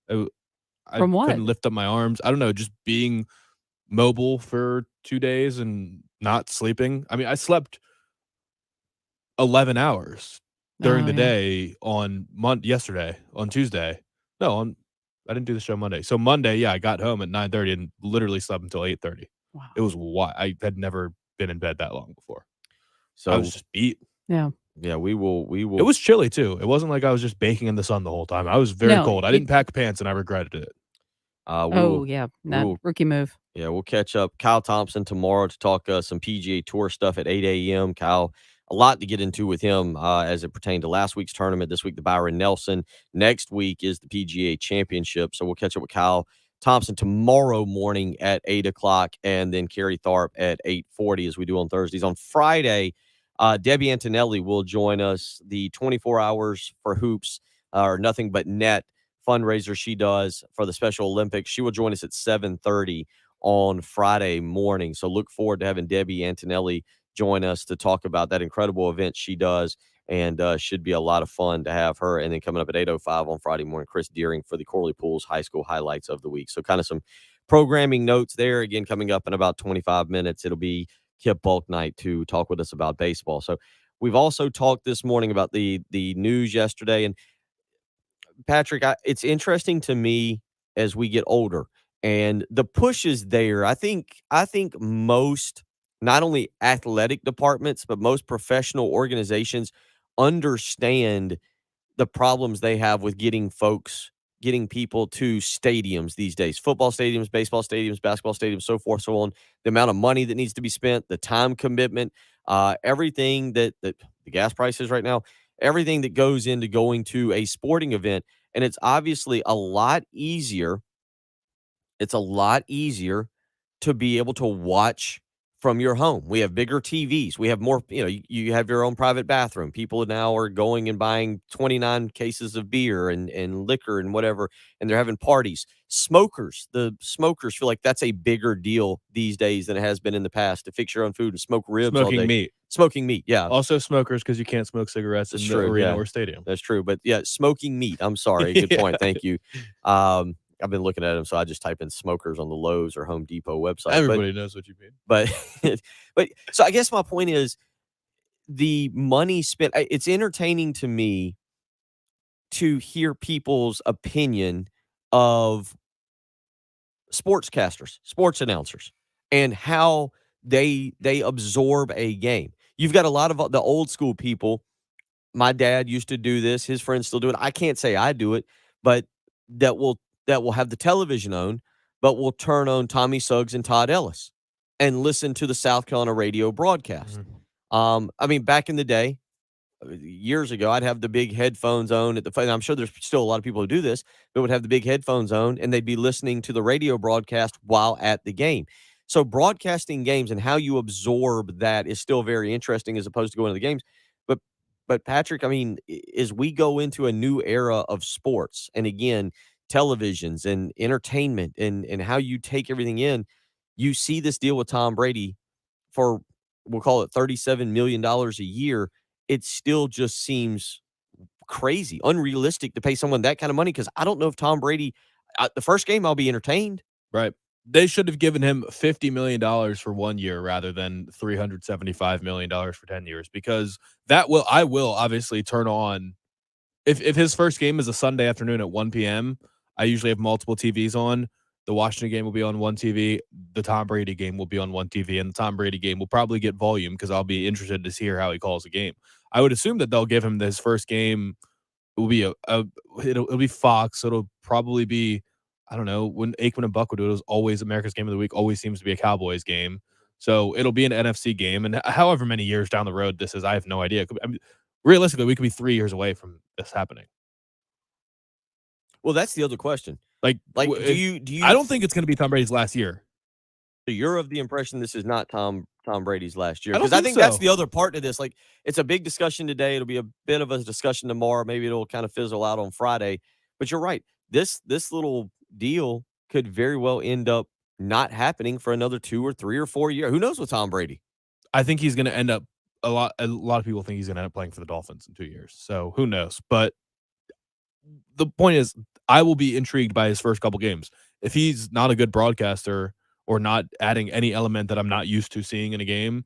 I From what? couldn't lift up my arms. I don't know, just being mobile for 2 days and not sleeping. I mean, I slept 11 hours during the day on yesterday, on Tuesday. No, I didn't do the show Monday. So Monday, yeah, I got home at 9:30 and literally slept until 8:30. Wow. It was wild. I had never been in bed that long before. So I was just beat. Yeah. Yeah, we will. It was chilly too. It wasn't like I was just baking in the sun the whole time. I was very cold. I didn't pack pants and I regretted it. Rookie move. Yeah, we'll catch up. Kyle Thompson tomorrow to talk some PGA Tour stuff at 8 a.m. Kyle, a lot to get into with him as it pertained to last week's tournament. This week, the Byron Nelson. Next week is the PGA Championship. So we'll catch up with Kyle Thompson tomorrow morning at 8 o'clock, and then Kerry Tharp at 8:40 as we do on Thursdays. On Friday, Debbie Antonelli will join us. The 24 Hours for Hoops, or Nothing But Net fundraiser she does for the Special Olympics. She will join us at 7:30 on Friday morning. So look forward to having Debbie Antonelli join us to talk about that incredible event she does, and should be a lot of fun to have her. And then coming up at 8:05 on Friday morning, Chris Deering for the Corley Pools High School highlights of the week. So kind of some programming notes there. Again, coming up in about 25 minutes, it'll be Kip Balknight to talk with us about baseball. So we've also talked this morning about the news yesterday. And Patrick, it's interesting to me as we get older and the push is there. I think most, not only athletic departments, but most professional organizations understand the problems they have with getting people to stadiums these days, football stadiums, baseball stadiums, basketball stadiums, so forth, so on. The amount of money that needs to be spent, the time commitment, everything that the gas prices right now, everything that goes into going to a sporting event. And it's obviously a lot easier It's a lot easier to be able to watch from your home. We have bigger TVs. We have more, you have your own private bathroom. People now are going and buying 29 cases of beer and liquor and whatever, and they're having parties. The smokers feel like that's a bigger deal these days than it has been in the past to fix your own food and smoke ribs all Smoking day. meat. Smoking meat, yeah. Also smokers because you can't smoke cigarettes That's in the true, arena yeah. or stadium. That's true, but yeah, smoking meat. I'm sorry. Good point. Thank you. I've been looking at them, so I just type in smokers on the Lowe's or Home Depot website. Everybody knows what you mean. But so I guess my point is the money spent. It's entertaining to me to hear people's opinion of sportscasters, sports announcers, and how they absorb a game. You've got a lot of the old school people. My dad used to do this. His friends still do it. I can't say I do it, but that will have the television on, but will turn on Tommy Suggs and Todd Ellis and listen to the South Carolina radio broadcast. I mean, back in the day, years ago, I'd have the big headphones on at the phone. I'm sure there's still a lot of people who do this, but would have the big headphones on and they'd be listening to the radio broadcast while at the game. So broadcasting games and how you absorb that is still very interesting as opposed to going to the games. But Patrick, I mean, as we go into a new era of sports, and again, televisions and entertainment and how you take everything in, you see this deal with Tom Brady for, we'll call it $37 million a year. It still just seems crazy, unrealistic to pay someone that kind of money because I don't know if Tom Brady, the first game, I'll be entertained. Right. They should have given him $50 million for 1 year rather than $375 million for 10 years because I will obviously turn on if his first game is a Sunday afternoon at 1 p.m. I usually have multiple TVs on. The Washington game will be on one TV. The Tom Brady game will be on one TV, and the Tom Brady game will probably get volume because I'll be interested to hear how he calls a game. I would assume that they'll give him his first game. It will be it'll be Fox. It'll probably be, I don't know, when Aikman and Buck would do it, it was always America's Game of the Week, always seems to be a Cowboys game. So it'll be an NFC game. And however many years down the road this is, I have no idea. I mean, realistically, we could be 3 years away from this happening. Well, that's the other question. Like do you? I don't think it's going to be Tom Brady's last year. You're of the impression this is not Tom Brady's last year? I don't Because I think think that's so. the other part to this. Like, it's a big discussion today. It'll be a bit of a discussion tomorrow. Maybe it'll kind of fizzle out on Friday. But you're right. This little deal could very well end up not happening for another 2 or 3 or 4 years. Who knows with Tom Brady? I think he's going to end up a lot of people think he's going to end up playing for the Dolphins in 2 years. So who knows? But the point is, I will be intrigued by his first couple games. If he's not a good broadcaster or not adding any element that I'm not used to seeing in a game,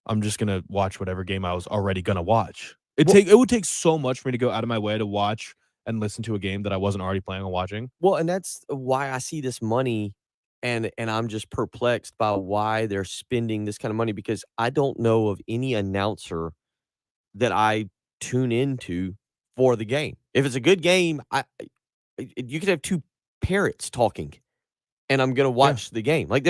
I'm just going to watch whatever game I was already going to watch. It would take so much for me to go out of my way to watch and listen to a game that I wasn't already planning on watching. Well, and that's why I see this money and I'm just perplexed by why they're spending this kind of money because I don't know of any announcer that I tune into for the game. If it's a good game, you could have 2 parrots talking and I'm going to watch the game. Like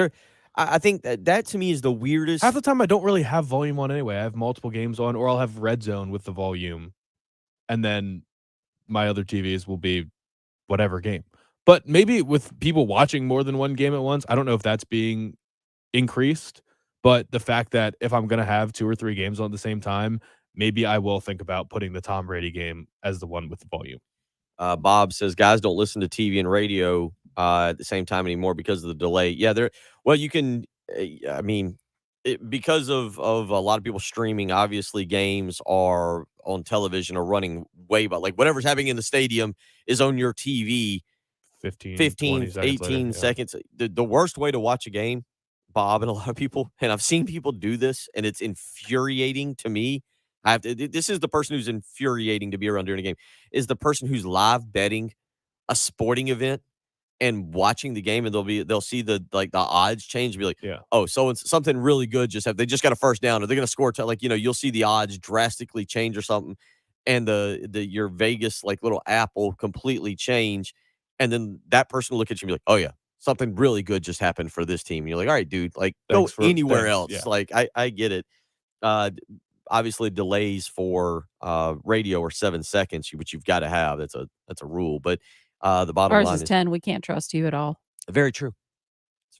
I think that to me is the weirdest. Half the time I don't really have volume on anyway. I have multiple games on, or I'll have Red Zone with the volume, and then my other TVs will be whatever game. But maybe with people watching more than one game at once, I don't know if that's being increased, but the fact that if I'm going to have 2 or 3 games on at the same time, maybe I will think about putting the Tom Brady game as the one with the volume. Bob says guys don't listen to TV and radio at the same time anymore because of the delay. Yeah, you can. I mean, because of a lot of people streaming. Obviously, games are on television or running way, but like whatever's happening in the stadium is on your TV. 15 18 later, seconds. The worst way to watch a game, Bob, and a lot of people, and I've seen people do this, and it's infuriating to me. This is the person who's infuriating to be around during a game, is the person who's live betting a sporting event and watching the game, and they'll see the odds change and be like, oh, so it's something really good they just got a first down, or they're going to score you'll see the odds drastically change or something, and your Vegas little app will completely change, and then that person will look at you and be like, oh yeah, something really good just happened for this team. And you're like, all right, dude, go anywhere else. Yeah. I get it. Obviously delays for radio are 7 seconds, which you've got to have. That's a rule. But the bottom Ours line is 10. We can't trust you at all. Very true.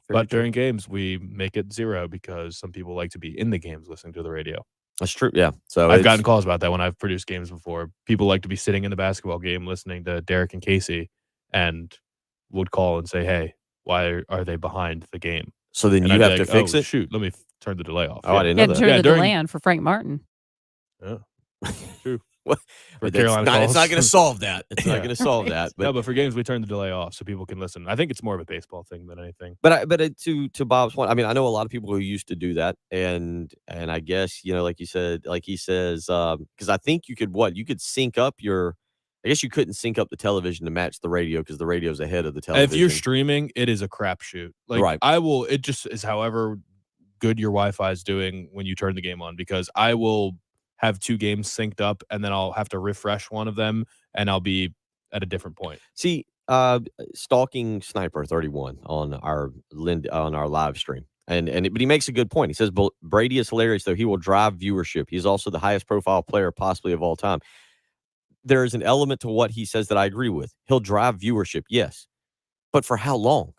But during games, we make it 0 because some people like to be in the games listening to the radio. That's true. Yeah. So I've gotten calls about that when I've produced games before. People like to be sitting in the basketball game listening to Derek and Casey and would call and say, hey, why are they behind the game? So then And you I'd be have to like, fix it. Shoot, let me turn the delay off. Oh, I didn't You know had to that. turn the during- delay on for Frank Martin. Yeah, true. What? For But Carolina it's calls. not going to solve that. It's not Yeah. going to solve Right. that. No, but for games, we turn the delay off so people can listen. I think it's more of a baseball thing than anything. But to Bob's point, I mean, I know a lot of people who used to do that, and I guess like you said, like he says, because I think you could sync up your. I guess you couldn't sync up the television to match the radio because the radio's ahead of the television. If you're streaming, it is a crapshoot. Like Right. it just is however good your Wi-Fi is doing when you turn the game on, because I will have 2 games synced up and then I'll have to refresh one of them and I'll be at a different point. See, stalking sniper 31 on our live stream, but he makes a good point. He says Brady is hilarious, though he will drive viewership. He's also the highest profile player possibly of all time. There is an element to what he says that I agree with. He'll drive viewership, yes, but for how long?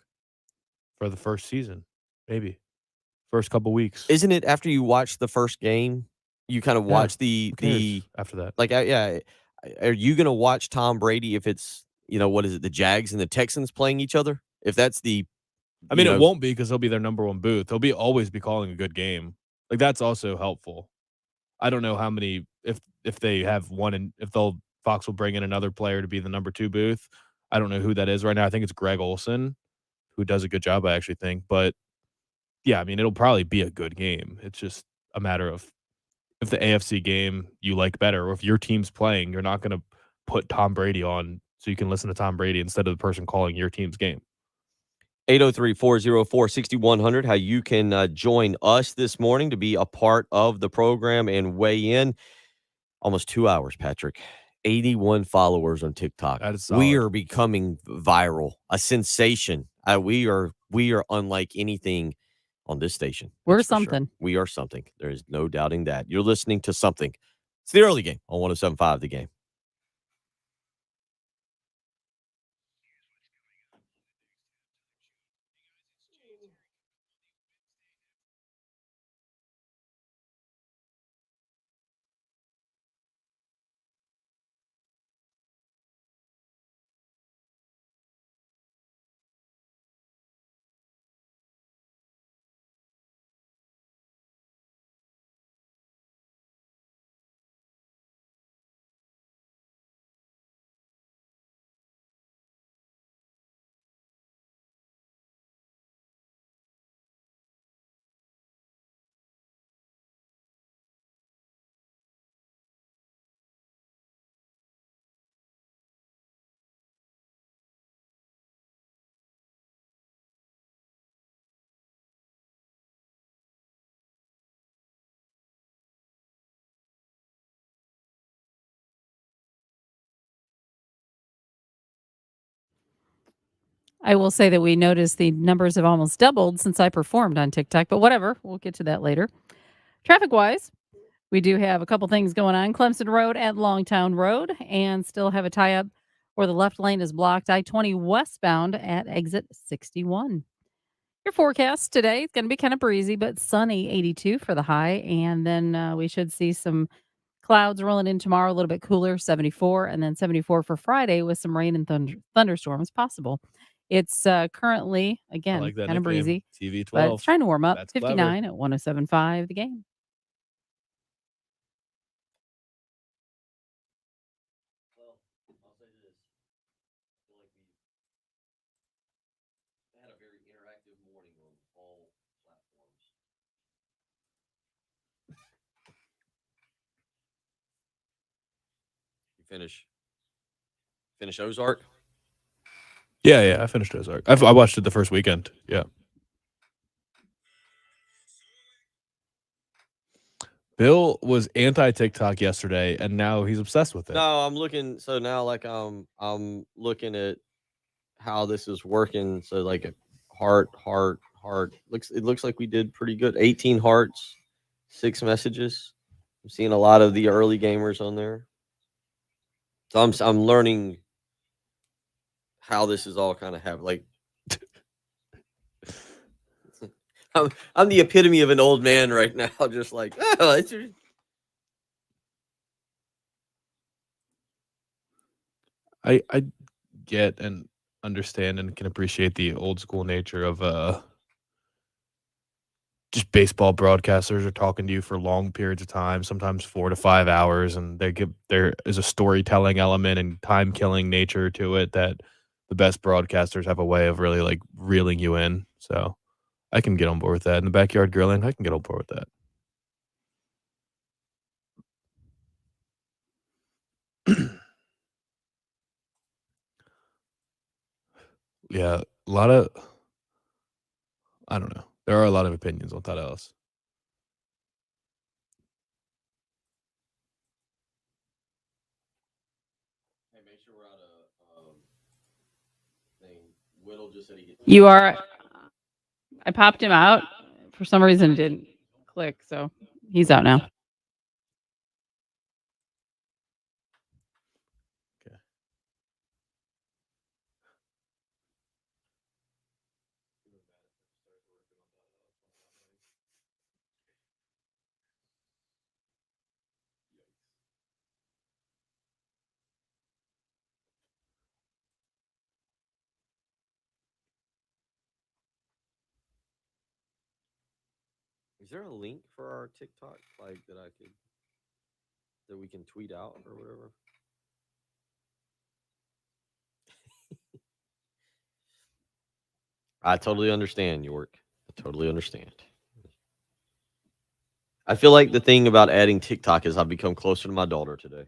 For the first season, maybe first couple weeks. Isn't it after you watch the first game, you kind of watch Who cares after that? like yeah? Are you going to watch Tom Brady if it's what is it, the Jags and the Texans playing each other? If that's the I mean, it won't be because he'll be their number 1 booth. He'll always be calling a good game. Like that's also helpful. I don't know how many if they have one and if Fox will bring in another player to be the number 2 booth. I don't know who that is right now. I think it's Greg Olson, who does a good job, I actually think. But yeah, I mean, it'll probably be a good game. It's just a matter of if the AFC game you like better, or if your team's playing, you're not going to put Tom Brady on so you can listen to Tom Brady instead of the person calling your team's game. 803-404-6100, how you can join us this morning to be a part of the program and weigh in. Almost 2 hours, Patrick. 81 followers on TikTok. That is We solid. are becoming viral, a sensation. We are unlike anything on this station. We're that's for sure. something. We are something. There is no doubting that. You're listening to something. It's the early game on 107.5 The Game. I will say that we noticed the numbers have almost doubled since I performed on TikTok, but whatever. We'll get to that later. Traffic wise, we do have a couple things going on. Clemson Road at Longtown Road, and still have a tie up where the left lane is blocked. I-20 westbound at exit 61. Your forecast today is going to be kind of breezy, but sunny, 82 for the high. And then we should see some clouds rolling in tomorrow, a little bit cooler, 74, and then 74 for Friday with some rain and thunderstorms possible. It's currently, I again, like that kind of nickname, breezy, TV12. but it's trying to warm up. That's clever. 59 at 107.5 The Game. Well, I'll say this. I feel like we had a very interactive morning on all platforms. You finish Ozark? Yeah, I finished Ozark. I watched it the first weekend. Yeah. Bill was anti-TikTok yesterday, and now he's obsessed with it. No, I'm looking. So now, like, I'm looking at how this is working. So, like, heart. It looks like we did pretty good. 18 hearts, 6 messages. I'm seeing a lot of the early gamers on there. So I'm learning how this is all kind of happening. Like, I'm the epitome of an old man right now, just like, oh, it's I get and understand and can appreciate the old school nature of just baseball broadcasters are talking to you for long periods of time, sometimes 4 to 5 hours, and there is a storytelling element and time killing nature to it that the best broadcasters have a way of really like reeling you in. So I can get on board with that. In the backyard grilling, I can get on board with that. Yeah, a lot of I don't know. There are a lot of opinions on that else. Hey, make sure we're out of thing. Whittle just said he gets. You are. I popped him out. For some reason, it didn't click. So he's out now. Okay. Is there a link for our TikTok, like that we can tweet out or whatever? I totally understand, York. I totally understand. I feel like the thing about adding TikTok is I've become closer to my daughter today.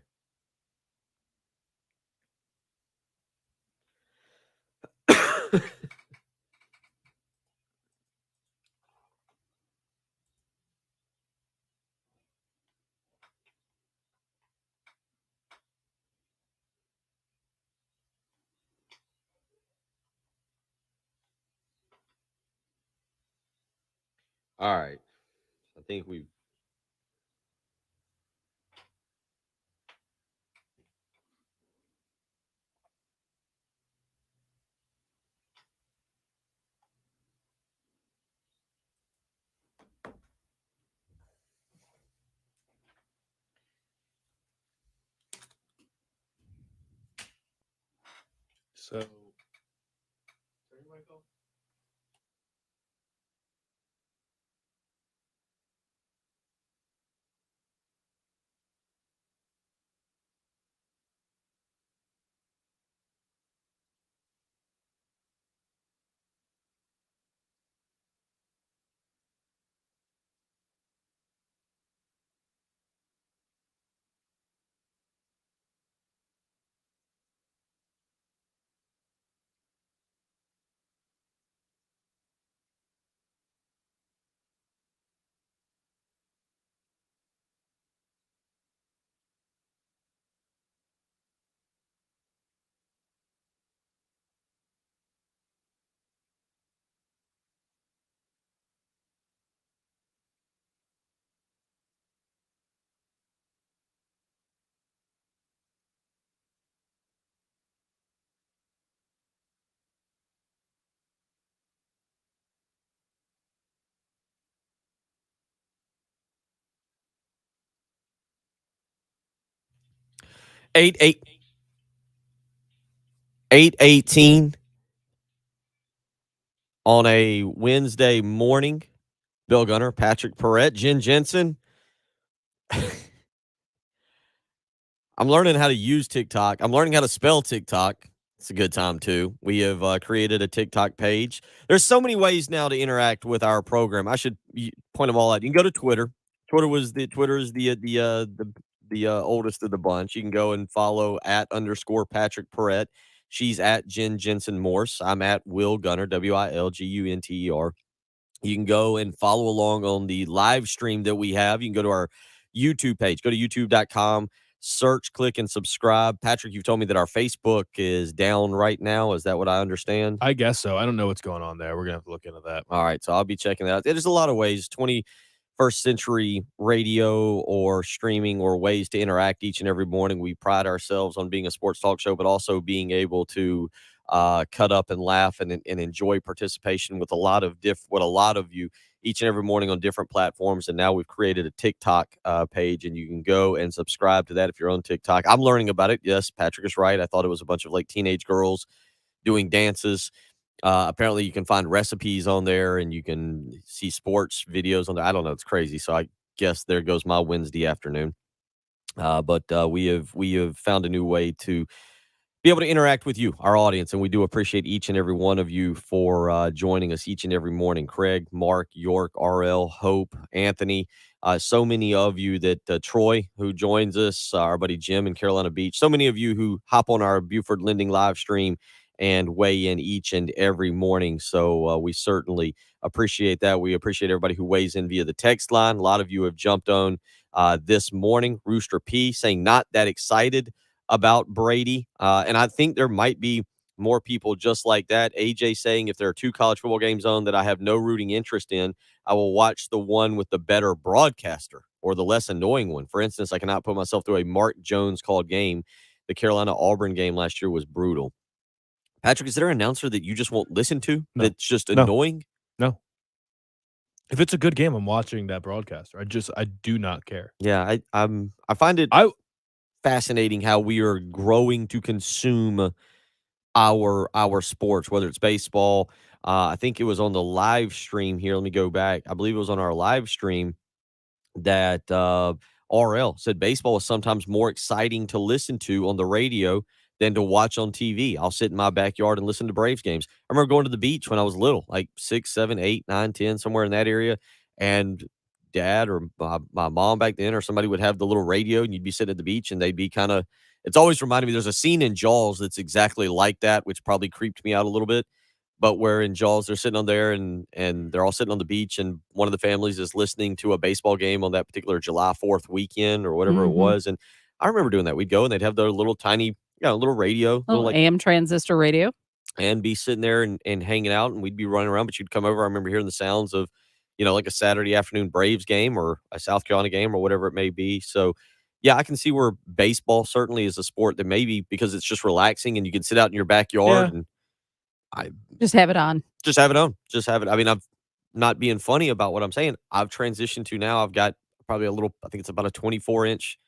All right. I think we've. So Eight 8:18 on a Wednesday morning. Bill Gunner, Patrick Perrette, Jen Jensen. I'm learning how to use TikTok. I'm learning how to spell TikTok. It's a good time too. We have created a TikTok page. There's so many ways now to interact with our program. I should point them all out. You can go to Twitter. Twitter is the oldest of the bunch. You can go and follow @_ Patrick Perrette. She's at Jen Jensen Morse. I'm at Will Gunner, WILGUNTER. You can go and follow along on the live stream that we have. You can go to our YouTube page. Go to youtube.com, search, click, and subscribe. Patrick, you've told me that our Facebook is down right now. Is that what I understand? I guess so. I don't know what's going on there. We're gonna have to look into that. All right. So I'll be checking that out. There's a lot of ways, 21st century radio or streaming or ways to interact each and every morning. We pride ourselves on being a sports talk show, but also being able to cut up and laugh and enjoy participation with what a lot of you each and every morning on different platforms. And now we've created a TikTok page, and you can go and subscribe to that if you're on TikTok. I'm learning about it. Yes, Patrick is right. I thought it was a bunch of like teenage girls doing dances. Apparently, you can find recipes on there, and you can see sports videos on there. I don't know. It's crazy. So I guess there goes my Wednesday afternoon. But we have found a new way to be able to interact with you, our audience, and we do appreciate each and every one of you for joining us each and every morning. Craig, Mark, York, RL, Hope, Anthony, so many of you that Troy, who joins us, our buddy Jim in Carolina Beach, so many of you who hop on our Buford Lending live stream and weigh in each and every morning. So we certainly appreciate that. We appreciate everybody who weighs in via the text line. A lot of you have jumped on this morning. Rooster P saying not that excited about Brady. And I think there might be more people just like that. AJ saying if there are 2 college football games on that I have no rooting interest in, I will watch the one with the better broadcaster or the less annoying one. For instance, I cannot put myself through a Mark Jones called game. The Carolina Auburn game last year was brutal. Patrick, is there an announcer that you just won't listen to No. that's just No. annoying? No. If it's a good game, I'm watching that broadcaster. I do not care. Yeah, I find it fascinating how we are growing to consume our sports, whether it's baseball. I think it was on the live stream here. Let me go back. I believe it was on our live stream that RL said baseball is sometimes more exciting to listen to on the radio than to watch on TV. I'll sit in my backyard and listen to Braves games. I remember going to the beach when I was little, like 6, 7, 8, 9, 10, somewhere in that area. And dad or my mom back then or somebody would have the little radio, and you'd be sitting at the beach, and they'd be kind of, it's always reminded me, there's a scene in Jaws that's exactly like that, which probably creeped me out a little bit. But where in Jaws, they're sitting on there and they're all sitting on the beach, and one of the families is listening to a baseball game on that particular July 4th weekend or whatever it was. And I remember doing that. We'd go and they'd have their little tiny, little radio, little like AM transistor radio, and be sitting there and hanging out, and we'd be running around. But you'd come over. I remember hearing the sounds of, like a Saturday afternoon Braves game or a South Carolina game or whatever it may be. So, yeah, I can see where baseball certainly is a sport that maybe because it's just relaxing and you can sit out in your backyard and just have it on. Just have it on. Just have it. I mean, I'm not being funny about what I'm saying. I've transitioned to now. I've got probably a little, I think it's about a 24-inch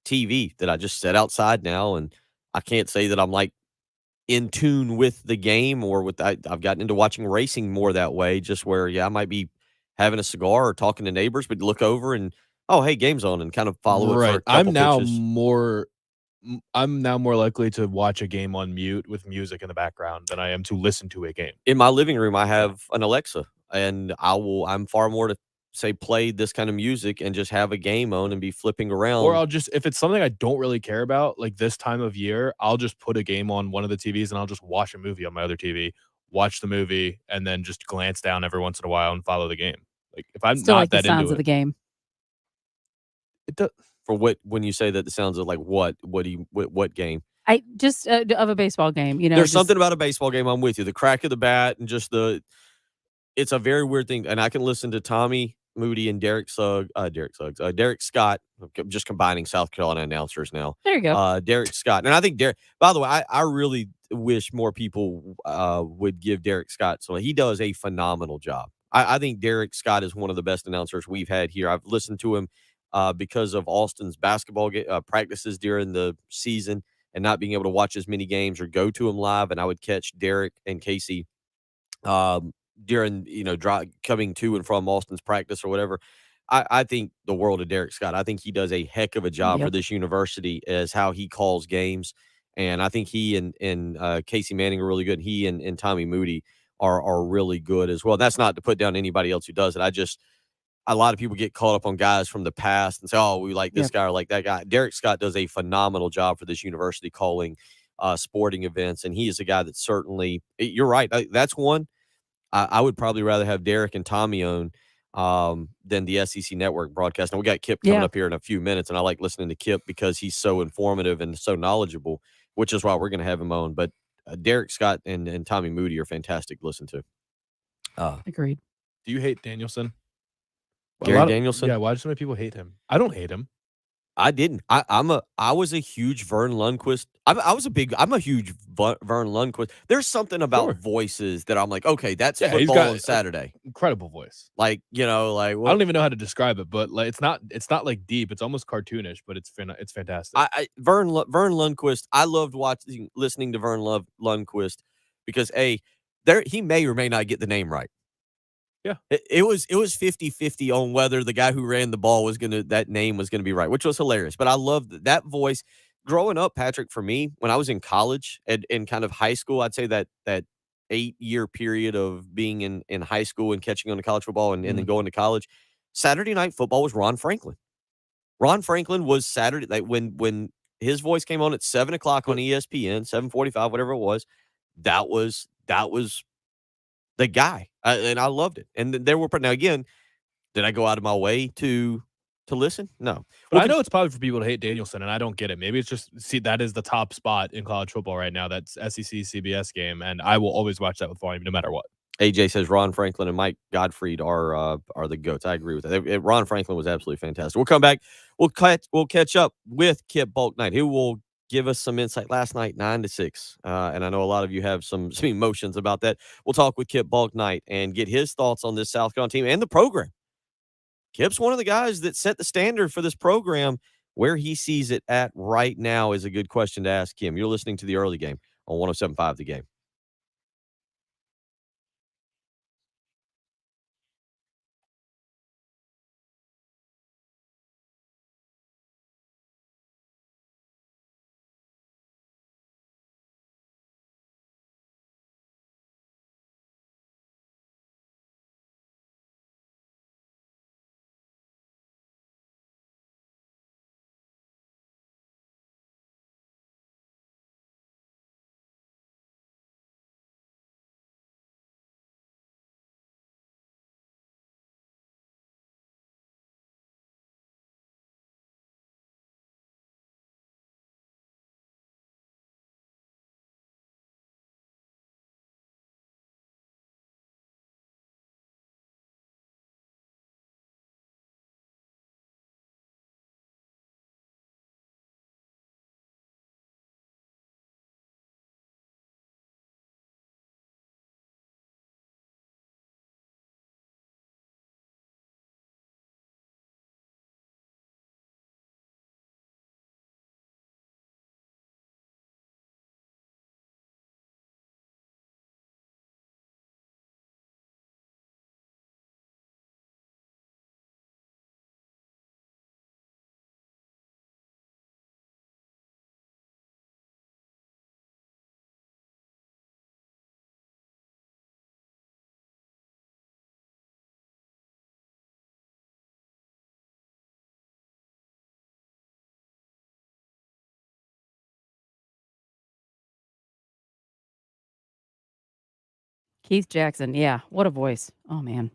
TV that I just set outside now. And I can't say that I'm like in tune with the game or with, I've gotten into watching racing more that way, just where, I might be having a cigar or talking to neighbors, but look over and, oh, hey, game's on, and kind of follow it for a couple pitches. I'm now more likely to watch a game on mute with music in the background than I am to listen to a game. In my living room, I have an Alexa, and I'm far more to say play this kind of music and just have a game on and be flipping around. Or I'll just, if it's something I don't really care about, like this time of year, I'll just put a game on one of the TVs and I'll just watch a movie on my other TV, watch the movie, and then just glance down every once in a while and follow the game. Like if I'm Still not like the that sounds into of the game. It does. For what, when you say that the sounds of like what game? I just of a baseball game, There's something about a baseball game. I'm with you. The crack of the bat and just it's a very weird thing. And I can listen to Tommy Moody and Derek Scott. I'm just combining South Carolina announcers now. There you go. Derek Scott. And I think Derek, by the way, I really wish more people would give Derek Scott. So he does a phenomenal job. I think Derek Scott is one of the best announcers we've had here. I've listened to him because of Austin's basketball practices during the season and not being able to watch as many games or go to him live. And I would catch Derek and Casey during, coming to and from Austin's practice or whatever. I think the world of Derek Scott. I think he does a heck of a job for this university as how he calls games. And I think he and Casey Manning are really good. He and Tommy Moody are really good as well. That's not to put down anybody else who does it. A lot of people get caught up on guys from the past and say, oh, we like this guy or like that guy. Derek Scott does a phenomenal job for this university calling sporting events. And he is a guy that certainly, you're right. That's one I would probably rather have Derek and Tommy on than the SEC Network broadcast. And we got Kip coming up here in a few minutes. And I like listening to Kip because he's so informative and so knowledgeable, which is why we're going to have him on. But Derek Scott and Tommy Moody are fantastic to listen to. Agreed. Do you hate Danielson? Gary Danielson? Yeah, why do so many people hate him? I don't hate him. I didn't. I was a huge Vern Lundquist. I'm a huge Vern Lundquist. There's something about Sure. voices that I'm like, okay, that's Yeah, he's football got on Saturday. incredible voice. Like, like I what don't even know how to describe it, but like it's not like deep. It's almost cartoonish, but it's fantastic. Vern Lundquist. I loved listening to Lundquist because he may or may not get the name right. Yeah. It was 50-50 on whether the guy who ran the ball that name was gonna be right, which was hilarious. But I loved that voice. Growing up, Patrick, for me, when I was in college and kind of high school, I'd say that 8-year period of being in high school and catching on to college football and then going to college, Saturday Night Football was Ron Franklin. Ron Franklin was Saturday, like when his voice came on at 7 o'clock on ESPN, 7:45, whatever it was. That was the guy, and I loved it. And there were now again, did I go out of my way to listen? No. But I know it's probably for people to hate Danielson, and I don't get it. Maybe it's just that is the top spot in college football right now. That's SEC CBS game, and I will always watch that with volume, no matter what. AJ says Ron Franklin and Mike Gottfried are the goats. I agree with that. Ron Franklin was absolutely fantastic. We'll come back. We'll catch up with Kip Bulknight, who will give us some insight last night, 9-6. And I know a lot of you have some emotions about that. We'll talk with Kip Bulknight and get his thoughts on this South Carolina team and the program. Kip's one of the guys that set the standard for this program. Where he sees it at right now is a good question to ask him. You're listening to the early game on 107.5 The Game. Keith Jackson. Yeah. What a voice. Oh, man.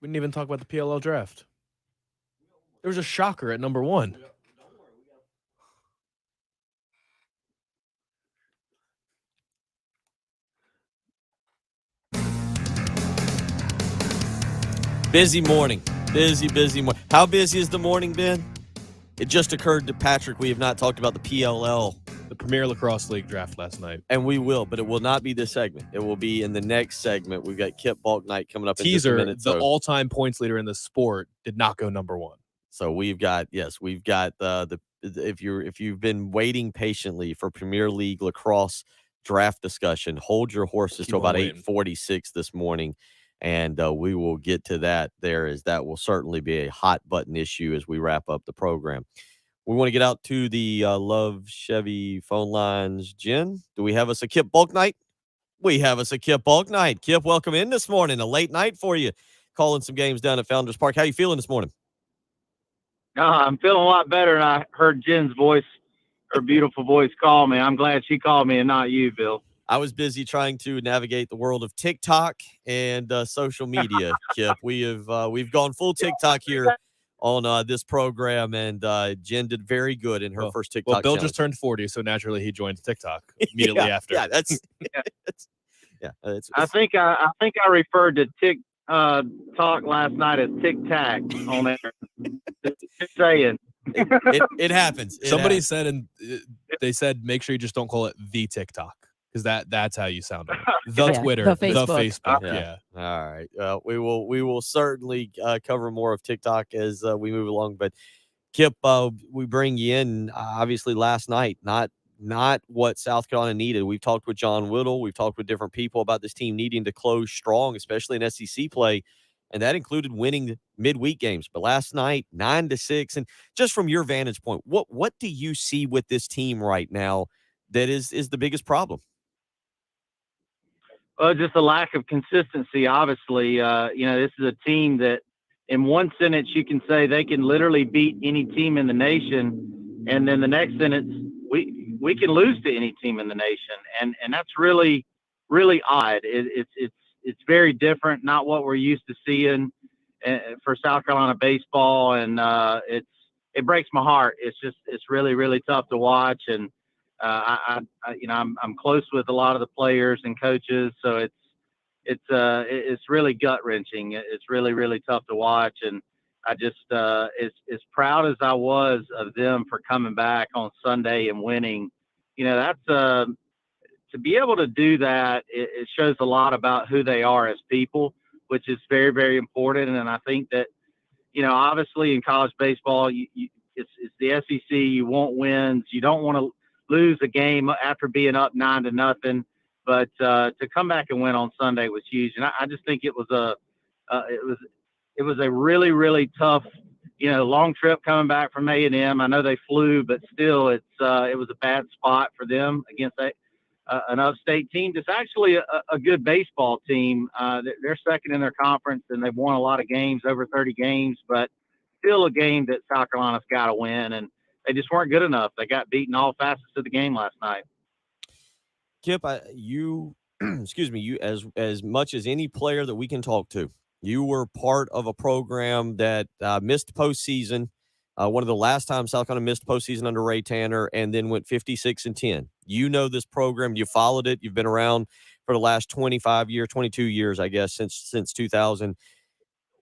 We didn't even talk about the PLL draft. There was a shocker at number 1. Busy morning. Busy morning. How busy is the morning, Ben? It just occurred to Patrick we have not talked about the PLL. The Premier Lacrosse League draft last night. And we will, but it will not be this segment. It will be in the next segment. We've got Kip Balknight coming up in just a Teaser, minute. the all-time points leader in the sport, did not go number 1. So we've got the if you've been waiting patiently for Premier League lacrosse draft discussion, hold your horses till about 8:46 this morning, and we will get to that. That will certainly be a hot button issue as we wrap up the program. We want to get out to the Love Chevy phone lines. Jen, do we have us a Kip Balknight? We have us a Kip Balknight. Kip, welcome in this morning. A late night for you, calling some games down at Founders Park. How you feeling this morning? I'm feeling a lot better, and I heard Jen's voice, her beautiful voice, call me. I'm glad she called me and not you, Bill. I was busy trying to navigate the world of TikTok and social media, Kip. We've gone full TikTok here on this program, and Jen did very good in her first TikTok. Well, Bill challenge. just turned 40, so naturally he joined TikTok immediately after. Yeah, that's I think I referred to talk last night as Tic Tac on there. Just saying. It happens. Somebody said, and they said, make sure you just don't call it the TikTok, because that's how you sound. The Twitter, the Facebook. Yeah. All right. We will certainly cover more of TikTok as we move along. But Kip, we bring you in. Obviously, last night, not what South Carolina needed. We've talked with John Whittle. We've talked with different people about this team needing to close strong, especially in SEC play, and that included winning midweek games. But last night, 9-6, and just from your vantage point, what do you see with this team right now that is the biggest problem? Well, just a lack of consistency. Obviously, this is a team that, in one sentence, you can say they can literally beat any team in the nation, and then the next sentence, we can lose to any team in the nation, and that's really, really odd. It's very different, not what we're used to seeing for South Carolina baseball, and it breaks my heart. It's really, really tough to watch, and I'm close with a lot of the players and coaches, so it's really gut wrenching. It's really, really tough to watch, and I just as proud as I was of them for coming back on Sunday and winning. That's to be able to do that. It shows a lot about who they are as people, which is very, very important. And I think that obviously in college baseball, it's the SEC. You want wins. You don't want to lose a game after being up 9-0. But to come back and win on Sunday was huge. And I just think it was a really, really tough, long trip coming back from A&M. I know they flew, but still, it was a bad spot for them against an upstate team. It's actually a good baseball team. They're second in their conference, and they've won a lot of games, over 30 games, but still a game that South Carolina's got to win, and they just weren't good enough. They got beaten all facets of the game last night. Kip, you as much as any player that we can talk to, you were part of a program that missed postseason. One of the last times South Carolina missed postseason under Ray Tanner, and then went 56-10. You know this program. You followed it. You've been around for the last 22 years, I guess, since 2000.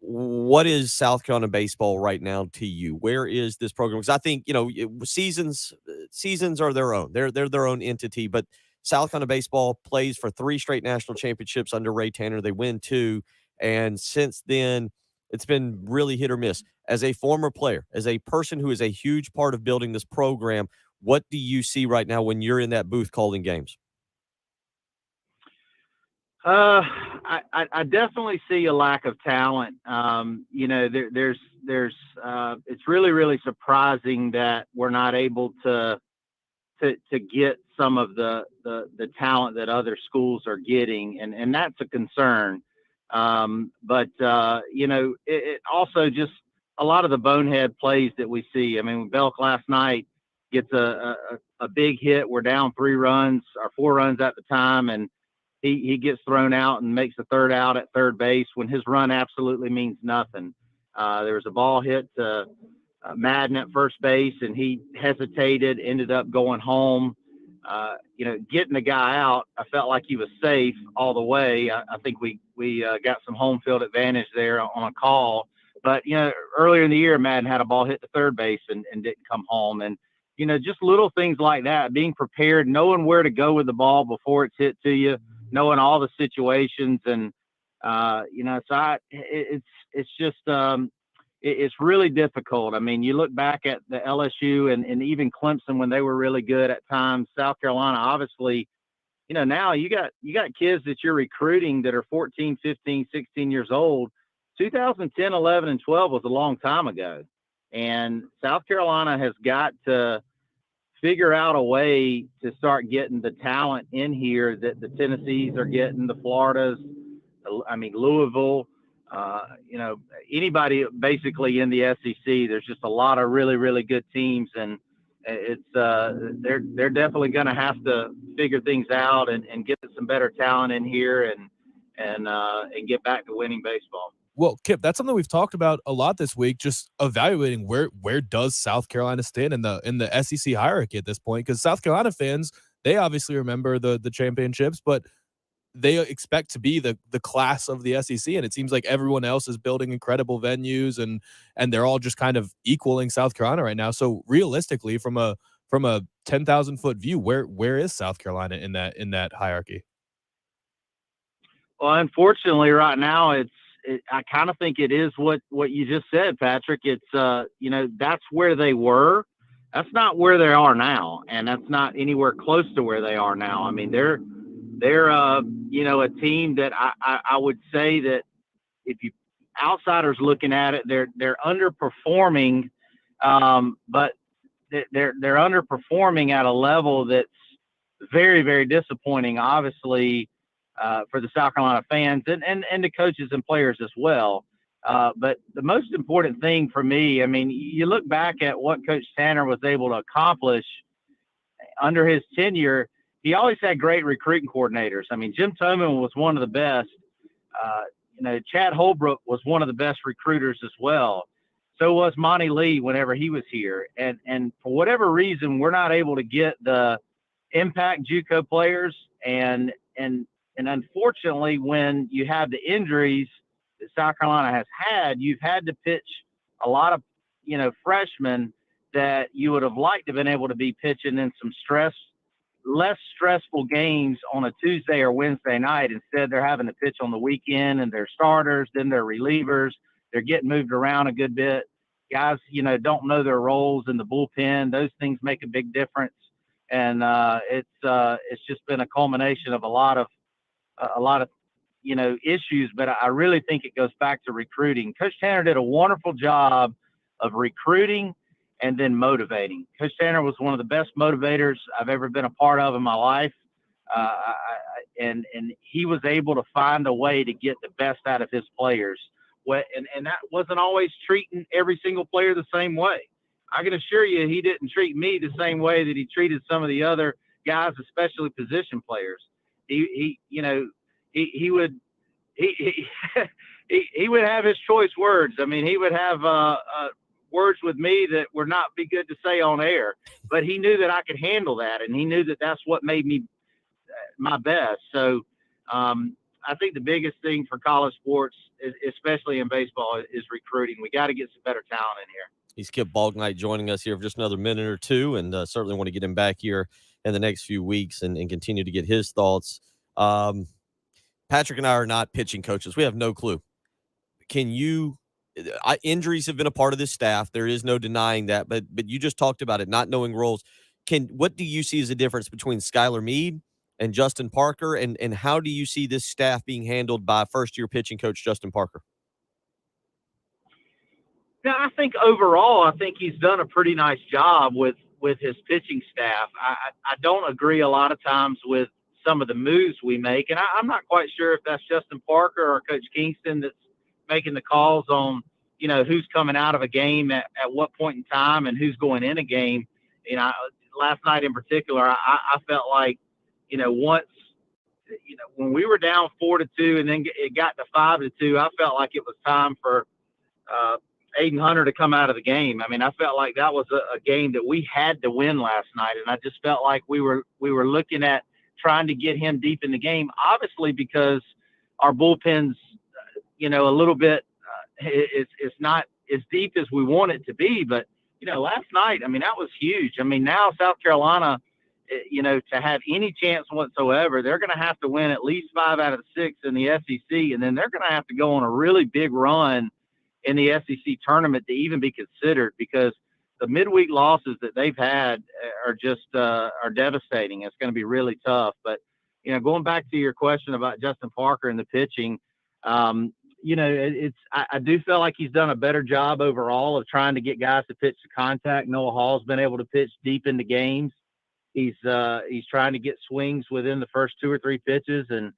What is South Carolina baseball right now to you? Where is this program? Because I think seasons are their own. They're their own entity. But South Carolina baseball plays for 3 straight national championships under Ray Tanner. They win 2, and since then it's been really hit or miss. As a former player, as a person who is a huge part of building this program, what do you see right now when you're in that booth calling games? I definitely see a lack of talent. There's it's really, really surprising that we're not able to get some of the talent that other schools are getting, and that's a concern. But it also just a lot of the bonehead plays that we see. I mean, Belk last night gets a big hit. We're down 3 runs or 4 runs at the time, and he gets thrown out and makes a third out at third base when his run absolutely means nothing. There was a ball hit to Madden at first base, and he hesitated, ended up going home. Getting the guy out, I felt like he was safe all the way. I think we got some home field advantage there on a call. But, earlier in the year, Madden had a ball hit to third base and didn't come home. And, just little things like that, being prepared, knowing where to go with the ball before it's hit to you, knowing all the situations. And, it's really difficult. I mean, you look back at the LSU and even Clemson when they were really good at times. South Carolina, obviously, now you got kids that you're recruiting that are 14, 15, 16 years old. 2010, 11, and 12 was a long time ago. And South Carolina has got to figure out a way to start getting the talent in here that the Tennessees are getting, the Floridas, Louisville, anybody basically in the SEC. There's just a lot of really, really good teams, and it's they're definitely going to have to figure things out and get some better talent in here and get back to winning baseball. Well, Kip, that's something we've talked about a lot this week, just evaluating where does South Carolina stand in the SEC hierarchy at this point, because South Carolina fans, they obviously remember the championships, but they expect to be the class of the SEC, and it seems like everyone else is building incredible venues, and they're all just kind of equaling South Carolina right now. So realistically, from a 10,000 foot view, where is South Carolina in that hierarchy? Well, unfortunately, right now I kind of think it is what you just said, Patrick. It's that's where they were. That's not where they are now, and that's not anywhere close to where they are now. I mean, they're a team that I would say that if you outsiders looking at it, they're underperforming, but they're underperforming at a level that's very, very disappointing, obviously, for the South Carolina fans and the coaches and players as well. But the most important thing for me, I mean, you look back at what Coach Tanner was able to accomplish under his tenure. He always had great recruiting coordinators. I mean, Jim Toman was one of the best. Chad Holbrook was one of the best recruiters as well. So was Monty Lee whenever he was here. And for whatever reason, we're not able to get the impact JUCO players. And unfortunately, when you have the injuries that South Carolina has had, you've had to pitch a lot of, freshmen that you would have liked to have been able to be pitching in some less stressful games on a Tuesday or Wednesday night. Instead, they're having to pitch on the weekend, and they're starters, then they're relievers. They're getting moved around a good bit. Guys, don't know their roles in the bullpen. Those things make a big difference. And it's just been a culmination of a lot of issues, but I really think it goes back to recruiting. Coach Tanner did a wonderful job of recruiting and then motivating. Coach Tanner was one of the best motivators I've ever been a part of in my life. And he was able to find a way to get the best out of his players. And that wasn't always treating every single player the same way. I can assure you he didn't treat me the same way that he treated some of the other guys, especially position players. He would have his choice words. I mean, he would have words with me that would not be good to say on air, but he knew that I could handle that, and he knew that that's what made me my best. So I think the biggest thing for college sports, especially in baseball, is recruiting. We got to get some better talent in here. He's Kip Balknight joining us here for just another minute or two, and certainly want to get him back here in the next few weeks and continue to get his thoughts. Patrick and I are not pitching coaches. We have no clue. Injuries have been a part of this staff. There is no denying that, but you just talked about it, not knowing roles. What do you see as a difference between Skylar Meade and Justin Parker, and how do you see this staff being handled by first-year pitching coach Justin Parker? Yeah, I think overall, he's done a pretty nice job with his pitching staff. I don't agree a lot of times with some of the moves we make, and I'm not quite sure if that's Justin Parker or Coach Kingston that's making the calls on, who's coming out of a game at what point in time and who's going in a game. Last night in particular, I felt like, once when we were down 4-2 and then it got to 5-2, I felt like it was time for Aiden Hunter to come out of the game. I mean, I felt like that was a game that we had to win last night, and I just felt like we were looking at trying to get him deep in the game. Obviously, because our bullpen's a little bit it's not as deep as we want it to be, but last night, I mean, that was huge. I mean, now South Carolina, to have any chance whatsoever, they're going to have to win at least 5 out of the 6 in the SEC, and then they're going to have to go on a really big run in the SEC tournament to even be considered, because the midweek losses that they've had are just are devastating. It's going to be really tough. But going back to your question about Justin Parker and the pitching, I do feel like he's done a better job overall of trying to get guys to pitch to contact. Noah Hall's been able to pitch deep into games. He's trying to get swings within the first 2 or 3 pitches and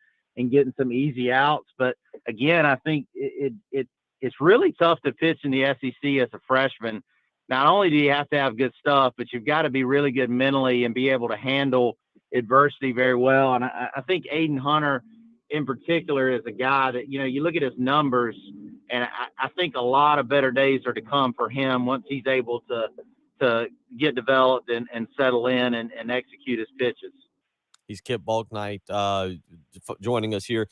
getting some easy outs. But again, I think it's really tough to pitch in the SEC as a freshman. Not only do you have to have good stuff, but you've got to be really good mentally and be able to handle adversity very well. And I think Aiden Hunter in particular is a guy that, you look at his numbers, and I think a lot of better days are to come for him once he's able to get developed and settle in and execute his pitches. He's Kip Balknight joining us here.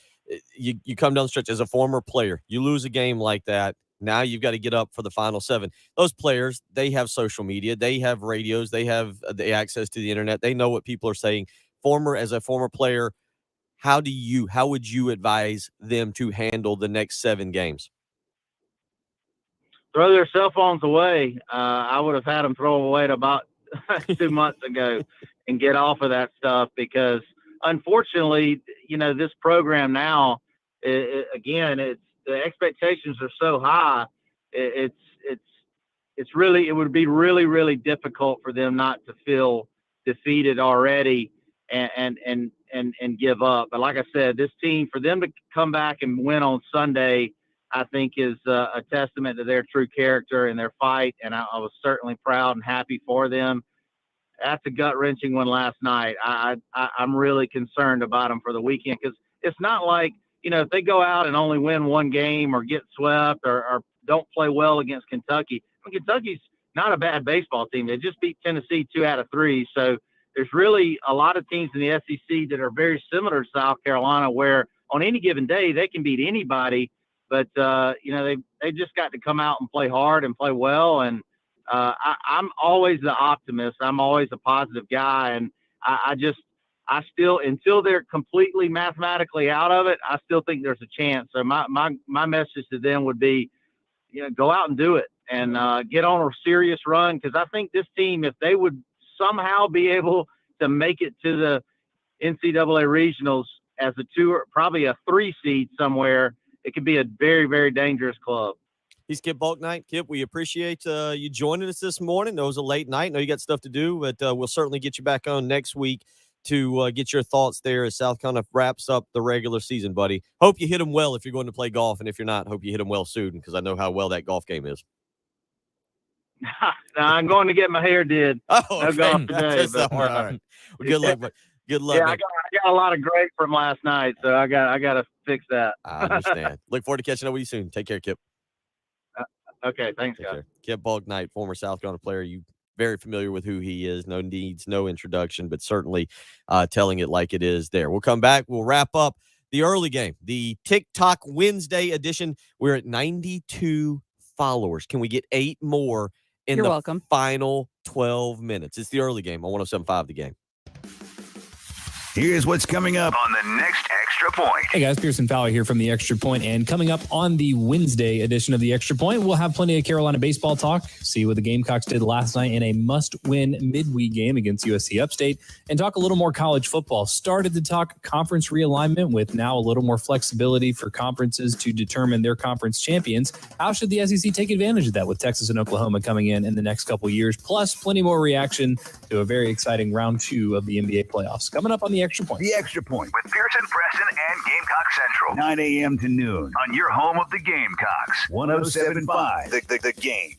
You come down the stretch as a former player. You lose a game like that. Now you've got to get up for the final 7. Those players, they have social media. They have radios. They have the access to the internet. They know what people are saying. As a former player, how would you advise them to handle the next 7 games? Throw their cell phones away. I would have had them throw them away about 2 months ago and get off of that stuff, because unfortunately, this program now, it's the expectations are so high. It would be really, really difficult for them not to feel defeated already and give up. But like I said, this team, for them to come back and win on Sunday, I think is a testament to their true character and their fight. And I was certainly proud and happy for them. That's a gut-wrenching one last night. I'm really concerned about them for the weekend, because it's not like, if they go out and only win 1 game or get swept or don't play well against Kentucky. Kentucky's not a bad baseball team. They just beat Tennessee 2 out of 3. So there's really a lot of teams in the SEC that are very similar to South Carolina, where on any given day they can beat anybody. But, they just got to come out and play hard and play well. And I'm always the optimist. I'm always a positive guy. And I still, until they're completely mathematically out of it, I still think there's a chance. So my message to them would be, go out and do it and get on a serious run. Because I think this team, if they would somehow be able to make it to the NCAA regionals as a 2 or probably a 3 seed somewhere, it could be a very, very dangerous club. He's Kip Balknight. Kip, we appreciate you joining us this morning. It was a late night. I know you got stuff to do, but we'll certainly get you back on next week to get your thoughts there as South Carolina wraps up the regular season, buddy. Hope you hit them well if you're going to play golf, and if you're not, hope you hit them well soon, because I know how well that golf game is. I'm going to get my hair did. Oh, no okay. golf today. But, all right. Well, good luck. Good luck. Yeah, I got a lot of great from last night, so I got to fix that. I understand. Look forward to catching up with you soon. Take care, Kip. Okay, thanks, guys. Care. Kip Balknight, former South Carolina player. You very familiar with who he is. No needs, no introduction, but certainly telling it like it is there. We'll come back. We'll wrap up the early game, the TikTok Wednesday edition. We're at 92 followers. Can we get 8 more in You're the welcome. final 12 minutes? It's the early game on 107.5 The Game. Here's what's coming up on the next Extra Point. Hey guys, Pearson Fowler here from the Extra Point, and coming up on the Wednesday edition of the Extra Point, we'll have plenty of Carolina baseball talk, see what the Gamecocks did last night in a must-win midweek game against USC Upstate, and talk a little more college football. Started to talk conference realignment with now a little more flexibility for conferences to determine their conference champions. How should the SEC take advantage of that with Texas and Oklahoma coming in the next couple of years? Plus, plenty more reaction to a very exciting round 2 of the NBA playoffs. Coming up on the Extra Point. The Extra Point with Pearson, Preston, and Gamecock Central. 9 a.m. to noon on your home of the Gamecocks. 107.5 The Game.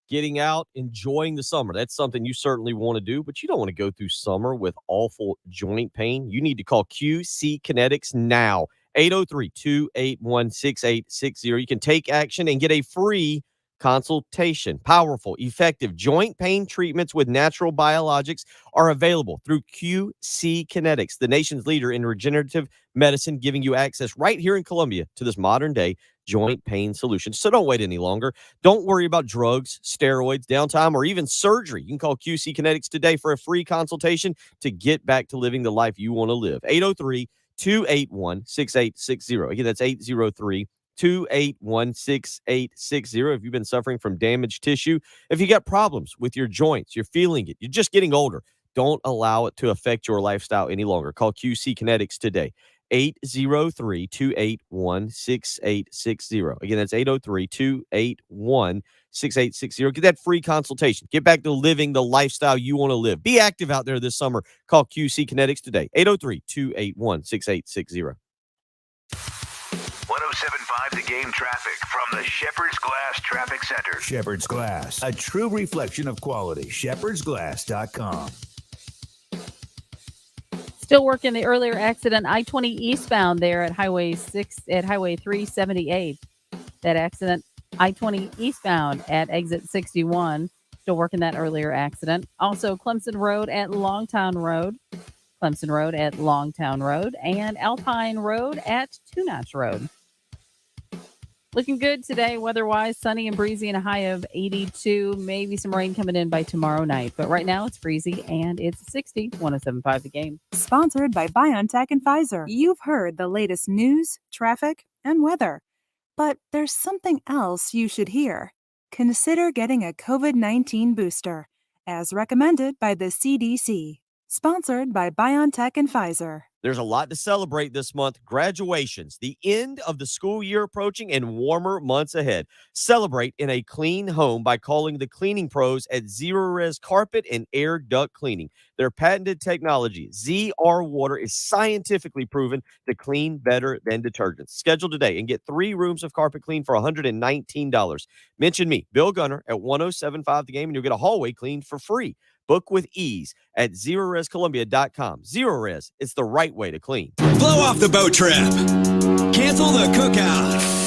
getting out, enjoying the summer. That's something you certainly want to do, but you don't want to go through summer with awful joint pain. You need to call QC Kinetics now. 803-281-6860. You can take action and get a free consultation. Powerful, effective joint pain treatments with natural biologics are available through QC Kinetics, the nation's leader in regenerative medicine, giving you access right here in Columbia to this modern day joint pain solution. So don't wait any longer. Don't worry about drugs, steroids, downtime, or even surgery. You can call QC Kinetics today for a free consultation to get back to living the life you want to live. 803-281-6860. Again, that's 803-281-6860. If you've been suffering from damaged tissue, if you got problems with your joints, you're feeling it, you're just getting older, don't allow it to affect your lifestyle any longer. Call QC Kinetics today. 803-281-6860. Again, that's 803-281-6860. Get that free consultation. Get back to living the lifestyle you want to live. Be active out there this summer. Call QC Kinetics today. 803-281-6860. 107.5 The Game traffic from the Shepherd's Glass Traffic Center. Shepherd's Glass, a true reflection of quality. ShepherdsGlass.com. Still working the earlier accident, I-20 eastbound there at Highway 378. That accident, I-20 eastbound at exit 61. Still working that earlier accident. Also, Clemson Road at Longtown Road. And Alpine Road at Two Notch Road. Looking good today, weather-wise, sunny and breezy and a high of 82. Maybe some rain coming in by tomorrow night. But right now it's breezy and it's 60. 107.5 The Game. Sponsored by BioNTech and Pfizer. You've heard the latest news, traffic, and weather. But there's something else you should hear. Consider getting a COVID-19 booster, as recommended by the CDC. Sponsored by BioNTech and Pfizer. There's a lot to celebrate this month. Graduations, the end of the school year approaching, and warmer months ahead. Celebrate in a clean home by calling the cleaning pros at Zero Res Carpet and Air Duct Cleaning. Their patented technology, ZR Water, is scientifically proven to clean better than detergents. Schedule today and get 3 rooms of carpet clean for $119. Mention me, Bill Gunner, at 107.5 The Game, and you'll get a hallway cleaned for free. Book with ease at ZeroResColumbia.com. Zero Res, it's the right way to clean. Blow off the boat trip. Cancel the cookout.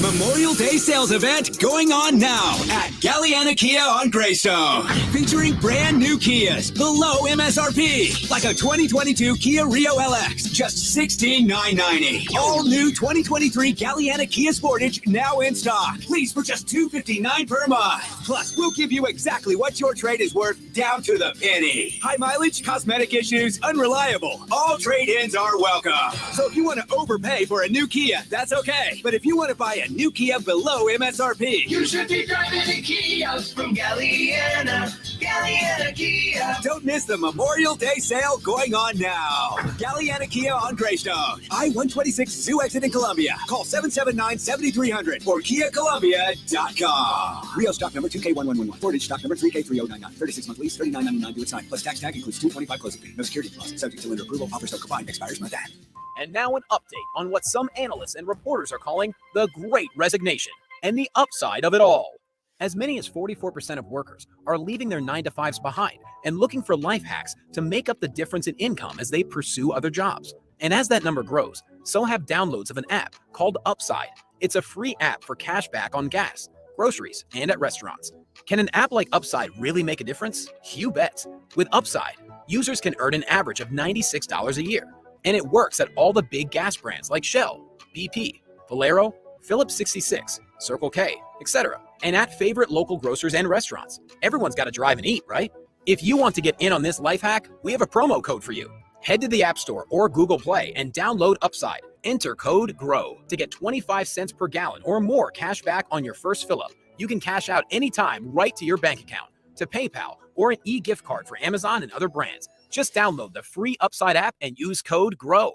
Memorial Day sales event going on now at Galliana Kia on Greystone. Featuring brand new Kias below MSRP. Like a 2022 Kia Rio LX, just $16,990. All new 2023 Galliana Kia Sportage now in stock. Lease for just $259 per month. Plus, we'll give you exactly what your trade is worth down to the penny. High mileage, cosmetic issues, unreliable. All trade-ins are welcome. So if you want to overpay for a new Kia, that's okay. But if you want to buy a new Kia below MSRP, You should be driving a Kia from Galliana. Galliana Kia. don't miss the Memorial Day sale going on now. Galliana Kia on Greystone. I-126 Zoo Exit in Columbia. Call 779-7300 or KiaColumbia.com. Rio stock number 2K1111. Portage stock number 3K3099. 36-month lease, $39.99 due at sign. Plus tax tag includes $225 closing fee. No security deposit. Subject to lender approval. Offer still combined. Expires month end. And now an update on what some analysts and reporters are calling the Great Resignation and the upside of it all. As many as 44% of workers are leaving their 9-to-5s behind and looking for life hacks to make up the difference in income as they pursue other jobs. And as that number grows, so have downloads of an app called Upside. It's a free app for cash back on gas, groceries, and at restaurants. Can an app like Upside really make a difference? You bet. With Upside, users can earn an average of $96 a year. And it works at all the big gas brands like Shell, BP, Valero, Phillips 66, Circle K, etc. And at favorite local grocers and restaurants. Everyone's got to drive and eat, right? If you want to get in on this life hack, we have a promo code for you. Head to the App Store or Google Play and download Upside. Enter code GROW to get 25 cents per gallon or more cash back on your first fill-up. You can cash out anytime right to your bank account, to PayPal, or an e-gift card for Amazon and other brands. Just download the free Upside app and use code GROW.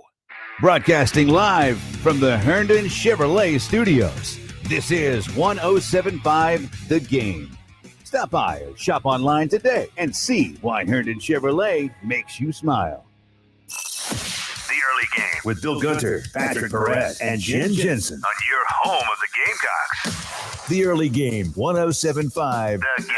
Broadcasting live from the Herndon Chevrolet Studios. This is 107.5 The Game. Stop by or shop online today and see why Herndon Chevrolet makes you smile. The early game with Bill Gunter, Patrick Barrett, and Jen Jensen. on your home of the Gamecocks. The early game, 107.5. The game.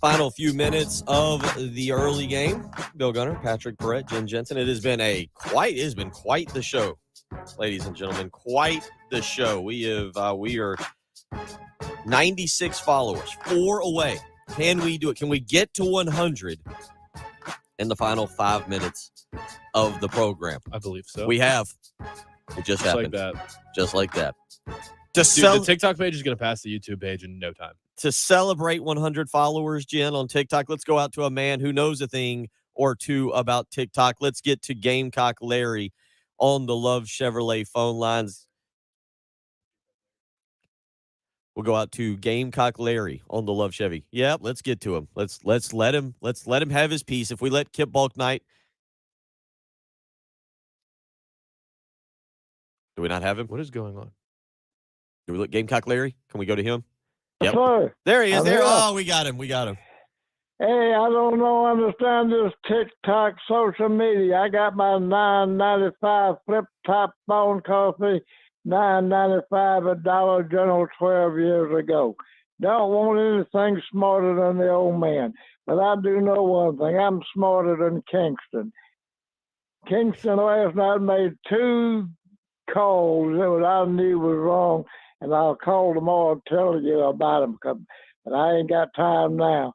Final few minutes of the early game. Bill Gunner, Patrick Barrett, Jen Jensen. It has been quite the show, ladies and gentlemen. Quite the show. We are 96 followers, 4 away. Can we do it? Can we get to 100 in the final 5 minutes of the program? I believe so. We have. It just happened. Like that. Just like that. The TikTok page is going to pass the YouTube page in no time. To celebrate 100 followers, Jen, on TikTok, let's go out to a man who knows a thing or two about TikTok. Let's get to Gamecock Larry on the Love Chevrolet phone lines. We'll go out to Gamecock Larry on the Love Chevy. Yep, let's get to him. Let's let him have his piece. If we let Kip Balknight, do we not have him? What is going on? Do we look Gamecock Larry? Can we go to him? Yes, Yep. sir. There he is. I'm There. here. Oh, we got him. We got him. Hey, I don't know, understand this TikTok social media. I got my $9.95 flip top phone coffee, $9.95 at Dollar General 12 years ago. Don't want anything smarter than the old man. But I do know one thing. I'm smarter than Kingston. Kingston last night made 2 calls that I knew was wrong, and I'll call tomorrow and tell you about them. But I ain't got time now.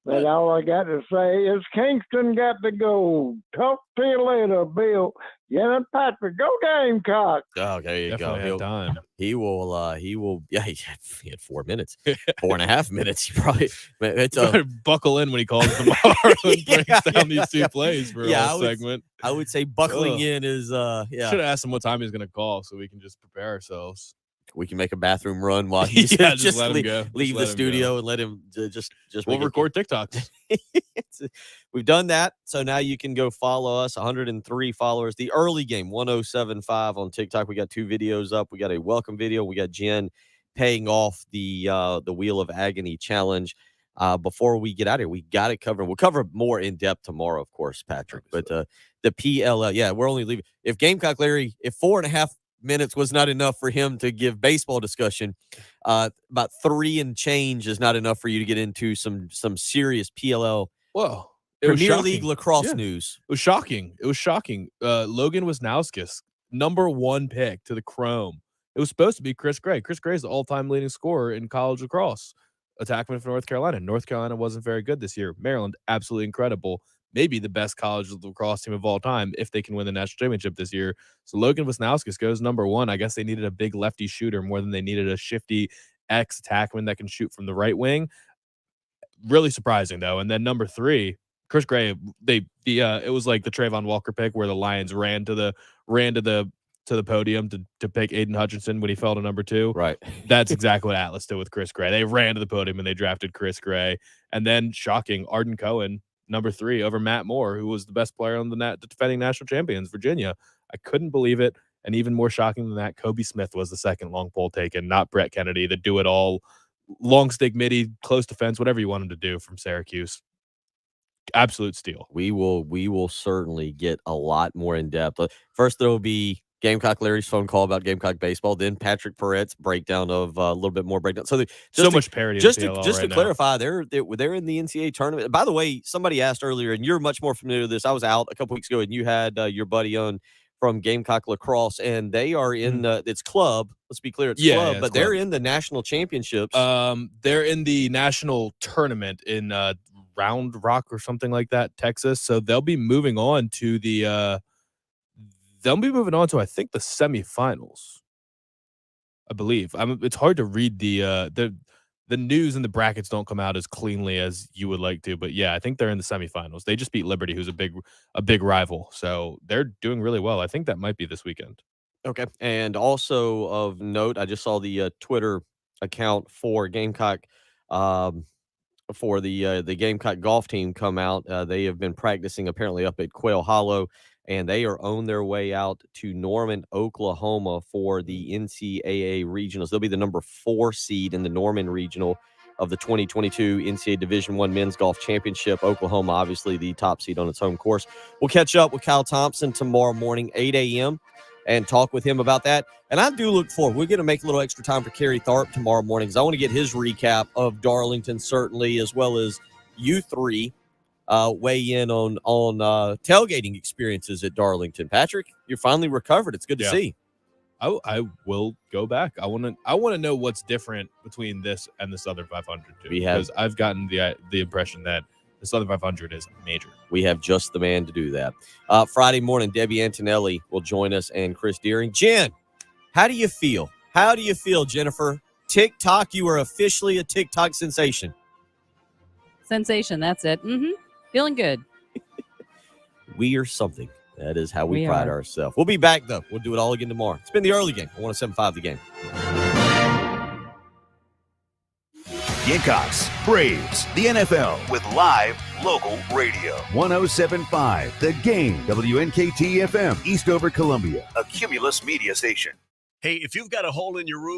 But all I got to say is Kingston got to go. Talk to you later, Bill. Jen and Patrick, go Gamecock. Oh, there you Definitely go. had time. He will. Yeah, he had 4 minutes, 4.5 minutes. He probably. It's a buckle in when he calls tomorrow and breaks down these 2 plays for a whole I segment. I would say buckling in is Should yeah. have asked him what time he was going to call so we can just prepare ourselves. We can make a bathroom run while he's Yeah, just let him leave, go. leave Just the let him studio go. and let him just We'll make it- record TikToks. We've done that. So now you can go follow us. 103 followers. The early game, 107.5 on TikTok. We got 2 videos up. We got a welcome video. We got Jen paying off the Wheel of Agony challenge. Before we get out of here, we got it covered. We'll cover more in depth tomorrow, of course, Patrick. But the PLL, yeah, we're only leaving. If Gamecock Larry, if 4.5 minutes was not enough for him to give baseball discussion, about 3 and change is not enough for you to get into some serious PLL. Whoa. Premier League lacrosse Yeah. news. It was shocking. Logan Wisnauskas, #1 pick to the Chrome. It was supposed to be Chris Gray. Chris Gray is the all-time leading scorer in college lacrosse. Attackman for North Carolina. North Carolina wasn't very good this year. Maryland, absolutely incredible. Maybe the best college lacrosse team of all time if they can win the national championship this year. So Logan Wisnauskas goes #1. I guess they needed a big lefty shooter more than they needed a shifty ex-attackman that can shoot from the right wing. Really surprising, though. And then #3, Chris Gray, it was like the Trayvon Walker pick where the Lions ran to the podium to pick Aiden Hutchinson when he fell to #2. Right. That's exactly what Atlas did with Chris Gray. They ran to the podium and they drafted Chris Gray. And then shocking, Arden Cohen, #3 over Matt Moore, who was the best player on the defending national champions, Virginia. I couldn't believe it. And even more shocking than that, Kobe Smith was the second long pole taken, not Brett Kennedy, the do it all, long stick midi, close defense, whatever you want him to do from Syracuse. Absolute steal. We will certainly get a lot more in depth. First, there will be Gamecock Larry's phone call about Gamecock baseball. Then Patrick Perrett's breakdown of a little bit more breakdown. So much parity. Just in to, PLL just right to clarify, they're in the NCAA tournament. By the way, somebody asked earlier, and you're much more familiar with this. I was out a couple weeks ago, and you had your buddy on from Gamecock Lacrosse, and they are in it's club. Let's be clear, it's club, but they're in the national championships. They're in the national tournament in Round Rock or something like that, Texas. So they'll be moving on to I think the semifinals, I believe. It's hard to read the news and the brackets don't come out as cleanly as you would like to, but yeah, I think they're in the semifinals. They just beat Liberty, who's a big rival. So they're doing really well. I think that might be this weekend. Okay. And also of note, I just saw the Twitter account for Gamecock for the Gamecock golf team come out. They have been practicing apparently up at Quail Hollow, and they are on their way out to Norman, Oklahoma for the NCAA regionals. They'll be the #4 seed in the Norman regional. of the 2022 NCAA Division I Men's Golf Championship. Oklahoma, obviously, the top seed on its home course. We'll catch up with Kyle Thompson tomorrow morning, 8 a.m., and talk with him about that. And I do look forward. We're going to make a little extra time for Kerry Tharp tomorrow morning because I want to get his recap of Darlington, certainly, as well as you three weigh in on tailgating experiences at Darlington. Patrick, you're finally recovered. It's good to see. I will go back. I want to know what's different between this and this other 500 too. Because I've gotten the impression that this other 500 is major. We have just the man to do that. Friday morning, Debbie Antonelli will join us and Chris Deering. Jen, how do you feel? How do you feel, Jennifer? TikTok, you are officially a TikTok sensation. Sensation, that's it. Feeling good. We are something. That is how we pride ourselves. We'll be back, though. We'll do it all again tomorrow. It's been the early game. 107.5 The Game. Gamecocks, Braves, the NFL with live local radio. 107.5 The Game, WNKT FM, Eastover, Columbia, a Cumulus media station. Hey, if you've got a hole in your roof,